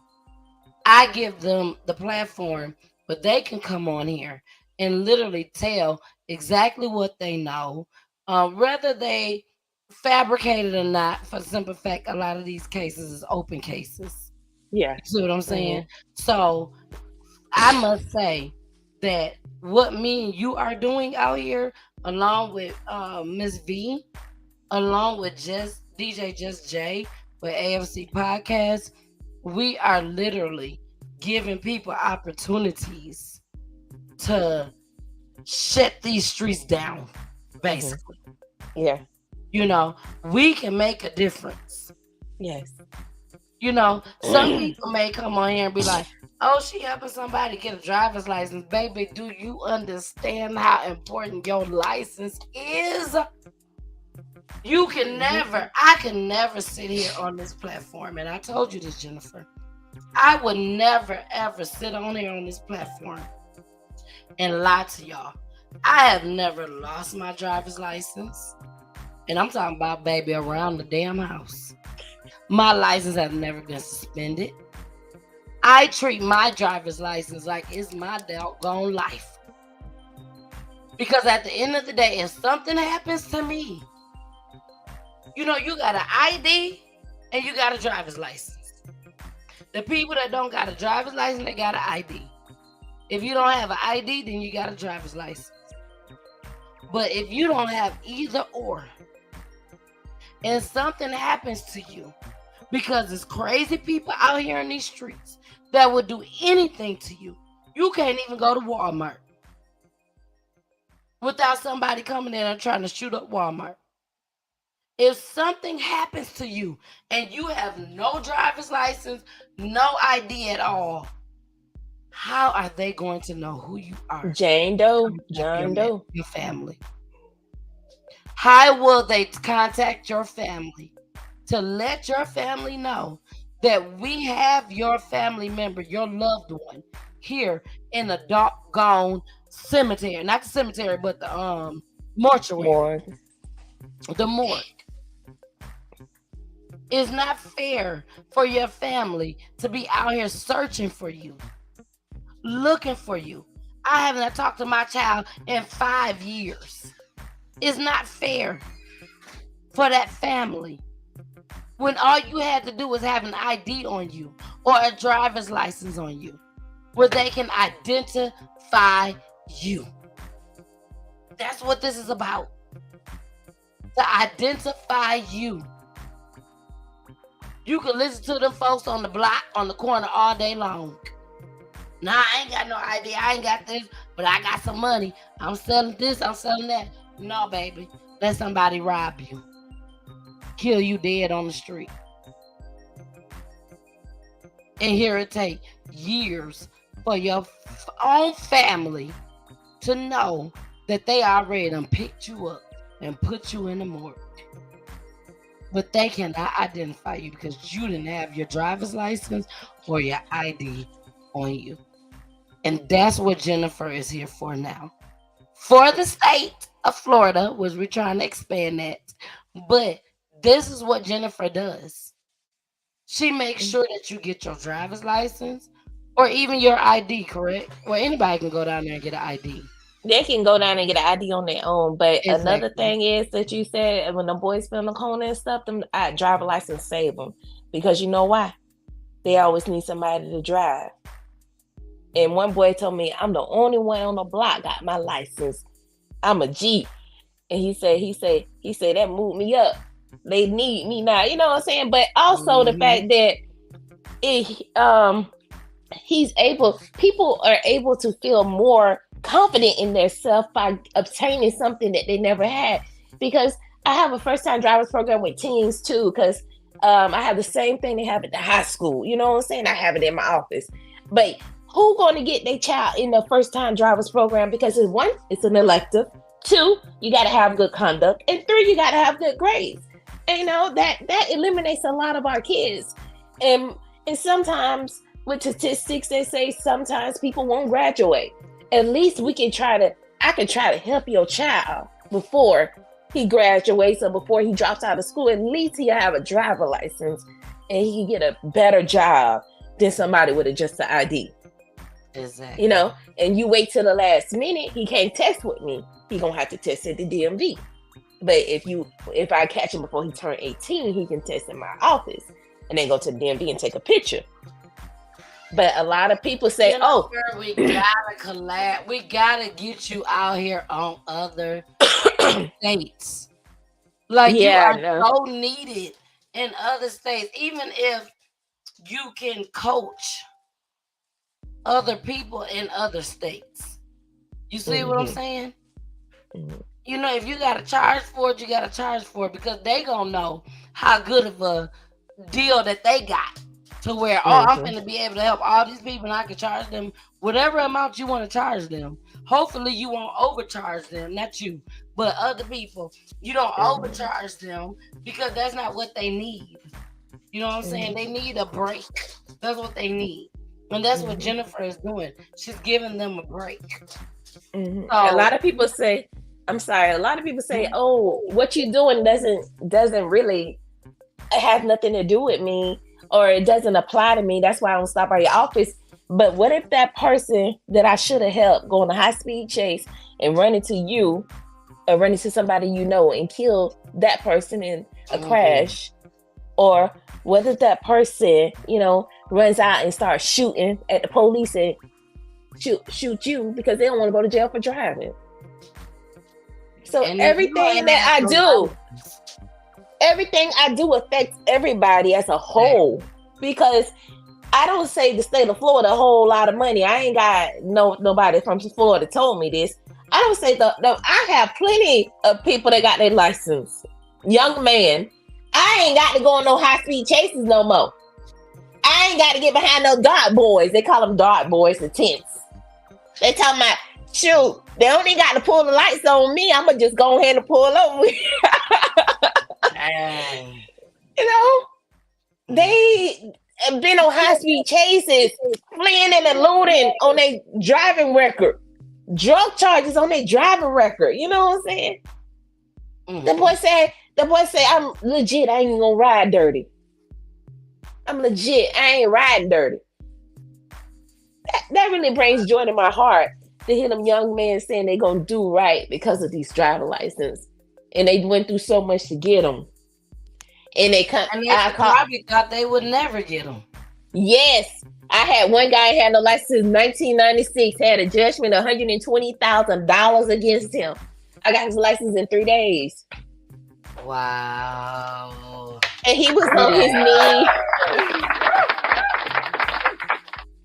I give them the platform, but they can come on here and literally tell exactly what they know, whether they fabricated or not. For the simple fact, a lot of these cases is open cases. Yeah. You see what I'm saying? Mm-hmm. So I must say that what me and you are doing out here, along with Miss V, along with DJ Just J with AFC Podcast, we are literally giving people opportunities to shut these streets down, basically. Yeah. You know, we can make a difference. Yes. You know, some people may come on here and be like, oh, she helping somebody get a driver's license. Baby, do you understand how important your license is? You can never, I can never sit here on this platform. And I told you this, Jennifer. I would never, ever sit on here on this platform and lie to y'all. I have never lost my driver's license. And I'm talking about, baby, around the damn house. My license has never been suspended. I treat my driver's license like it's my doggone life. Because at the end of the day, if something happens to me, you know, you got an ID and you got a driver's license. The people that don't got a driver's license, they got an ID. If you don't have an ID, then you got a driver's license. But if you don't have either or, and something happens to you, because there's crazy people out here in these streets that would do anything to you, you can't even go to Walmart without somebody coming in and trying to shoot up Walmart. If something happens to you and you have no driver's license, no ID at all, how are they going to know who you are? Jane Doe, John Doe, your family. How will they contact your family to let your family know that we have your family member, your loved one, here in the doggone cemetery? Not the cemetery, but the mortuary. The morgue. It's not fair for your family to be out here searching for you, looking for you. I haven't talked to my child in 5 years. It's not fair for that family when all you had to do was have an ID on you or a driver's license on you where they can identify you. That's what this is about. To identify you. You can listen to them folks on the block, on the corner all day long. Nah, I ain't got no ID. I ain't got this, but I got some money. I'm selling this, I'm selling that. No, baby. Let somebody rob you. Kill you dead on the street. And here it take years for your own family to know that they already done picked you up and put you in the morgue. But they cannot identify you because you didn't have your driver's license or your ID on you. And that's what Jennifer is here for now. For the state of Florida, which we're trying to expand that. But this is what Jennifer does. She makes sure that you get your driver's license or even your ID, correct? Well, anybody can go down there and get an ID. They can go down and get an ID on their own. But another Exactly. thing is that you said when the boys film the corner and stuff, them driver license save them. Because you know why? They always need somebody to drive. And one boy told me, I'm the only one on the block got my license. I'm a Jeep. And he said, that moved me up. They need me now. You know what I'm saying? But also the fact that people are able to feel more confident in themselves by obtaining something that they never had. Because I have a first-time drivers program with teens too, because I have the same thing they have at the high school. You know what I'm saying? I have it in my office. But who going to get their child in the first-time drivers program? Because one, it's an elective. 2, you got to have good conduct. And 3, you got to have good grades. And, you know, that eliminates a lot of our kids. And sometimes with statistics, they say sometimes people won't graduate. At least I can try to help your child before he graduates or before he drops out of school. At least he'll have a driver license and he can get a better job than somebody with just an ID. Exactly. You know, and you wait till the last minute, he can't test with me. He gonna have to test at the DMV. But if I catch him before he turned 18, he can test in my office and then go to the DMV and take a picture. But a lot of people say, we gotta collab. We gotta get you out here on other states. Like you are so needed in other states. Even if you can coach other people in other states. You see what I'm saying? You know, if you got to charge for it, you got to charge for it because they going to know how good of a deal that they got to where, I'm going to be able to help all these people and I can charge them whatever amount you want to charge them. Hopefully you won't overcharge them, not you, but other people. You don't overcharge them because that's not what they need. You know what I'm saying? They need a break. That's what they need. And that's what Jennifer is doing. She's giving them a break. So, a lot of people say, oh, what you're doing doesn't really have nothing to do with me, or it doesn't apply to me. That's why I don't stop by your office. But what if that person that I should have helped go on a high-speed chase and run into you or run into somebody you know and kill that person in a crash? Or what if that person, you know, runs out and starts shooting at the police and shoot you because they don't want to go to jail for driving? So everything I do affects everybody as a whole, because I don't save the state of Florida a whole lot of money. I ain't got nobody from Florida told me this. I don't say I have plenty of people that got their license. Young man, I ain't got to go on no high-speed chases no more. I ain't got to get behind no dart boys. They call them dart boys, the tents. They talking about, shoot, they only got to pull the lights on me. I'm going to just go ahead and pull over. You know, they have been on high-speed chases, fleeing and eluding on their driving record. Drug charges on their driving record. You know what I'm saying? The boy said, I'm legit. I ain't even gonna ride dirty. I'm legit. I ain't riding dirty. That really brings joy to my heart to hear them young men saying they gonna do right because of these driver license, and they went through so much to get them. And they probably thought they would never get them. Yes, I had one guy had no license since 1996. Had a judgment of $120,000 against him. I got his license in 3 days. Wow. And he was on his knees.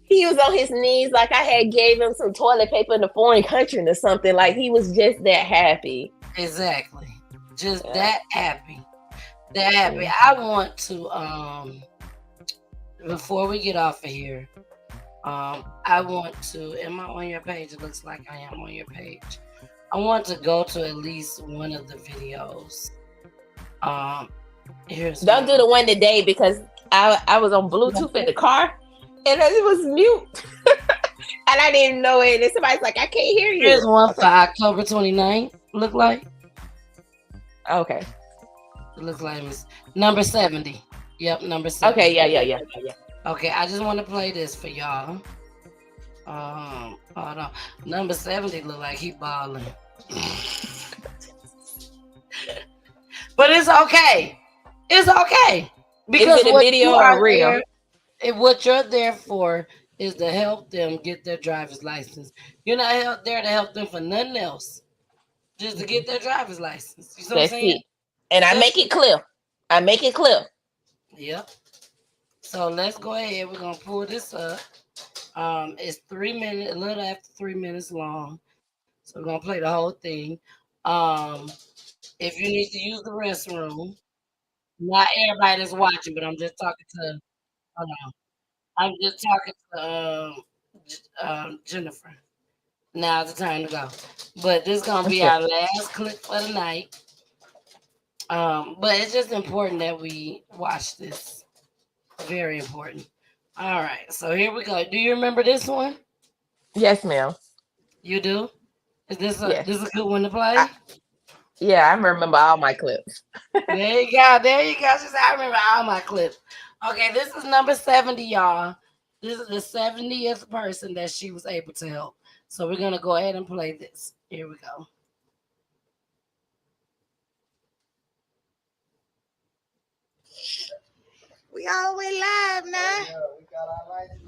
He was on his knees like I had gave him some toilet paper in a foreign country or something. Like he was just that happy. Exactly. Just that happy. That happy. I want to before we get off of here, I want to. Am I on your page? It looks like I am on your page. I want to go to at least one of the videos. Don't do the one today because I was on Bluetooth in the car and it was mute. And I didn't know it. And somebody's like, I can't hear you. Here's one for October 29th. Look like. Okay. It looks like it's number 70. Yep, number 70. Okay, yeah. Okay, I just want to play this for y'all. Hold on. Number 70 look like he balling. But it's okay. It's okay. Because is it a video or real? What you're there for is to help them get their driver's license. You're not there to help them for nothing else. Just to get their driver's license. You see what I'm saying? It. And I make it clear. Yep. So let's go ahead. We're gonna pull this up. It's 3 minutes, a little after 3 minutes long. So we're gonna play the whole thing. If you need to use the restroom, not everybody that's watching, but I'm just talking to. Hold on. I'm just talking to Jennifer. Now's the time to go. But this is gonna be our last clip for the night. But it's just important that we watch this. Very important. All right, so here we go. Do you remember this one? Yes, ma'am. You do? Is this a good one to play? Yeah, I remember all my clips. There you go. She said, I remember all my clips. Okay, this is number 70, y'all. This is the 70th person that she was able to help. So we're gonna go ahead and play this. Here we go. We all went live now.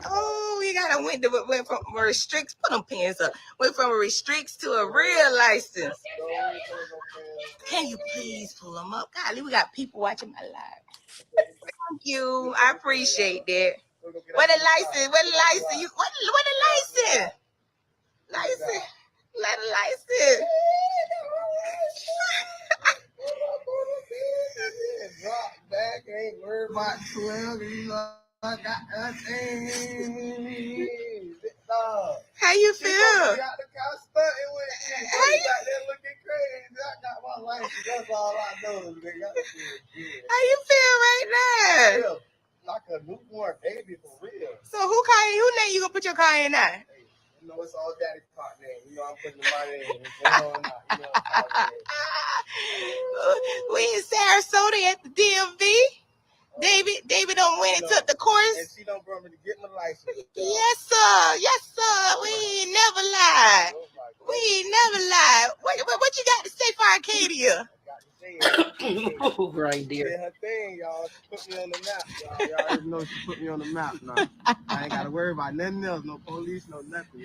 Oh, we got a window. Went from a restricts. Put them pins up. Went from a restricts to a real license. Can you please pull them up? Golly, we got people watching my live. Thank you. I appreciate that. What a license? What a license? What a license? License. Let a license. Drop back, ain't worried about 12. You know, I got that thing. How you feel? I got the car stunting with me. Got that looking crazy. I got my license. That's all I know. How you feel right now? Real, like a newborn baby for real. So who name you gonna put your car in now? Hey, you know it's all daddy's car name. You know I'm putting the money in. You know we in Sarasota at the DMV. David don't win and took the course. And she don't brought me to get my license. Yes, sir. We ain't never lied. What you got to say for Arcadia? Right there. Did her thing, y'all. She put me on the map, y'all. Y'all already know she put me on the map now. I ain't gotta worry about nothing else. No police, no nothing.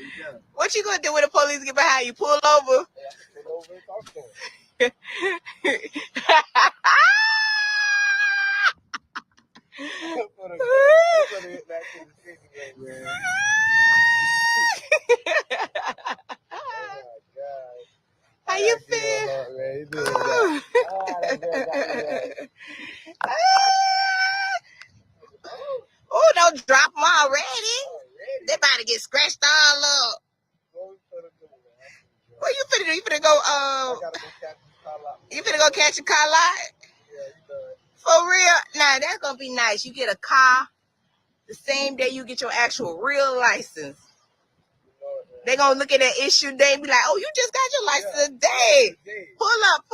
What you gonna do when the police get behind you? Pull over? Yeah, I pull over and talk to them. How you feel? Oh, don't drop them already. They about to get scratched all up. Where you finna do? You finna go, you finna go catch a car lot? For real? Nah, that's gonna be nice. You get a car the same day you get your actual real license. They gonna look at that issue day and be like, oh, you just got your license today. Pull up.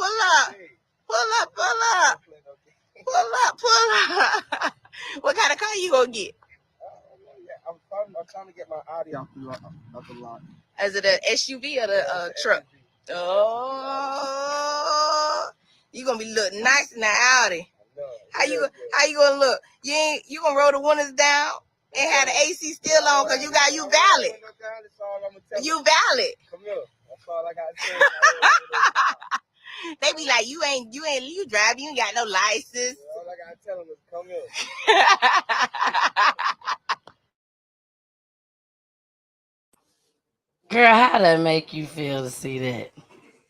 What kind of car you gonna get? I'm trying to get my Audi off the lot. Is it an SUV or the truck? Oh, you gonna be looking nice in that Audi. How you gonna look? You gonna roll the windows down and have the AC still on because you valid. You valid. Come here. That's all I got to say. They be like, you drive, you ain't got no license. All I got to tell them is come here. Girl, how that make you feel to see that?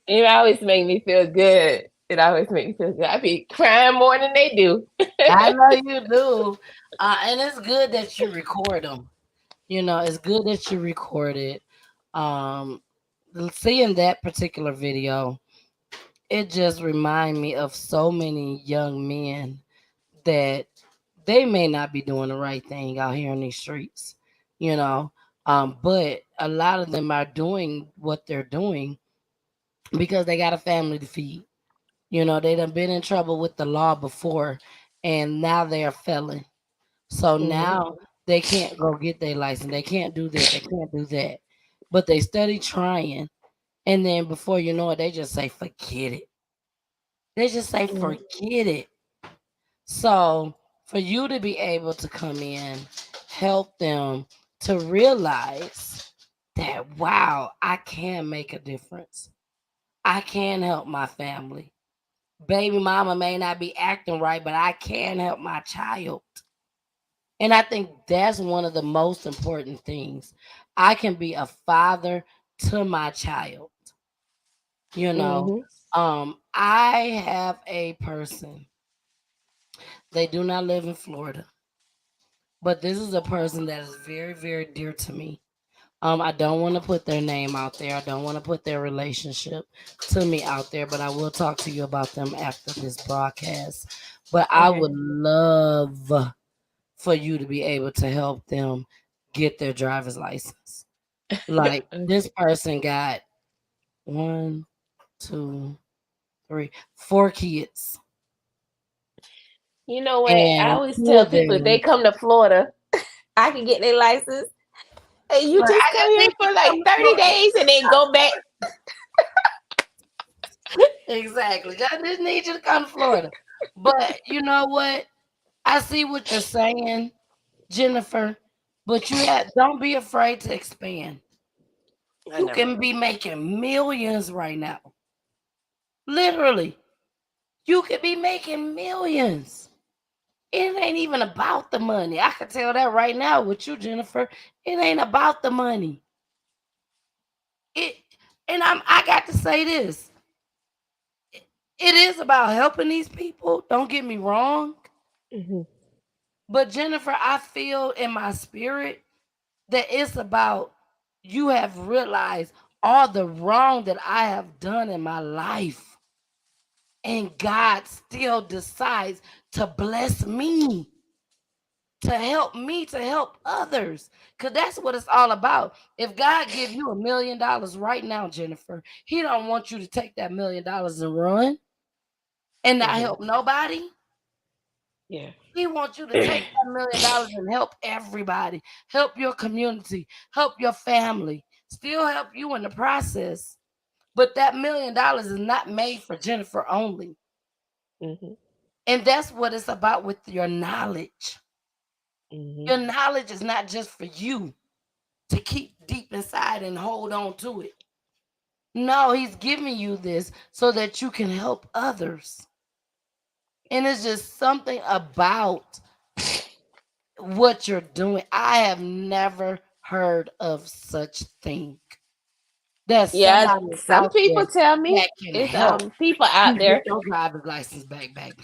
It always make me feel good. It always makes me feel good. I be crying more than they do. I know you do. And it's good that you record them. You know, it's good that you record it. Um, Seeing that particular video, it just remind me of so many young men that they may not be doing the right thing out here in these streets, you know. But a lot of them are doing what they're doing because they got a family to feed. You know, they done been in trouble with the law before, and now they're a felon. So now they can't go get their license. They can't do this. They can't do that. But they study trying, and then before you know it, they just say, "Forget it." They just say, "Forget it." So for you to be able to come in, help them to realize that, wow, I can make a difference. I can help my family. Baby mama may not be acting right, but I can help my child. And I think that's one of the most important things. I can be a father to my child. You know, I have a person. They do not live in Florida. But this is a person that is very, very dear to me. I don't want to put their name out there. I don't want to put their relationship to me out there, but I will talk to you about them after this broadcast. But I would love for you to be able to help them get their driver's license. Like this person got 1, 2, 3, 4 kids. You know what? I And always 2 tell of people if they them. come to Florida, I can get their license. And you But just I come just here need you for to like come to 30 Florida. days and then go back. Exactly. I just need you to come to Florida. But you know what? I see what you're saying, Jennifer. But don't be afraid to expand. You can be making millions right now. Literally. You could be making millions. It ain't even about the money. I can tell that right now with you, Jennifer. It ain't about the money. I got to say this. It is about helping these people. Don't get me wrong. But Jennifer, I feel in my spirit that it's about you have realized all the wrong that I have done in my life. And God still decides to bless me, to help others. Because that's what it's all about. If God give you $1 million right now, Jennifer, he don't want you to take that $1 million and run and not help nobody. Yeah. He wants you to take that $1 million and help everybody, help your community, help your family, still help you in the process. But that $1 million is not made for Jennifer only. And that's what it's about with your knowledge. Your knowledge is not just for you to keep deep inside and hold on to it. No, he's giving you this so that you can help others. And it's just something about what you're doing. I have never heard of such thing. There's somebody Some out there people tell me that can it's help people you out there. get your driver's license back, baby.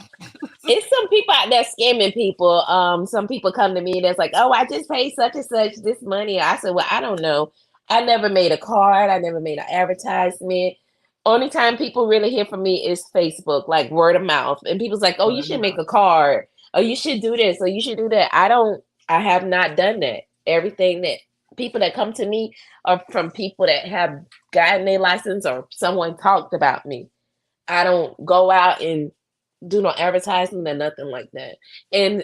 It's some people out there scamming people. Some people come to me that's like, oh, I just paid such and such this money. I said, well, I don't know. I never made a card. I never made an advertisement. Only time people really hear from me is Facebook, like word of mouth. And people's like, oh, you should make a card. Oh, you should do this. Or you should do that. I have not done that. Everything that people that come to me are from people that have gotten their license or someone talked about me. I don't go out and do no advertising or nothing like that. And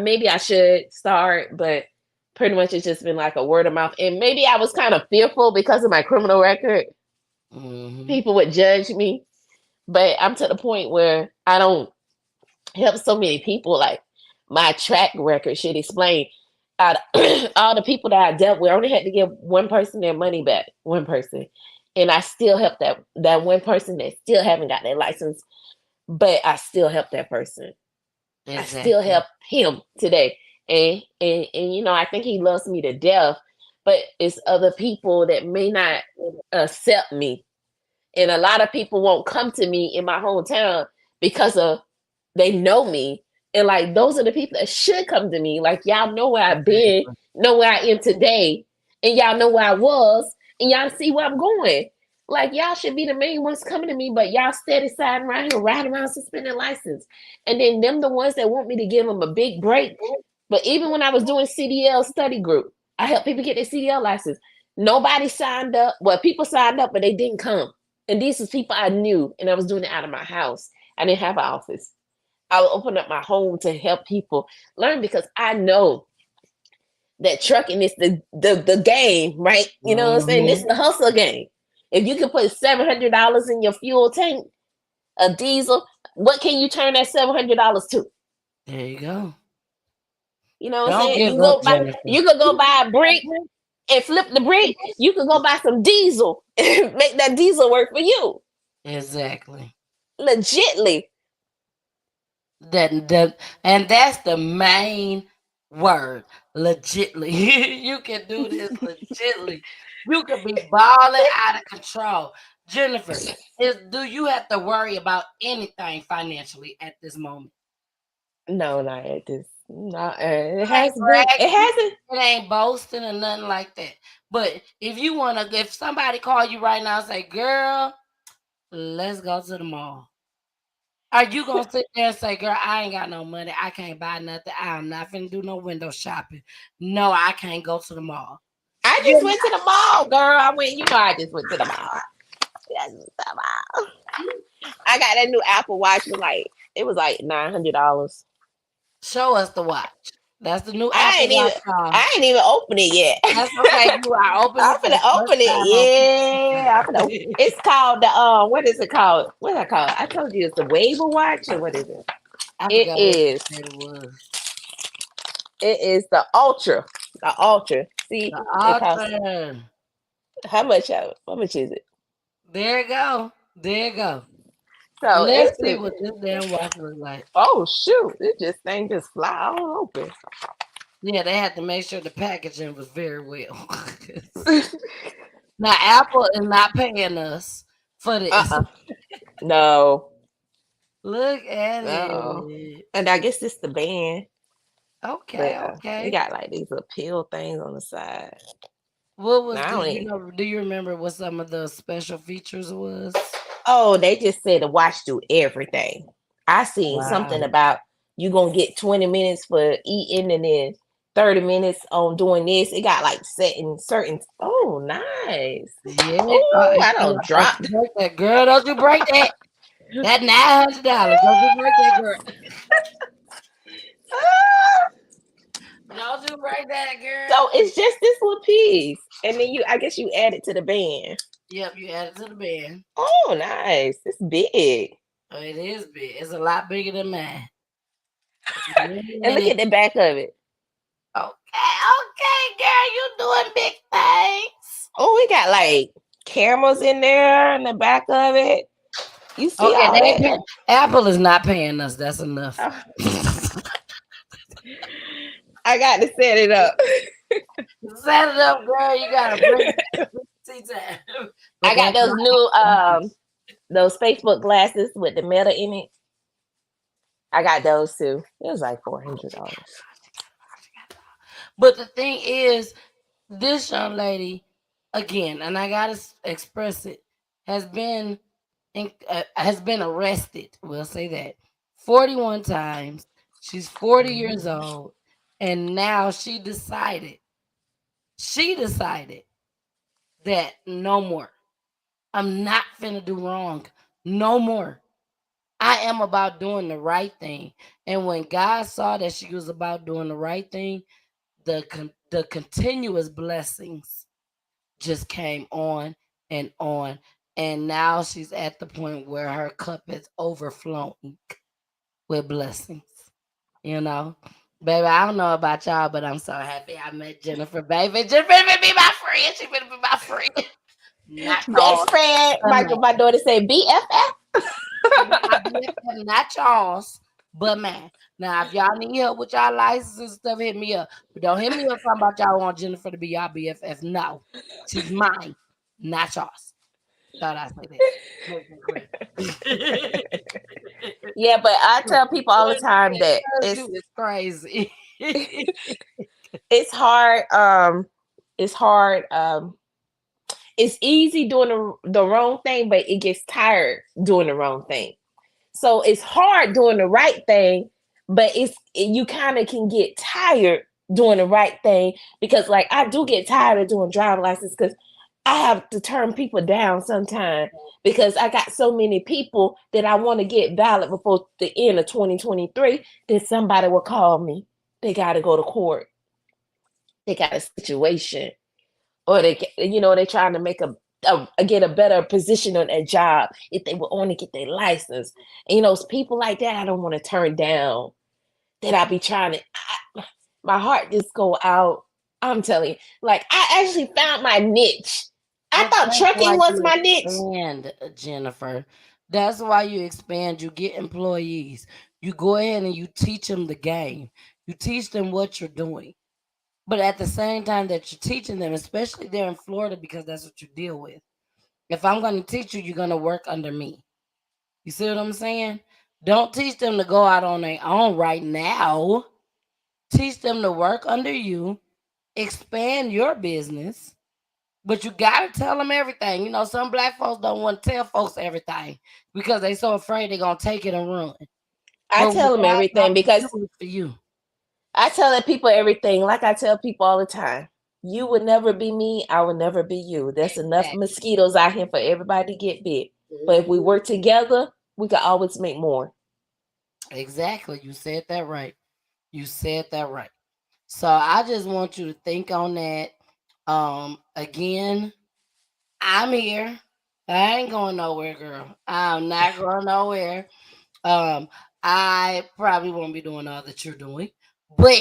maybe I should start, but pretty much it's just been like a word of mouth. And maybe I was kind of fearful because of my criminal record. People would judge me, but I'm to the point where I don't help so many people. Like my track record should explain. Out of all the people that I dealt with, I only had to give one person their money back. One person, and I still help that one person that still haven't got their license, but I still help that person. I still help him today. And you know, I think he loves me to death, but it's other people that may not accept me. And a lot of people won't come to me in my hometown because of they know me. And like those are the people that should come to me. Like y'all know where I've been, know where I am today, and y'all know where I was, and y'all see where I'm going. Like y'all should be the main ones coming to me, but y'all steady siding around here, riding around suspended license. And then them the ones that want me to give them a big break. But even when I was doing CDL study group, I helped people get their CDL license. Nobody signed up. Well, people signed up, but they didn't come. And these was people I knew, and I was doing it out of my house. I didn't have an office. I would open up my home to help people learn because I know that trucking is the game, right? You know what I'm saying? This is the hustle game. If you can put $700 in your fuel tank, a diesel, what can you turn that $700 to? There you go. You know what I'm Don't saying? give up, Jennifer. You could go buy a brick and flip the brick. You could go buy some diesel and make that diesel work for you. Exactly. Legitly. And that's the main word. Legitly. You can do this legitly. You can be balling out of control. Jennifer, do you have to worry about anything financially at this moment? No, not at this. No, it hasn't. hasn't. It ain't boasting or nothing like that. But if somebody call you right now and say, girl, let's go to the mall. Are you gonna sit there and say, girl, I ain't got no money, I can't buy nothing, I'm not finna do no window shopping. No, I can't go to the mall. I just went to the mall, girl. I just went to the mall. I got that new Apple Watch it was like $900. Show us the watch. That's the new I Apple Watch. I ain't even open it yet. That's okay. You are open. I'm gonna open it. Yeah, it's called the what is it called? What is it called? I told you it's the Waiver Watch, or what is it? It is the Ultra. The Ultra. See, the it costs, Ultra. how much is it? There you go. There you go. So let's see what this damn watch looks like. Oh shoot! This thing just fly all open. Yeah, they had to make sure the packaging was very well. Now Apple is not paying us for this. No. Look at it. And I guess it's the band. Okay, But, okay. It got like these little pill things on the side. What was do you remember what some of the special features was? Oh, they just said the watch do everything. I seen something about you gonna get 20 minutes for eating and then 30 minutes on doing this. It got like set in certain. Oh, nice. Yeah. Oh, I don't drop that, girl. Don't you break that? That $900. Don't you break that, girl. Don't you break that, girl. So it's just this little piece, and then I guess you add it to the band. Yep, you add it to the band. Oh, nice. It's big. Oh, it is big. It's a lot bigger than mine. And look at the back of it. Okay, girl, you doing big things. Oh, we got like cameras in there in the back of it. You see all that? Apple is not paying us. That's enough. I got to set it up. Set it up, girl. You gotta bring tea time. I got those new those Facebook glasses with the Meta in it. I got those too. It was like $400. But the thing is, this young lady, again, and I gotta express it, has been arrested. We'll say that 41 times. She's 40 years old, and now she decided that no more. I'm not finna do wrong. No more. I am about doing the right thing. And when God saw that she was about doing the right thing, the continuous blessings just came on. And now she's at the point where her cup is overflowing with blessings. You know, baby, I don't know about y'all, but I'm so happy I met Jennifer, baby. Jennifer finna be my friend. She finna be my friend. Not best friend. My daughter said BFF. Not Charles, but man. Now, if y'all need help with y'all license and stuff, hit me up. But don't hit me up talking about y'all want Jennifer to be y'all BFF. No, she's mine, not Charles. Thought I said that. Make that clear. Yeah, but I tell people all the time that You is crazy. it's hard. It's hard. It's easy doing the wrong thing, but it gets tired doing the wrong thing. So it's hard doing the right thing, but you kind of can get tired doing the right thing because, like, I do get tired of doing driver's license because I have to turn people down sometimes because I got so many people that I want to get valid before the end of 2023 that somebody will call me. They got to go to court. They got a situation, or they're trying to make get a better position on their job if they would only get their license. And, people like that I don't want to turn down. That I be trying to. My heart just go out. I'm telling you, like I actually found my niche. I But thought that's trucking why was you my niche. expand, Jennifer. That's why you expand. You get employees. You go ahead and you teach them the game. You teach them what you're doing. But at the same time that you're teaching them, especially there in Florida, because that's what you deal with. If I'm going to teach you, you're going to work under me. You see what I'm saying? Don't teach them to go out on their own right now. Teach them to work under you, expand your business, but you gotta tell them everything. Some black folks don't want to tell folks everything because they so afraid they're gonna take it and run. I But tell what them God everything told you because to do is for you. I tell people everything. Like I tell people all the time, you would never be me. I would never be you. There's enough mosquitoes out here for everybody to get bit. But if we work together, we can always make more. Exactly. You said that right. You said that right. So I just want you to think on that. Again, I'm here. I ain't going nowhere, girl. I'm not going nowhere. Um, I probably won't be doing all that you're doing, but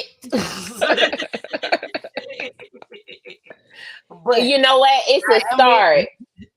but You know what? It's I a am here. start.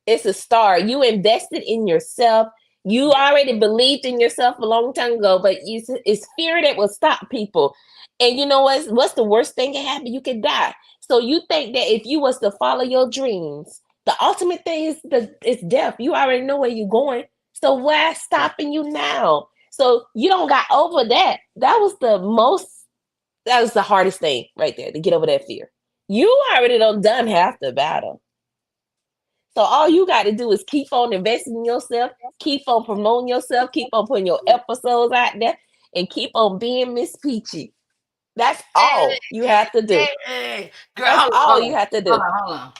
It's a start. You invested in yourself. You already believed in yourself a long time ago, but it's fear that will stop people. And you know what's the worst thing can happen? You can die. So you think that if you was to follow your dreams, the ultimate thing is death. You already know where you're going. So why stopping you now? So you don't got over that. That was the hardest thing right there to get over that fear. You already done half the battle. So all you got to do is keep on investing in yourself, keep on promoting yourself, keep on putting your episodes out there, and keep on being Miss Peachy. That's all you have to do. Hey, girl, That's hold all on, you have to hold do. on, hold on.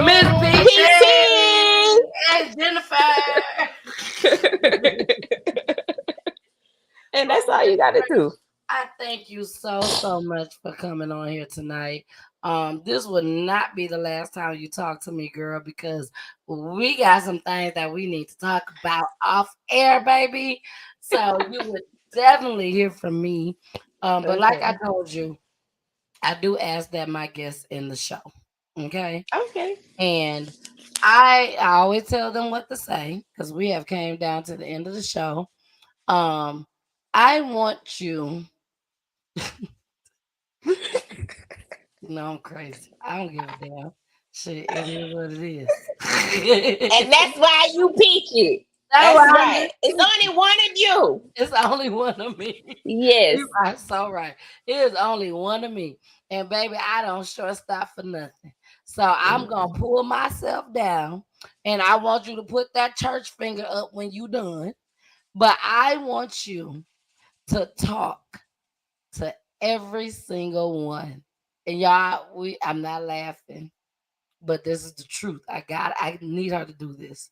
Miss Peachy Peachy! and Jennifer. And that's all you got to do. I thank you so much for coming on here tonight. This will not be the last time you talk to me, girl, because we got some things that we need to talk about off air, baby. So you would definitely hear from me. But like I told you, I do ask that my guests in the show. Okay. Okay. And I always tell them what to say because we have came down to the end of the show. I want you. No, I'm crazy. I don't give a damn. Shit, it is what it is. And that's why you peachy. That's That's why I'm right. It's only one of you. It's only one of me. Yes. You are so right. It is only one of me. And baby, I don't shortstop for nothing. So I'm gonna pull myself down and I want you to put that church finger up when you done. But I want you to talk to every single one. And y'all, I'm not laughing, but this is the truth. I need her to do this.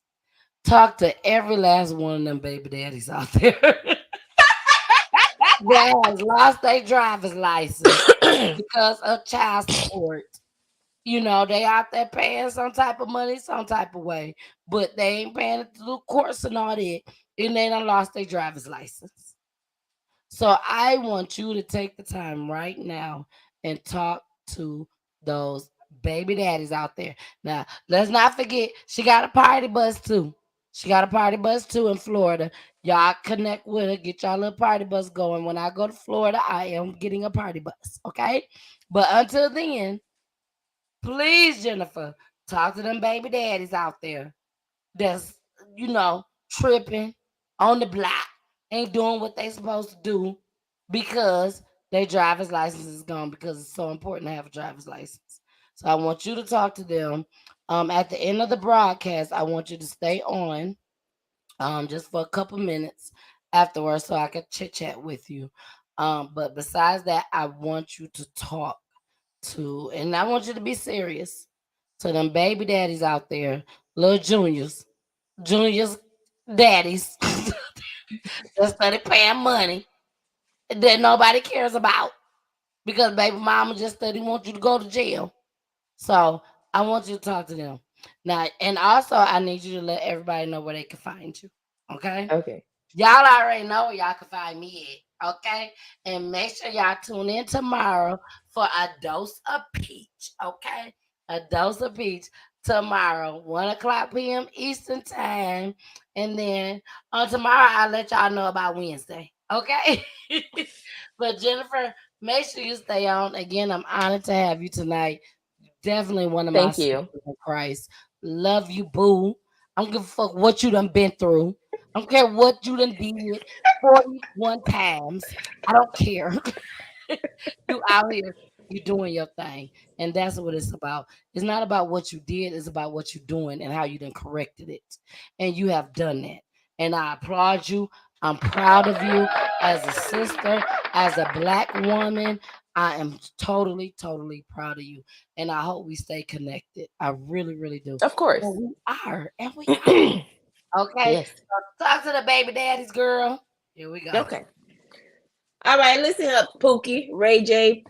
Talk to every last one of them baby daddies out there that has lost their driver's license because of child support. They out there paying some type of money, some type of way, but they ain't paying it through courts and all that, and they done lost their driver's license. So I want you to take the time right now and talk to those baby daddies out there. Now, let's not forget, she got a party bus too. She got a party bus too in Florida. Y'all connect with her, get y'all little party bus going. When I go to Florida, I am getting a party bus, okay? But until then, Please, Jennifer, talk to them baby daddies out there that's, tripping on the block, ain't doing what they supposed to do because their driver's license is gone, because it's so important to have a driver's license. So I want you to talk to them. At the end of the broadcast, I want you to stay on just for a couple minutes afterwards so I can chit chat with you. But besides that, I want you to talk to, and I want you to be serious to them baby daddies out there, little juniors, daddies that started paying money that nobody cares about because baby mama just study want you to go to jail. So I want you to talk to them now, and also I need you to let everybody know where they can find you. Okay. Okay. Y'all already know where y'all can find me at, okay? And make sure y'all tune in tomorrow for a dose of peach, okay? A dose of peach tomorrow, 1:00 p.m. Eastern time. And then on tomorrow, I'll let y'all know about Wednesday, okay? But Jennifer, make sure you stay on. Again, I'm honored to have you tonight. Definitely one of my Thank you. sisters in Christ. Love you, boo. I don't give a fuck what you done been through. I don't care what you done did 41 times. I don't care. You out here, you doing your thing. And that's what it's about. It's not about what you did, it's about what you're doing and how you done corrected it. And you have done that. And I applaud you. I'm proud of you as a sister, as a Black woman. I am totally, totally proud of you. And I hope we stay connected. I really, really do. Of course. And we are. And we are. Okay. Yes. So talk to the baby daddies, girl. Here we go. Okay. All right, listen up, Pookie, Ray J,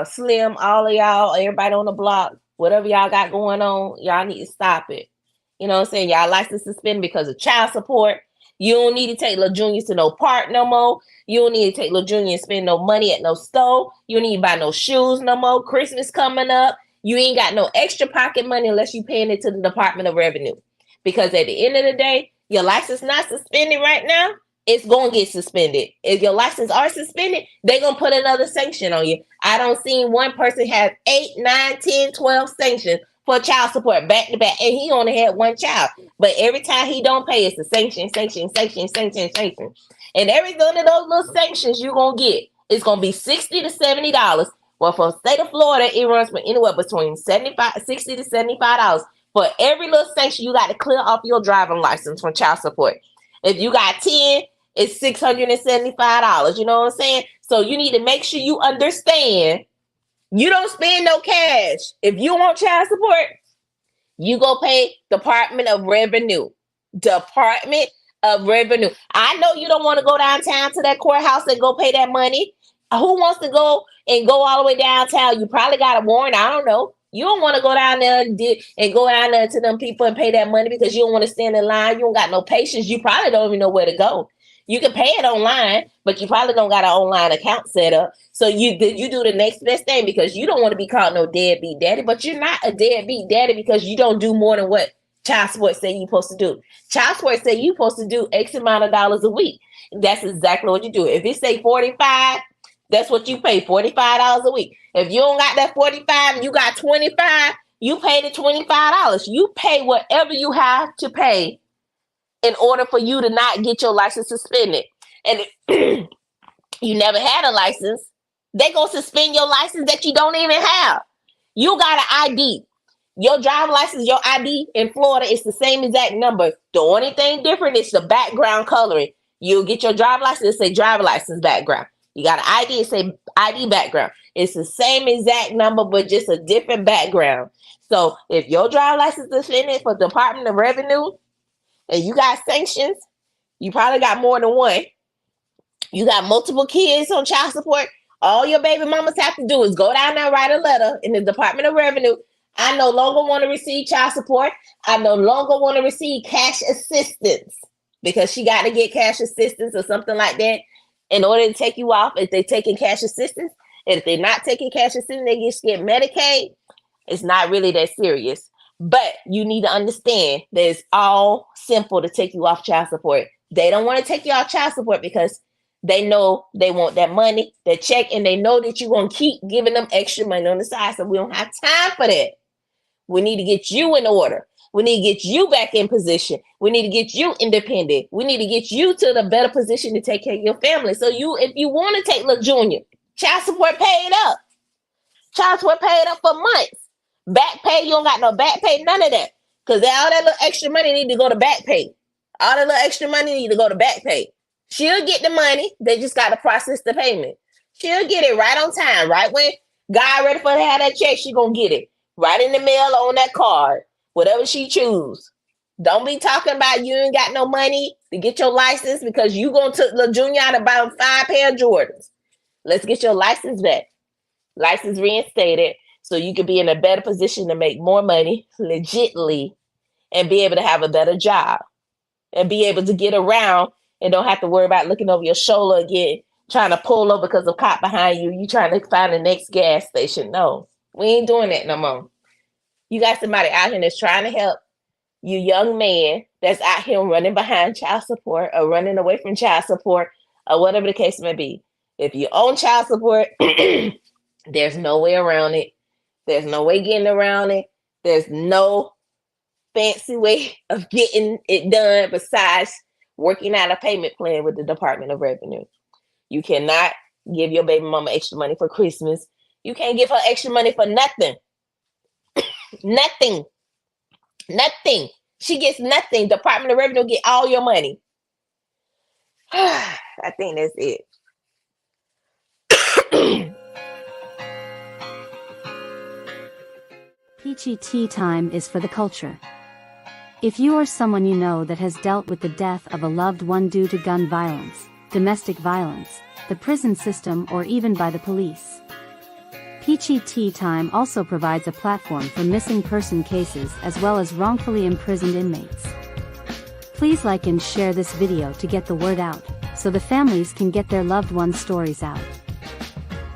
Slim, all of y'all, everybody on the block, whatever y'all got going on, y'all need to stop it. You know what I'm saying? Y'all license suspended because of child support. You don't need to take little juniors to no park no more. You don't need to take little junior and spend no money at no store. You don't need to buy no shoes no more. Christmas coming up. You ain't got no extra pocket money unless you paying it to the Department of Revenue. Because at the end of the day, your license not suspended right now, it's going to get suspended. If your license are suspended, they're going to put another sanction on you. I don't see one person have 8, 9, 10, 12 sanctions for child support back to back, and he only had one child. But every time he don't pay, it's a sanction. And every one of those little sanctions you're going to get, it's going to be $60 to $70. Well, for the state of Florida, it runs from anywhere between $60 to $75. For every little sanction, you got to clear off your driving license from child support. If you got 10, it's $675. You know what I'm saying? So you need to make sure you understand you don't spend no cash. If you want child support, you go pay Department of Revenue. Department of Revenue. I know you don't want to go downtown to that courthouse and go pay that money. Who wants to go and go all the way downtown? You probably got a warrant. I don't know. You don't want to go down there and go down there to them people and pay that money because you don't want to stand in line. You don't got no patience. You probably don't even know where to go. You can pay it online, but you probably don't got an online account set up. So you do the next best thing because you don't want to be called no deadbeat daddy, but you're not a deadbeat daddy because you don't do more than what child support say you're supposed to do. Child support say you're supposed to do X amount of dollars a week. That's exactly what you do. If it say 45, that's what you pay, $45 a week. If you don't got that 45, you got 25, you pay the $25. You pay whatever you have to pay in order for you to not get your license suspended. And if you never had a license, they gonna suspend your license that you don't even have. You got an ID. Your driver license, your ID in Florida is the same exact number. The only thing different is the background coloring. You'll get your driver license, say driver license background. You got an ID, it say ID background. It's the same exact number, but just a different background. So if your driver license is suspended for Department of Revenue, and you got sanctions, you probably got more than one. You got multiple kids on child support. All your baby mamas have to do is go down there and write a letter in the Department of Revenue. I no longer want to receive child support. I no longer want to receive cash assistance because she got to get cash assistance or something like that in order to take you off if they're taking cash assistance. And if they're not taking cash assistance, they just get Medicaid. It's not really that serious. But you need to understand that it's all simple to take you off child support. They don't want to take you off child support because they know they want that money, that check, and they know that you're going to keep giving them extra money on the side. So we don't have time for that. We need to get you in order. We need to get you back in position. We need to get you independent. We need to get you to the better position to take care of your family. So if you want to take little Junior, child support paid up. Child support paid up for months. Back pay, you don't got no back pay, none of that. Because all that little extra money need to go to back pay. All that little extra money need to go to back pay. She'll get the money. They just got to process the payment. She'll get it right on time. Right when God ready for her to have that check, she going to get it. Right in the mail on that card. Whatever she choose. Don't be talking about you ain't got no money to get your license because you going to take little Junior out and buy 5 pair of Jordans. Let's get your license back. License reinstated so you can be in a better position to make more money legitly and be able to have a better job and be able to get around and don't have to worry about looking over your shoulder again, trying to pull over because of cop behind you. You trying to find the next gas station. No, we ain't doing that no more. You got somebody out here that's trying to help you, young man that's out here running behind child support or running away from child support or whatever the case may be. If you own child support, there's no way around it. There's no way getting around it. There's no fancy way of getting it done besides working out a payment plan with the Department of Revenue. You cannot give your baby mama extra money for Christmas. You can't give her extra money for nothing. Nothing. Nothing. She gets nothing. Department of Revenue get all your money. I think that's it. Peachy Tea Time is for the culture. If you or someone you know that has dealt with the death of a loved one due to gun violence, domestic violence, the prison system, or even by the police, Peachy Tea Time also provides a platform for missing person cases as well as wrongfully imprisoned inmates. Please like and share this video to get the word out, so the families can get their loved ones' stories out.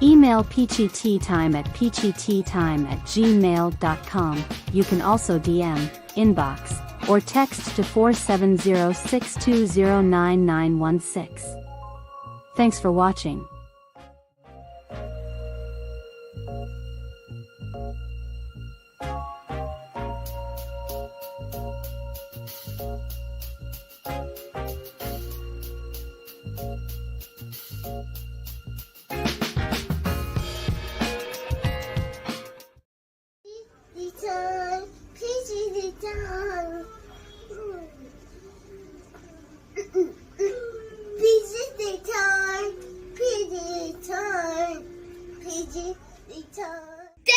Email peachyteatime at peachyteatime@gmail.com. You can also DM, inbox, or text to 470-620-9916. Thanks for watching. Dad!